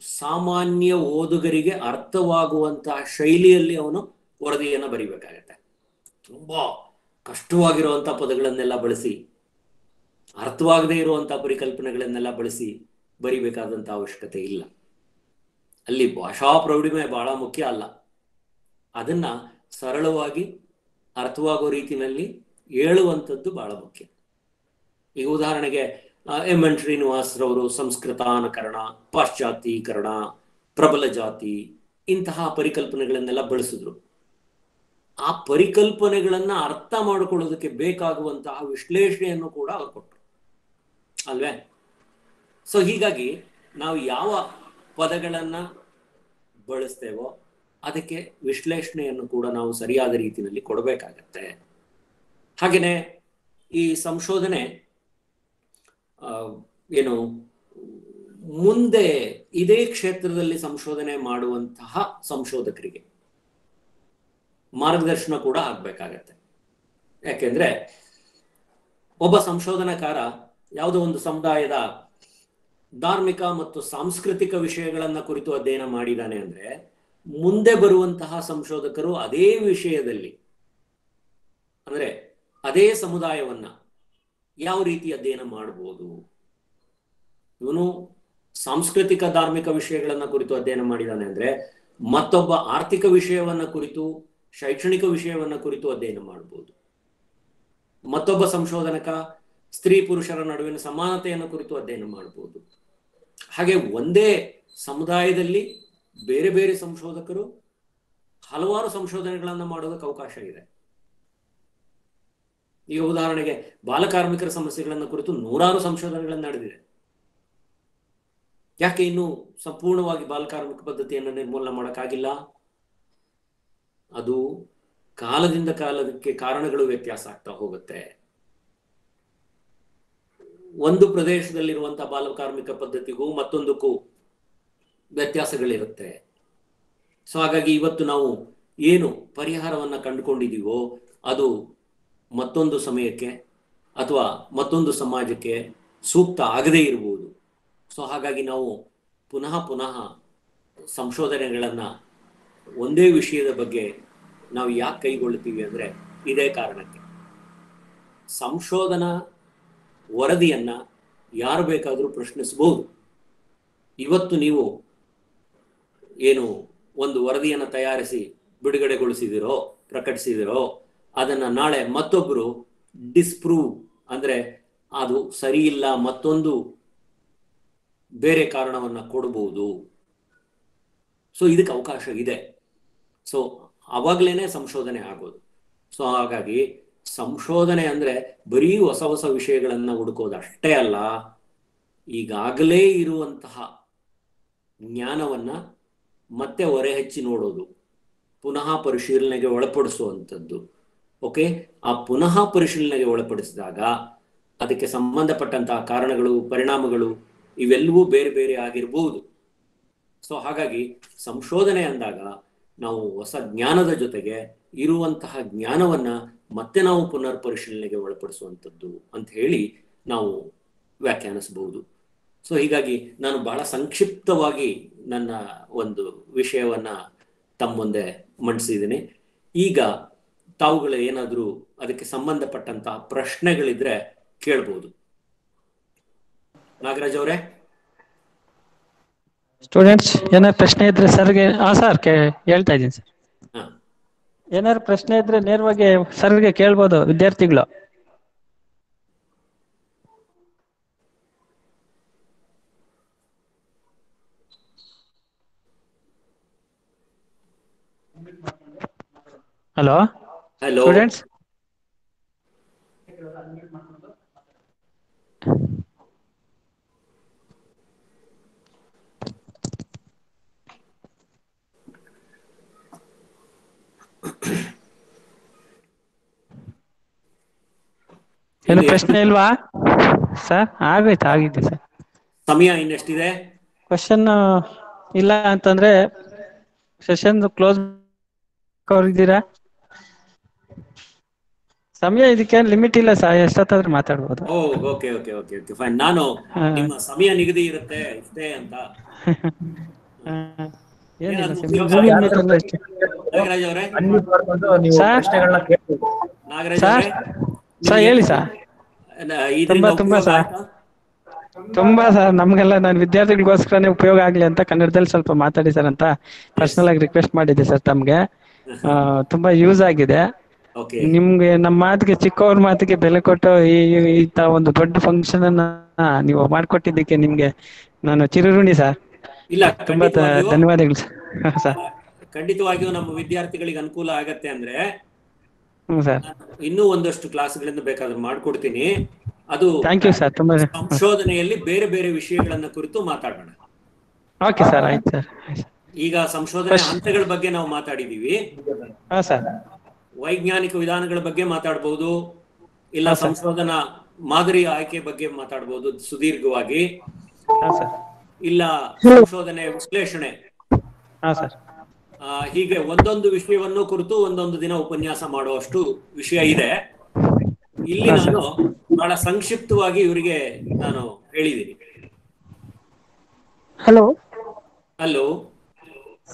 ಸಾಮಾನ್ಯ ಓದುಗರಿಗೆ ಅರ್ಥವಾಗುವಂತಹ ಶೈಲಿಯಲ್ಲಿ ಅವನು ವರದಿಯನ್ನು ಬರಿಬೇಕಾಗತ್ತೆ. ತುಂಬಾ ಕಷ್ಟವಾಗಿರುವಂತಹ ಪದಗಳನ್ನೆಲ್ಲ ಬಳಸಿ, ಅರ್ಥವಾಗದೇ ಇರುವಂತಹ ಪರಿಕಲ್ಪನೆಗಳನ್ನೆಲ್ಲ ಬಳಸಿ ಬರಿಬೇಕಾದಂತ ಅವಶ್ಯಕತೆ ಇಲ್ಲ. ಅಲ್ಲಿ ಭಾಷಾ ಪ್ರೌಢಿಮೆ ಬಹಳ ಮುಖ್ಯ ಅಲ್ಲ, ಅದನ್ನ ಸರಳವಾಗಿ ಅರ್ಥವಾಗೋ ರೀತಿಯಲ್ಲಿ ಹೇಳುವಂಥದ್ದು ಬಹಳ ಮುಖ್ಯ. ಈಗ ಉದಾಹರಣೆಗೆ ಎಂ.ಎನ್. ಶ್ರೀನಿವಾಸರವರು ಸಂಸ್ಕೃತಾನಕರಣ, ಪಾಶ್ಚಾತ್ಯೀಕರಣ, ಪ್ರಬಲ ಜಾತಿ ಇಂತಹ ಪರಿಕಲ್ಪನೆಗಳನ್ನೆಲ್ಲ ಬಳಸಿದ್ರು. ಆ ಪರಿಕಲ್ಪನೆಗಳನ್ನ ಅರ್ಥ ಮಾಡಿಕೊಳ್ಳೋದಕ್ಕೆ ಬೇಕಾಗುವಂತಹ ವಿಶ್ಲೇಷಣೆಯನ್ನು ಕೂಡ ಅವರು ಕೊಟ್ಟರು ಅಲ್ವೇ? ಸೊ ಹೀಗಾಗಿ ನಾವು ಯಾವ ಪದಗಳನ್ನ ಬಳಸ್ತೇವೋ ಅದಕ್ಕೆ ವಿಶ್ಲೇಷಣೆಯನ್ನು ಕೂಡ ನಾವು ಸರಿಯಾದ ರೀತಿಯಲ್ಲಿ ಕೊಡಬೇಕಾಗತ್ತೆ. ಹಾಗೇನೆ ಈ ಸಂಶೋಧನೆ ಏನು ಮುಂದೆ ಇದೇ ಕ್ಷೇತ್ರದಲ್ಲಿ ಸಂಶೋಧನೆ ಮಾಡುವಂತಹ ಸಂಶೋಧಕರಿಗೆ ಮಾರ್ಗದರ್ಶನ ಕೂಡ ಆಗ್ಬೇಕಾಗತ್ತೆ. ಯಾಕೆಂದ್ರೆ ಒಬ್ಬ ಸಂಶೋಧನಕಾರ ಯಾವುದೋ ಒಂದು ಸಮುದಾಯದ ಧಾರ್ಮಿಕ ಮತ್ತು ಸಾಂಸ್ಕೃತಿಕ ವಿಷಯಗಳನ್ನ ಕುರಿತು ಅಧ್ಯಯನ ಮಾಡಿದಾನೆ ಅಂದ್ರೆ, ಮುಂದೆ ಬರುವಂತಹ ಸಂಶೋಧಕರು ಅದೇ ವಿಷಯದಲ್ಲಿ ಅಂದ್ರೆ ಅದೇ ಸಮುದಾಯವನ್ನ ಯಾವ ರೀತಿ ಅಧ್ಯಯನ ಮಾಡಬಹುದು. ಇವನು ಸಾಂಸ್ಕೃತಿಕ ಧಾರ್ಮಿಕ ವಿಷಯಗಳನ್ನ ಕುರಿತು ಅಧ್ಯಯನ ಮಾಡಿದಾನೆ ಅಂದ್ರೆ, ಮತ್ತೊಬ್ಬ ಆರ್ಥಿಕ ವಿಷಯವನ್ನ ಕುರಿತು, ಶೈಕ್ಷಣಿಕ ವಿಷಯವನ್ನ ಕುರಿತು ಅಧ್ಯಯನ ಮಾಡಬಹುದು. ಮತ್ತೊಬ್ಬ ಸಂಶೋಧನಕ ಸ್ತ್ರೀ ಪುರುಷರ ನಡುವಿನ ಸಮಾನತೆಯನ್ನು ಕುರಿತು ಅಧ್ಯಯನ ಮಾಡಬಹುದು. ಹಾಗೆ ಒಂದೇ ಸಮುದಾಯದಲ್ಲಿ ಬೇರೆ ಬೇರೆ ಸಂಶೋಧಕರು ಹಲವಾರು ಸಂಶೋಧನೆಗಳನ್ನ ಮಾಡೋದಕ್ಕೆ ಅವಕಾಶ ಇದೆ. ಈಗ ಉದಾಹರಣೆಗೆ ಬಾಲಕಾರ್ಮಿಕರ ಸಮಸ್ಯೆಗಳನ್ನ ಕುರಿತು ನೂರಾರು ಸಂಶೋಧನೆಗಳನ್ನ ನಡೆದಿದೆ. ಯಾಕೆ ಇನ್ನು ಸಂಪೂರ್ಣವಾಗಿ ಬಾಲಕಾರ್ಮಿಕ ಪದ್ಧತಿಯನ್ನು ನಿರ್ಮೂಲನೆ ಮಾಡೋಕ್ಕಾಗಿಲ್ಲ? ಅದು ಕಾಲದಿಂದ ಕಾಲಕ್ಕೆ ಕಾರಣಗಳು ವ್ಯತ್ಯಾಸ ಆಗ್ತಾ ಹೋಗುತ್ತೆ. ಒಂದು ಪ್ರದೇಶದಲ್ಲಿರುವಂತಹ ಬಾಲಕಾರ್ಮಿಕ ಪದ್ಧತಿಗೂ ಮತ್ತೊಂದಕ್ಕೂ ವ್ಯತ್ಯಾಸಗಳಿರುತ್ತೆ. ಸೊ ಹಾಗಾಗಿ ಇವತ್ತು ನಾವು ಏನು ಪರಿಹಾರವನ್ನ ಕಂಡುಕೊಂಡಿದೀವೋ ಅದು ಮತ್ತೊಂದು ಸಮಯಕ್ಕೆ ಅಥವಾ ಮತ್ತೊಂದು ಸಮಾಜಕ್ಕೆ ಸೂಕ್ತ ಆಗದೇ ಇರಬಹುದು. ಸೊ ಹಾಗಾಗಿ ನಾವು ಪುನಃ ಸಂಶೋಧನೆಗಳನ್ನ ಒಂದೇ ವಿಷಯದ ಬಗ್ಗೆ ನಾವು ಯಾಕೆ ಕೈಗೊಳ್ಳುತ್ತೀವಿ ಅಂದ್ರೆ ಇದೇ ಕಾರಣಕ್ಕೆ. ಸಂಶೋಧನಾ ವರದಿಯನ್ನ ಯಾರು ಬೇಕಾದರೂ ಪ್ರಶ್ನಿಸಬಹುದು. ಇವತ್ತು ನೀವು ಏನು ಒಂದು ವರದಿಯನ್ನು ತಯಾರಿಸಿ ಬಿಡುಗಡೆಗೊಳಿಸಿದಿರೋ ಪ್ರಕಟಿಸಿದಿರೋ ಅದನ್ನ ನಾಳೆ ಮತ್ತೊಬ್ಬರು ಡಿಸ್ಪ್ರೂವ್ ಅಂದ್ರೆ ಅದು ಸರಿ ಇಲ್ಲ ಮತ್ತೊಂದು ಬೇರೆ ಕಾರಣವನ್ನ ಕೊಡಬಹುದು. ಸೊ ಇದಕ್ಕೆ ಅವಕಾಶ ಇದೆ. ಸೊ ಅವಾಗ್ಲೇನೆ ಸಂಶೋಧನೆ ಆಗೋದು. ಸೊ ಹಾಗಾಗಿ ಸಂಶೋಧನೆ ಅಂದ್ರೆ ಬರೀ ಹೊಸ ಹೊಸ ವಿಷಯಗಳನ್ನ ಹುಡುಕೋದು ಅಷ್ಟೇ ಅಲ್ಲ, ಈಗಾಗಲೇ ಇರುವಂತಹ ಜ್ಞಾನವನ್ನ ಮತ್ತೆ ಹೊರೆ ಹೆಚ್ಚಿ ನೋಡೋದು, ಪುನಃ ಪರಿಶೀಲನೆಗೆ ಒಳಪಡಿಸುವಂಥದ್ದು. ಓಕೆ, ಆ ಪುನಃ ಪರಿಶೀಲನೆಗೆ ಒಳಪಡಿಸಿದಾಗ ಅದಕ್ಕೆ ಸಂಬಂಧಪಟ್ಟಂತಹ ಕಾರಣಗಳು, ಪರಿಣಾಮಗಳು ಇವೆಲ್ಲವೂ ಬೇರೆ ಬೇರೆ ಆಗಿರಬಹುದು. ಸೊ ಹಾಗಾಗಿ ಸಂಶೋಧನೆ ಅಂದಾಗ ನಾವು ಹೊಸ ಜ್ಞಾನದ ಜೊತೆಗೆ ಇರುವಂತಹ ಜ್ಞಾನವನ್ನ ಮತ್ತೆ ನಾವು ಪುನರ್ ಪರಿಶೀಲನೆಗೆ ಒಳಪಡಿಸುವಂಥದ್ದು ಅಂತ ಹೇಳಿ ನಾವು ವ್ಯಾಖ್ಯಾನಿಸಬಹುದು. ಸೊ ಹೀಗಾಗಿ ನಾನು ಬಹಳ ಸಂಕ್ಷಿಪ್ತವಾಗಿ ನನ್ನ ಒಂದು ವಿಷಯವನ್ನ ತಮ್ಮ ಮುಂದೆ ಮಂಡಿಸಿದ್ದೀನಿ. ಈಗ ತಾವುಗಳು ಏನಾದರೂ ಅದಕ್ಕೆ ಸಂಬಂಧಪಟ್ಟಂತಹ ಪ್ರಶ್ನೆಗಳಿದ್ರೆ ಕೇಳ್ಬೋದು. ನಾಗರಾಜ್ ಅವರೇ, ಸ್ಟೂಡೆಂಟ್ಸ್ ಏನಾದ್ರು ಪ್ರಶ್ನೆ ಇದ್ರೆ ಸರ್ಗೆ ಸರ್ ಹೇಳ್ತಾ ಇದ್ದೀನಿ ಸರ್. ಏನಾದ್ರು ಪ್ರಶ್ನೆ ಇದ್ರೆ ನೇರವಾಗಿ ಸರ್ಗೆ ಕೇಳ್ಬೋದು ವಿದ್ಯಾರ್ಥಿಗಳು. ಹಲೋ ಹಲೋ ಸ್ಟೂಡೆಂಟ್ಸ್, ಏನು ಪ್ರಶ್ನೆ ಇಲ್ವಾ ಸರ್? ಆಗಿದೆ ಸರ್. ಸಮಯ ಇನ್ನೆಷ್ಟಿದೆ? ಕ್ವಶನ್ ಇಲ್ಲ ಅಂತಂದ್ರೆ ಸೆಷನ್ ಕ್ಲೋಸ್ ಇದ್ದೀರಾ? ಸಮಯ ಇದಕ್ಕೆ ಲಿಮಿಟ್ ಇಲ್ಲ ಸರ್, ಎಷ್ಟೊತ್ತಾದ್ರೂ ಮಾತಾಡ್ಬೋದು. Okay okay okay okay fine. ನಾನು ನಿಮ್ಮ ಸಮಯ ನಿಗದಿ ಇರುತ್ತೆ ಇಷ್ಟೇ ಅಂತ. ಏನಿಲ್ಲ ನಾಗರಾಜ್ ಅವರೇ, ನಾಗರಾಜ್ ಅವರೇ ಸರ್ ಹೇಳಿ ಸರ್. ತುಂಬಾ ಸರ್, ತುಂಬಾ ಸರ್, ನಮ್ಗೆಲ್ಲ ನಾನು ವಿದ್ಯಾರ್ಥಿಗಳಿಗೋಸ್ಕರನೇ ಉಪಯೋಗ ಆಗ್ಲಿ ಅಂತ ಕನ್ನಡದಲ್ಲಿ ಸ್ವಲ್ಪ ಮಾತಾಡಿ ಸರ್ ಅಂತ ಪರ್ಸನಲ್ ಆಗಿ ರಿಕ್ವೆಸ್ಟ್ ಮಾಡಿದ್ದೆ ಸರ್ ತಮ್ಗೆ. ತುಂಬಾ ಯೂಸ್ ಆಗಿದೆ ನಿಮ್ಗೆ. ನಮ್ಮ ಮಾತಿಗೆ, ಚಿಕ್ಕವ್ರ ಮಾತಿಗೆ ಬೆಲೆ ಕೊಟ್ಟು ಈ ಒಂದು ದೊಡ್ಡ ಫಂಕ್ಷನ್ ಅನ್ನ ನೀವು ಮಾಡ್ಕೊಟ್ಟಿದ್ದಕ್ಕೆ ನಿಮ್ಗೆ ನಾನು ಚಿರಋಣಿ ಸರ್. ಇಲ್ಲ, ತುಂಬಾ ಧನ್ಯವಾದಗಳು ಸರ್. ಖಂಡಿತವಾಗಿಯೂ ನಮ್ಮ ವಿದ್ಯಾರ್ಥಿಗಳಿಗೆ ಅನುಕೂಲ ಆಗತ್ತೆ ಅಂದ್ರೆ ಸರ್ ಇನ್ನೂ ಒಂದಷ್ಟು ಕ್ಲಾಸ್ಗಳನ್ನು ಬೇಕಾದ್ರೆ ಮಾಡ್ಕೊಡ್ತೀನಿ. ಅದು ಥ್ಯಾಂಕ್ ಯು ಸರ್. ತುಂಬಾ ಸಂಶೋಧನೆಯಲ್ಲಿ ಬೇರೆ ಬೇರೆ ವಿಷಯಗಳನ್ನ ಕುರಿತು ಮಾತಾಡೋಣ. ಓಕೆ ಸರ್, ಆಯ್ತು ಸರ್. ಈಗ ಸಂಶೋಧನೆ ಹಂತಗಳ ಬಗ್ಗೆ ನಾವು ಮಾತಾಡಿದೀವಿ. ಹಾ ಸರ್. ವೈಜ್ಞಾನಿಕ ವಿಧಾನಗಳ ಬಗ್ಗೆ ಮಾತಾಡಬಹುದು, ಇಲ್ಲ ಸಂಶೋಧನಾ ಮಾದರಿ ಆಯ್ಕೆ ಬಗ್ಗೆ ಮಾತಾಡಬಹುದು ಸುದೀರ್ಘವಾಗಿ, ಇಲ್ಲ ಸಂಶೋಧನೆ ವಿಶ್ಲೇಷಣೆ, ಹೀಗೆ ಒಂದೊಂದು ವಿಷಯವನ್ನು ಕುರಿತು ಒಂದೊಂದು ದಿನ ಉಪನ್ಯಾಸ ಮಾಡುವಷ್ಟು ವಿಷಯ ಇದೆ. ಇಲ್ಲಿ ನಾನು ಬಹಳ ಸಂಕ್ಷಿಪ್ತವಾಗಿ ಇವರಿಗೆ ನಾನು ಹೇಳಿದ್ದೀನಿ. ಹಲೋ ಹಲೋ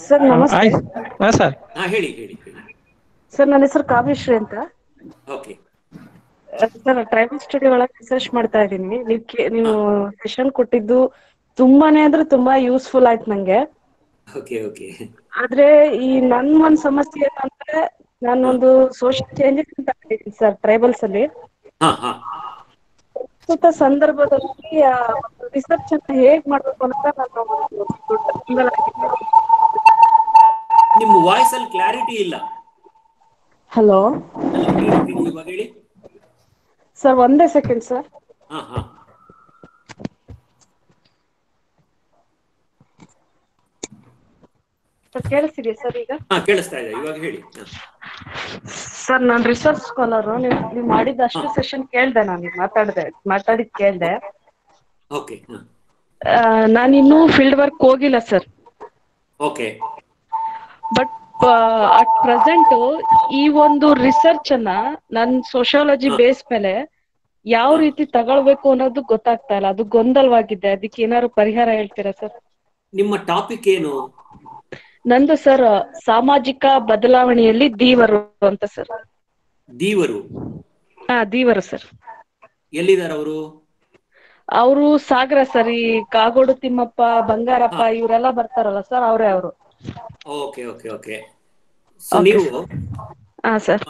ಸರ್, ನಮಸ್ತೆ. ಹೇಳಿ ಹೇಳಿ ಹೇಳಿ ಸರ್, ನನ್ನ ಹೆಸರು ಕಾವ್ಯಶ್ರೀ ಅಂತ. ಓಕೆ ಸರ್, ಟ್ರೈಬಲ್ ಸ್ಟಡಿ ಒಳಗೆ ರಿಸರ್ಚ್ ಮಾಡ್ತಾ ಇದ್ದೀನಿ. ನೀವು ಸೆಷನ್ ಕೊಟ್ಟಿದ್ದು ತುಂಬಾನೇ ಅಂದ್ರೆ ತುಂಬಾ ಯೂಸ್ಫುಲ್ ಆಯ್ತು ನಂಗೆ. Okay okay. ಆದ್ರೆ ಈ ನನ್ ಒಂದ್ ಸಮಸ್ಯೆ ಏನಂದ್ರೆ, ನಾನೊಂದು ಸೋಷಿಯಲ್ ಚೇಂಜಸ್ ಅಂತ ಆಗಿದ್ದೀನಿ ಸರ್ ಟ್ರೈಬಲ್ಸ್ ಅಲ್ಲಿ. ಪ್ರಸ್ತುತ ಸಂದರ್ಭದಲ್ಲಿ ರಿಸರ್ಚ್ ಅನ್ನ ಹೇಗ್ ಮಾಡ್ಬೇಕು ಅಂತ ನಾನು ದೊಡ್ಡ ಗೊಂದಲ ಆಗಿದೆ. ನಿಮ್ಮ ವಾಯ್ಸ್ ಅಲ್ಲಿ ಕ್ಲಾರಿಟಿ ಇಲ್ಲ. ಹಲೋ ಇವಾಗ ಹೇಳಿ ಸರ್, ಒಂದೇ ಸೆಕೆಂಡ್ ಸರ್. ಕೇಳಿಸ್ತಿದೆ ಸರ್ ಈಗ? ಕೇಳಿಸ್ತಾ ಇದೆ, ಇವಾಗ ಹೇಳಿ ಸರ್. ನಾನು ರಿಸರ್ಚ್ ಸ್ಕಾಲರ್. ನೀವು ಮಾಡಿದ ಅಷ್ಟು ಸೆಷನ್ ಕೇಳ್ದೆ, ನಾನು ಮಾತಾಡಿದ್ ಕೇಳ್ದೆ. ಓಕೆ. ನಾನಿನ್ನೂ ಫೀಲ್ಡ್ ವರ್ಕ್ ಹೋಗಿಲ್ಲ sir. Okay. But at present ಈ ಒಂದು ರಿಸರ್ಚ್ ಅನ್ನ ನನ್ ಸೋಶಿಯಾಲಜಿ ಬೇಸ್ ಮೇಲೆ ಯಾವ ರೀತಿ ತಗೊಳ್ಬೇಕು ಅನ್ನೋದು ಗೊತ್ತಾಗ್ತಾ ಇಲ್ಲ. ಅದು ಗೊಂದಲವಾಗಿದೆ. ಅದಕ್ಕೆ ಏನಾದ್ರು ಪರಿಹಾರ ಹೇಳ್ತೀರಾ ಸರ್? ನಿಮ್ಮ ಟಾಪಿಕ್ ಏನು? ನಂದು ಸರ್ ಸಾಮಾಜಿಕ ಬದಲಾವಣೆಯಲ್ಲಿ ದೀವರು ಅಂತ ಸರ್. ದೀವರು? ದೀವರು ಸರ್. ಎಲ್ಲಿದ್ದಾರೆ ಅವರು? ಅವರು ಸಾಗರ ಸರ್. ಈ ಕಾಗೋಡು ತಿಮ್ಮಪ್ಪ, ಬಂಗಾರಪ್ಪ ಇವರೆಲ್ಲ ಬರ್ತಾರಲ್ಲ ಸರ್, ಅವರೇ ಅವರು. Okay okay okay. So Okay, ನೀವು ಹಾ ಸರ್.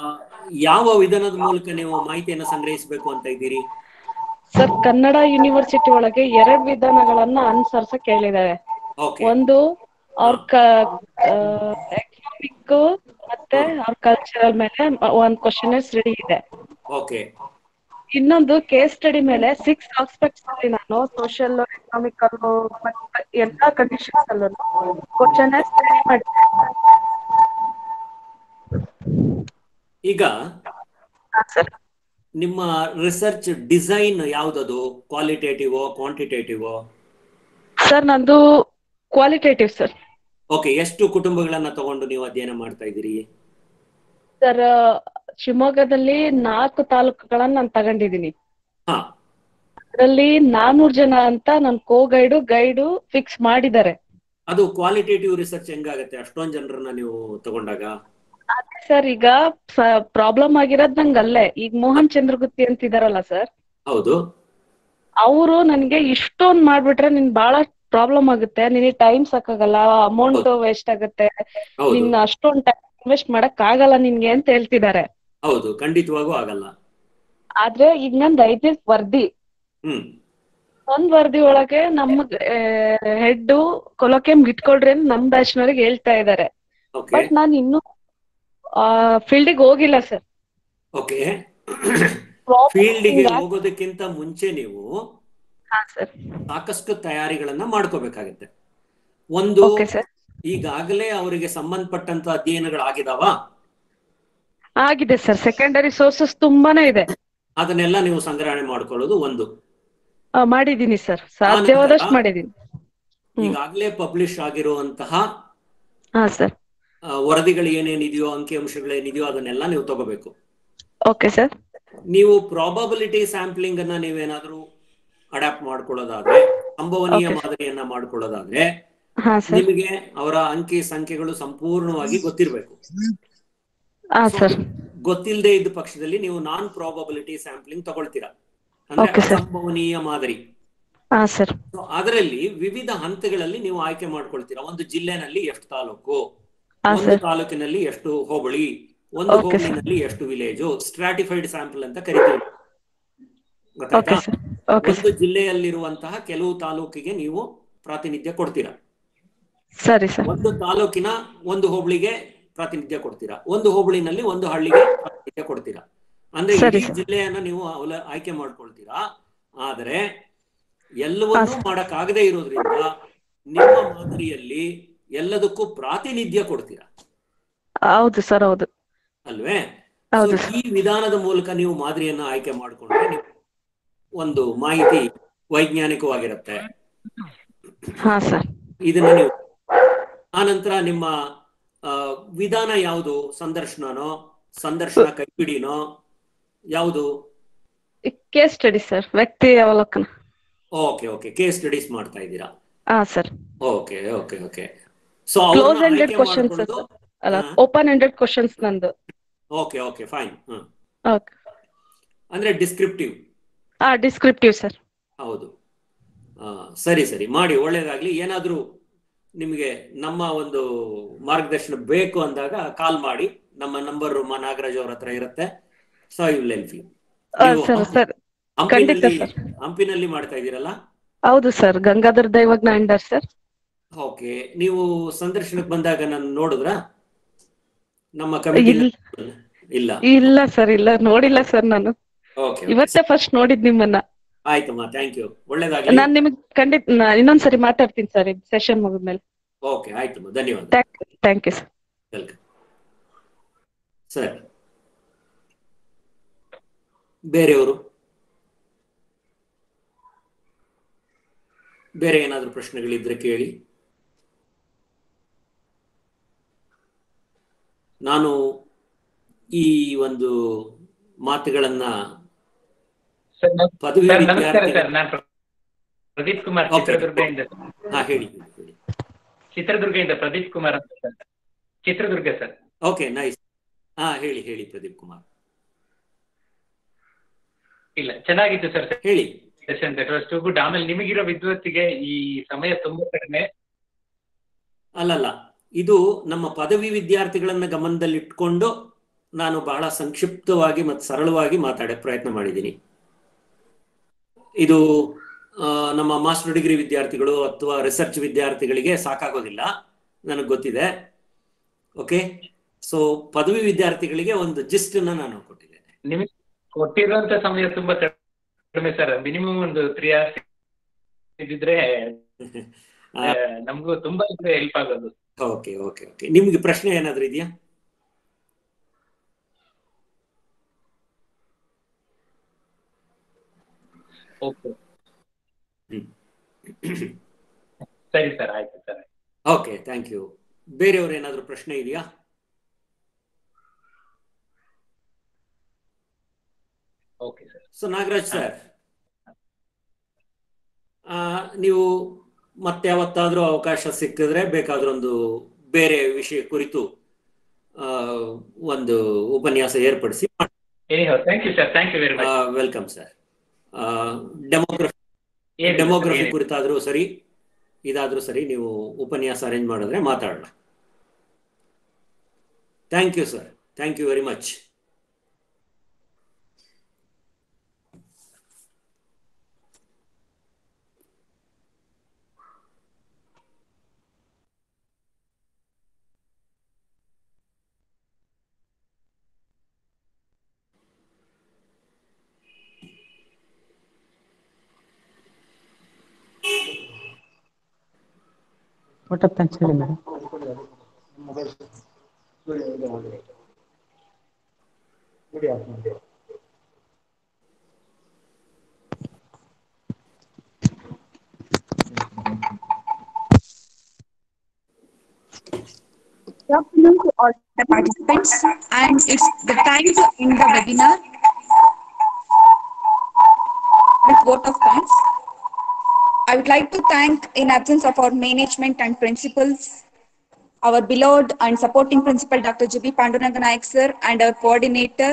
ಯಾವ ವಿಧಾನದ ಮೂಲಕ ನೀವು ಮಾಹಿತಿಯನ್ನು ಸಂಗ್ರಹಿಸಬೇಕು ಅಂತ ಇದ್ದೀರಿ? ಸರ್, ಕನ್ನಡ ಯೂನಿವರ್ಸಿಟಿ ಒಳಗೆ 2 ವಿಧಾನಗಳನ್ನ ಅನುಸರಿಸಕ್ ಹೇಳಿದ್ದಾರೆ. ಓಕೆ ಒಂದು ಅವ್ರ ಎಕನಾಮಿಕ್ ಮತ್ತೆ ಅವ್ರ ಕಲ್ಚರಲ್ ಮೇಲೆ ಒಂದ್ ಕ್ವಶನರ್ಸ್ ರೆಡಿ ಇದೆ. ಓಕೆ ಇನ್ನೊಂದು ಕೇಸ್ ಸ್ಟಡಿ ಮೇಲೆ 6 ಆಸ್ಪೆಕ್ಟ್ಸ್ ಅಲ್ಲಿ ನಾನು ಸೋಷಿಯಲ್, ಎಕನಾಮಿಕಲ್ ಮತ್ತೆ ಎಲ್ಲಾ ಕಂಡೀಷನ್ಸ್ ಅಲ್ಲೂ ಕ್ವಶನರ್ಸ್ ರೆಡಿ ಮಾಡಿದ್ದೆ. ಈಗ ಸರ್, ನಿಮ್ಮ ರಿಸರ್ಚ್ ಡಿಸೈನ್ ಯಾವ್ದದು? Qualitative quantitative? ಸರ್ ನಂದು ಕ್ವಾಲಿಟೇಟಿವ್ ಸರ್. ಓಕೆ, ಎಷ್ಟು ಕುಟುಂಬಗಳನ್ನ ತಗೊಂಡು ನೀವು ಅಧ್ಯಯನ ಮಾಡ್ತಾ ಇದ್ದೀರಿ? ಸರ್, ಶಿವಮೊಗ್ಗದಲ್ಲಿ 4 ತಾಲೂಕುಗಳನ್ನ ನಾನು ತಗೊಂಡಿದ್ದೀನಿ. ಹಾ, ಅದರಲ್ಲಿ 400 ಜನ ಅಂತ ನನ್ ಗೈಡು ಫಿಕ್ಸ್ ಮಾಡಿದ್ದಾರೆ. ಅದು ಕ್ವಾಲಿಟೇಟಿವ್ ರಿಸರ್ಚ್ ಹೆಂಗಾಗತ್ತೆ ಅಷ್ಟೊಂದ್ ಜನರನ್ನ ನೀವು ತಗೊಂಡಾಗ? ಅದೇ ಸರ್, ಈಗ ಪ್ರಾಬ್ಲಮ್ ಆಗಿರೋದ್ ನಂಗೆ ಅಲ್ಲೇ. ಈಗ ಮೋಹನ್ ಚಂದ್ರಗುತ್ತಿ ಅಂತ ಇದಾರಲ್ಲ ಸರ್, ಹೌದು. ಅವರು ನನ್ಗೆ ಇಷ್ಟೊಂದ್ ಮಾಡ್ಬಿಟ್ರೆ ನಿನ್ ಬಹಳ ಪ್ರಾಬ್ಲಮ್ ಆಗುತ್ತೆ, ನಿನಗೆ ಟೈಮ್ ಸಾಕಾಗಲ್ಲ, ಅಮೌಂಟ್ ವೇಸ್ಟ್ ಆಗುತ್ತೆ, ಹೌದು ನಿನ್ ಅಷ್ಟೊಂದ್ ಟೈಮ್ ಇನ್ವೆಸ್ಟ್ ಮಾಡಕ್ ಆಗಲ್ಲ ನಿನ್ಗೆ ಅಂತ ಹೇಳ್ತಿದ್ದಾರೆ. ಹೌದು, ಖಂಡಿತವಾಗೂ ಆಗಲ್ಲ. ಆದ್ರೆ ಈಗ ನಂದು 5 ವರದಿ. ಒಂದ್ ವರದಿ ಒಳಗೆ ನಮ್ಮ ಹೆಡ್ ಕೊಲೋಕೆಮ್ ಇಟ್ಕೊಳ್ರಿ ಅಂತ ನಮ್ ಬ್ಯಾಚ್ನವ್ರಿಗೆ ಹೇಳ್ತಾ ಇದ್ದಾರೆ. ಓಕೆ ಬಟ್ ನಾನು ಇನ್ನು ಫೀಲ್ಡಿಗೆ ಹೋಗಿಲ್ಲ ಸರ್. ಓಕೆ, ಫೀಲ್ಡಿಗೆ ಹೋಗೋದಕ್ಕಿಂತ ಮುಂಚೆ ನೀವು ಸಾಕಷ್ಟು ತಯಾರಿಗಳನ್ನ ಮಾಡ್ಕೋಬೇಕಾಗತ್ತೆ. ಒಂದು, ಈಗಾಗಲೇ ಅವರಿಗೆ ಸಂಬಂಧಪಟ್ಟಂತ ಅಧ್ಯಯನಗಳಾಗಿದಾವ? ಆಗಿದೆ ಸರ್, ಸೆಕೆಂಡರಿ ಸೋರ್ಸಸ್ ತುಂಬಾನೇ ಇದೆ. ಅದನ್ನೆಲ್ಲ ನೀವು ಸಂಗ್ರಹಣೆ ಮಾಡ್ಕೊಳ್ಳೋದು ಒಂದು. ಮಾಡಿದೀನಿ ಸರ್, ಸಾಧ್ಯವಾದಷ್ಟು ಮಾಡಿದೀನಿ. ಈಗಾಗಲೇ ಪಬ್ಲಿಷ್ ಆಗಿರುವಂತಹ ಸರ್ ವರದಿಗಳು ಏನೇನಿದೆಯೋ, ಅಂಕಿಅಂಶಗಳೇನಿದೆಯೋ ಅದನ್ನೆಲ್ಲ ನೀವು ತಗೋಬೇಕು. Okay sir. ನೀವು ಪ್ರಾಬಬಿಲಿಟಿ ಸ್ಯಾಂಪ್ಲಿಂಗ್ ಅನ್ನ ನೀವೇನಾದ್ರೂ ಅಡಾಪ್ಟ್ ಮಾಡ್ಕೊಳ್ಳೋದಾದ್ರೆ, ಸಂಭವನೀಯ ಮಾದರಿಯನ್ನ ಮಾಡ್ಕೊಳ್ಳೋದಾದ್ರೆ, ನಿಮಗೆ ಅವರ ಅಂಕಿ ಸಂಖ್ಯೆಗಳು ಸಂಪೂರ್ಣವಾಗಿ ಗೊತ್ತಿರಬೇಕು. ಗೊತ್ತಿಲ್ಲದೆ ಇದ್ದ ಪಕ್ಷದಲ್ಲಿ ನೀವು ನಾನ್ ಪ್ರಾಬಬಿಲಿಟಿ ಸ್ಯಾಂಪ್ಲಿಂಗ್ ತಗೊಳ್ತೀರಾ, ಅಂದ್ರೆ ಸಂಭವನೀಯ ಮಾದರಿ. ಅದರಲ್ಲಿ ವಿವಿಧ ಹಂತಗಳಲ್ಲಿ ನೀವು ಆಯ್ಕೆ ಮಾಡ್ಕೊಳ್ತೀರಾ. ಒಂದು ಜಿಲ್ಲೆನಲ್ಲಿ ಎಷ್ಟು ತಾಲೂಕು, ಒಂದು ತಾಲೂಕಿನಲ್ಲಿ ಎಷ್ಟು ಹೋಬಳಿ, ಒಂದು ಹೋಬಳಿನಲ್ಲಿ ಎಷ್ಟು ವಿಲೇಜು, ಸ್ಟ್ರಾಟಿಫೈಡ್ ಸ್ಯಾಂಪಲ್ ಅಂತ ಕರಿತೀವಿ. ಗೊತ್ತಾಯ್ತಾ? ಒಂದು ಜಿಲ್ಲೆಯಲ್ಲಿರುವಂತಹ ಕೆಲವು ತಾಲೂಕಿಗೆ ನೀವು ಪ್ರಾತಿನಿಧ್ಯ ಕೊಡ್ತೀರಾ, ಒಂದು ತಾಲೂಕಿನ ಒಂದು ಹೋಬಳಿಗೆ ಪ್ರಾತಿನಿಧ್ಯ ಕೊಡ್ತೀರಾ, ಒಂದು ಹೋಬಳಿನಲ್ಲಿ ಒಂದು ಹಳ್ಳಿಗೆ ಪ್ರಾತಿನಿಧ್ಯ ಕೊಡ್ತೀರಾ. ಅಂದ್ರೆ ಇಡೀ ಜಿಲ್ಲೆಯನ್ನ ನೀವು ಆಯ್ಕೆ ಮಾಡ್ಕೊಳ್ತೀರಾ. ಆದ್ರೆ ಎಲ್ಲವನ್ನೂ ಮಾಡಕ್ಕಾಗದೇ ಇರೋದ್ರಿಂದ ನಿಮ್ಮ ಮಾದರಿಯಲ್ಲಿ ಎಲ್ಲದಕ್ಕೂ ಪ್ರಾತಿನಿಧ್ಯ ಕೊಡ್ತೀರಾ. ಹೌದು ಸರ್, ಹೌದು ಅಲ್ವೇ? ಈ ವಿಧಾನದ ಮೂಲಕ ನೀವು ಮಾದರಿಯನ್ನ ಆಯ್ಕೆ ಮಾಡಿಕೊಂಡ್ರೆ ಒಂದು ಮಾಹಿತಿ ವೈಜ್ಞಾನಿಕವಾಗಿರುತ್ತೆ. ಇದನ್ನ ನೀವು ಆನಂತರ ನಿಮ್ಮ ವಿಧಾನ ಯಾವುದು? ಸಂದರ್ಶನನೋ, ಸಂದರ್ಶನ ಕೈಪಿಡಿನೋ, ಯಾವುದು? ಕೇಸ್ ಸ್ಟಡಿ ಸರ್, ವ್ಯಕ್ತಿ ಅವಲೋಕನ. ಓಕೆ ಓಕೆ, ಕೇಸ್ ಸ್ಟಡೀಸ್ ಮಾಡ್ತಾ ಇದ್ದೀರಾ? Okay okay okay. So close ended questions ಅಲ್ಲ, ಓಪನ್ ಎಂಡೆಡ್ ಕ್ವೆಶ್ಚನ್ಸ್ ನಂದು. Okay okay, fine. ಅಂದ್ರೆ ಡಿಸ್ಕ್ರಿಪ್ಟಿವ್. Descriptive sir. ಹೌದು, ಸರಿ ಸರಿ, ಮಾಡಿ, ಒಳ್ಳೇದಾಗ್ಲಿ. ಏನಾದ್ರೂ ನಿಮಗೆ ನಮ್ಮ ಒಂದು ಮಾರ್ಗದರ್ಶನ ಬೇಕು ಅಂದಾಗ ಕಾಲ್ ಮಾಡಿ. ನಮ್ಮ ನಂಬರ್ ನಾಗರಾಜ್ ಅವ್ರ ಹತ್ರ ಇರುತ್ತೆ. So you will help you. ಹಂಪಿನಲ್ಲಿ ಮಾಡ್ತಾ ಇದ್ದೀರಲ್ಲ? ಹೌದು sir, Gangadhar Daivajna under sir. Okay, ನೀವು ಸಂದರ್ಶನಕ್ಕೆ ಬಂದಾಗ ನಾನು ನೋಡಿದ್ರಾ ನಮ್ಮ ಕಮಿಟಿ? ಇಲ್ಲ ಇಲ್ಲ ಸರ್, ಇಲ್ಲ, ನೋಡಿಲ್ಲ ಸರ್ ನಾನು. ಇವತ್ತೇ ಫಸ್ಟ್ ನೋಡಿದ್ ನಿಮ್ಮನ್ನ. ಆಯ್ತಮ್ಮ, ಥ್ಯಾಂಕ್ ಯು, ಒಳ್ಳೇದಾಗ್ಲಿ. ನಾನ್ ನಿಮಗೆ ಖಂಡಿತ ಇನ್ನೊಂದ್ಸರಿ ಮಾತಾಡ್ತೀನಿ ಸರ್ ಸೆಷನ್ ಮುಗಿದ್ಮೇಲೆ. ಓಕೆ, ಆಯ್ತಮ್ಮ, ಧನ್ಯವಾದ. Thank you sir. ವೆಲ್ಕಮ್. ಸರಿ, ಬೇರೆಯವರು ಬೇರೆ ಏನಾದ್ರೂ ಪ್ರಶ್ನೆಗಳಿದ್ರೆ ಕೇಳಿ. ನಾನು ಈ ಒಂದು ಮಾತುಗಳನ್ನ ಪದವಿ ಪ್ರದೀಪ್ ಕುಮಾರ್ ಚಿತ್ರದುರ್ಗದಿಂದ. ಹೇಳಿ. ಚಿತ್ರದುರ್ಗದಿಂದ ಪ್ರದೀಪ್ ಕುಮಾರ್ ಅಂತ sir. Chitradurga sir. Okay, nice. ಹೇಳಿ ಪ್ರದೀಪ್ ಕುಮಾರ್. ಇಲ್ಲ, ಚೆನ್ನಾಗಿತ್ತು ಸರ್, ಹೇಳಿ. That was too good. ಆಮೇಲೆ ನಿಮಗಿರೋ ವಿದ್ವತ್ತಿಗೆ ಈ ಸಮಯ ತುಂಬಾ ಕಡಿಮೆ. ಅಲ್ಲಲ್ಲ, ಇದು ನಮ್ಮ ಪದವಿ ವಿದ್ಯಾರ್ಥಿಗಳನ್ನ ಗಮನದಲ್ಲಿಟ್ಕೊಂಡು ನಾನು ಬಹಳ ಸಂಕ್ಷಿಪ್ತವಾಗಿ ಮತ್ತು ಸರಳವಾಗಿ ಮಾತಾಡಕ್ಕೆ ಪ್ರಯತ್ನ ಮಾಡಿದ್ದೀನಿ. ಇದು ನಮ್ಮ ಮಾಸ್ಟರ್ ಡಿಗ್ರಿ ವಿದ್ಯಾರ್ಥಿಗಳು ಅಥವಾ ರಿಸರ್ಚ್ ವಿದ್ಯಾರ್ಥಿಗಳಿಗೆ ಸಾಕಾಗೋದಿಲ್ಲ, ನನಗೆ ಗೊತ್ತಿದೆ. ಓಕೆ, ಸೊ ಪದವಿ ವಿದ್ಯಾರ್ಥಿಗಳಿಗೆ ಒಂದು ಜಿಸ್ಟ್ ನಾನು ಕೊಟ್ಟಿದ್ದೇನೆ. ನಿಮಗೆ ಕೊಟ್ಟಿರುವಂತ ಸಮಯ ತುಂಬಾ ಕಡಿಮೆ ಸರ್. ಮಿನಿಮಮ್ ಒಂದು 3 hours ಇದ್ದಿದ್ರೆ ನಮಗೂ ತುಂಬಾ ಹೆಲ್ಪ್ ಆಗೋದು. ಓಕೆ ಓಕೆ ಓಕೆ, ನಿಮ್ಗೆ ಪ್ರಶ್ನೆ ಏನಾದ್ರೂ ಇದೆಯಾ? ಓಕೆ ಸರಿ ಸರ್, ಆಯ್ತು ಸರ್. Okay, thank you. ಬೇರೆಯವ್ರು ಏನಾದ್ರೂ ಪ್ರಶ್ನೆ ಇದೆಯಾ? Okay sir. So Nagaraj sir, ನೀವು ಮತ್ತೆ ಯಾವತ್ತಾದ್ರೂ ಅವಕಾಶ ಸಿಕ್ಕಿದ್ರೆ ಬೇಕಾದ್ರೊಂದು ಬೇರೆ ವಿಷಯ ಕುರಿತು ಒಂದು ಉಪನ್ಯಾಸ ಏರ್ಪಡಿಸಿ. Thank you sir, thank you very much. Welcome sir. Demography ಕುರಿತಾದ್ರೂ ಸರಿ, ಇದಾದ್ರೂ ಸರಿ, ನೀವು ಉಪನ್ಯಾಸ ಅರೇಂಜ್ ಮಾಡಿದ್ರೆ ಮಾತಾಡೋಣ. Thank you sir, thank you very much. What up, thanks, madam. Good afternoon to all the participants, and it's the time to end the webinar with vote of thanks. I would like to thank, in absence of our management and principals, our beloved and supporting principal, Dr. J.B. Panduranga Naik sir, and our coordinator,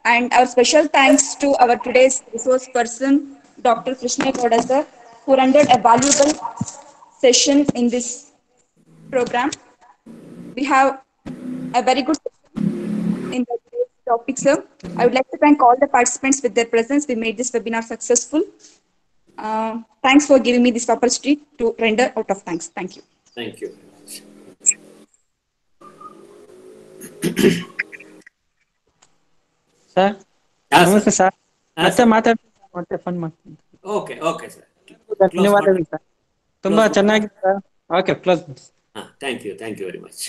and our special thanks to our today's resource person, Dr. Krishna Gowda sir, who rendered a valuable session in this program. We have a very good in the topic, sir. I would like to thank all the participants with their presence. We made this webinar successful. Thanks for giving me this opportunity to render out of thanks. Thank you. Thank you. Sir, ನಮಸ್ತೆ sir. ಮತ್ತೆ ಮಾತಾಡ್ತೀನಿ, ಮತ್ತೆ phone ಮಾಡ್ತೀನಿ. Okay okay sir, ಧನ್ಯವಾದಗಳು sir, ತುಂಬಾ ಚೆನ್ನಾಗಿದೆ sir. Okay, close. Thank you very much.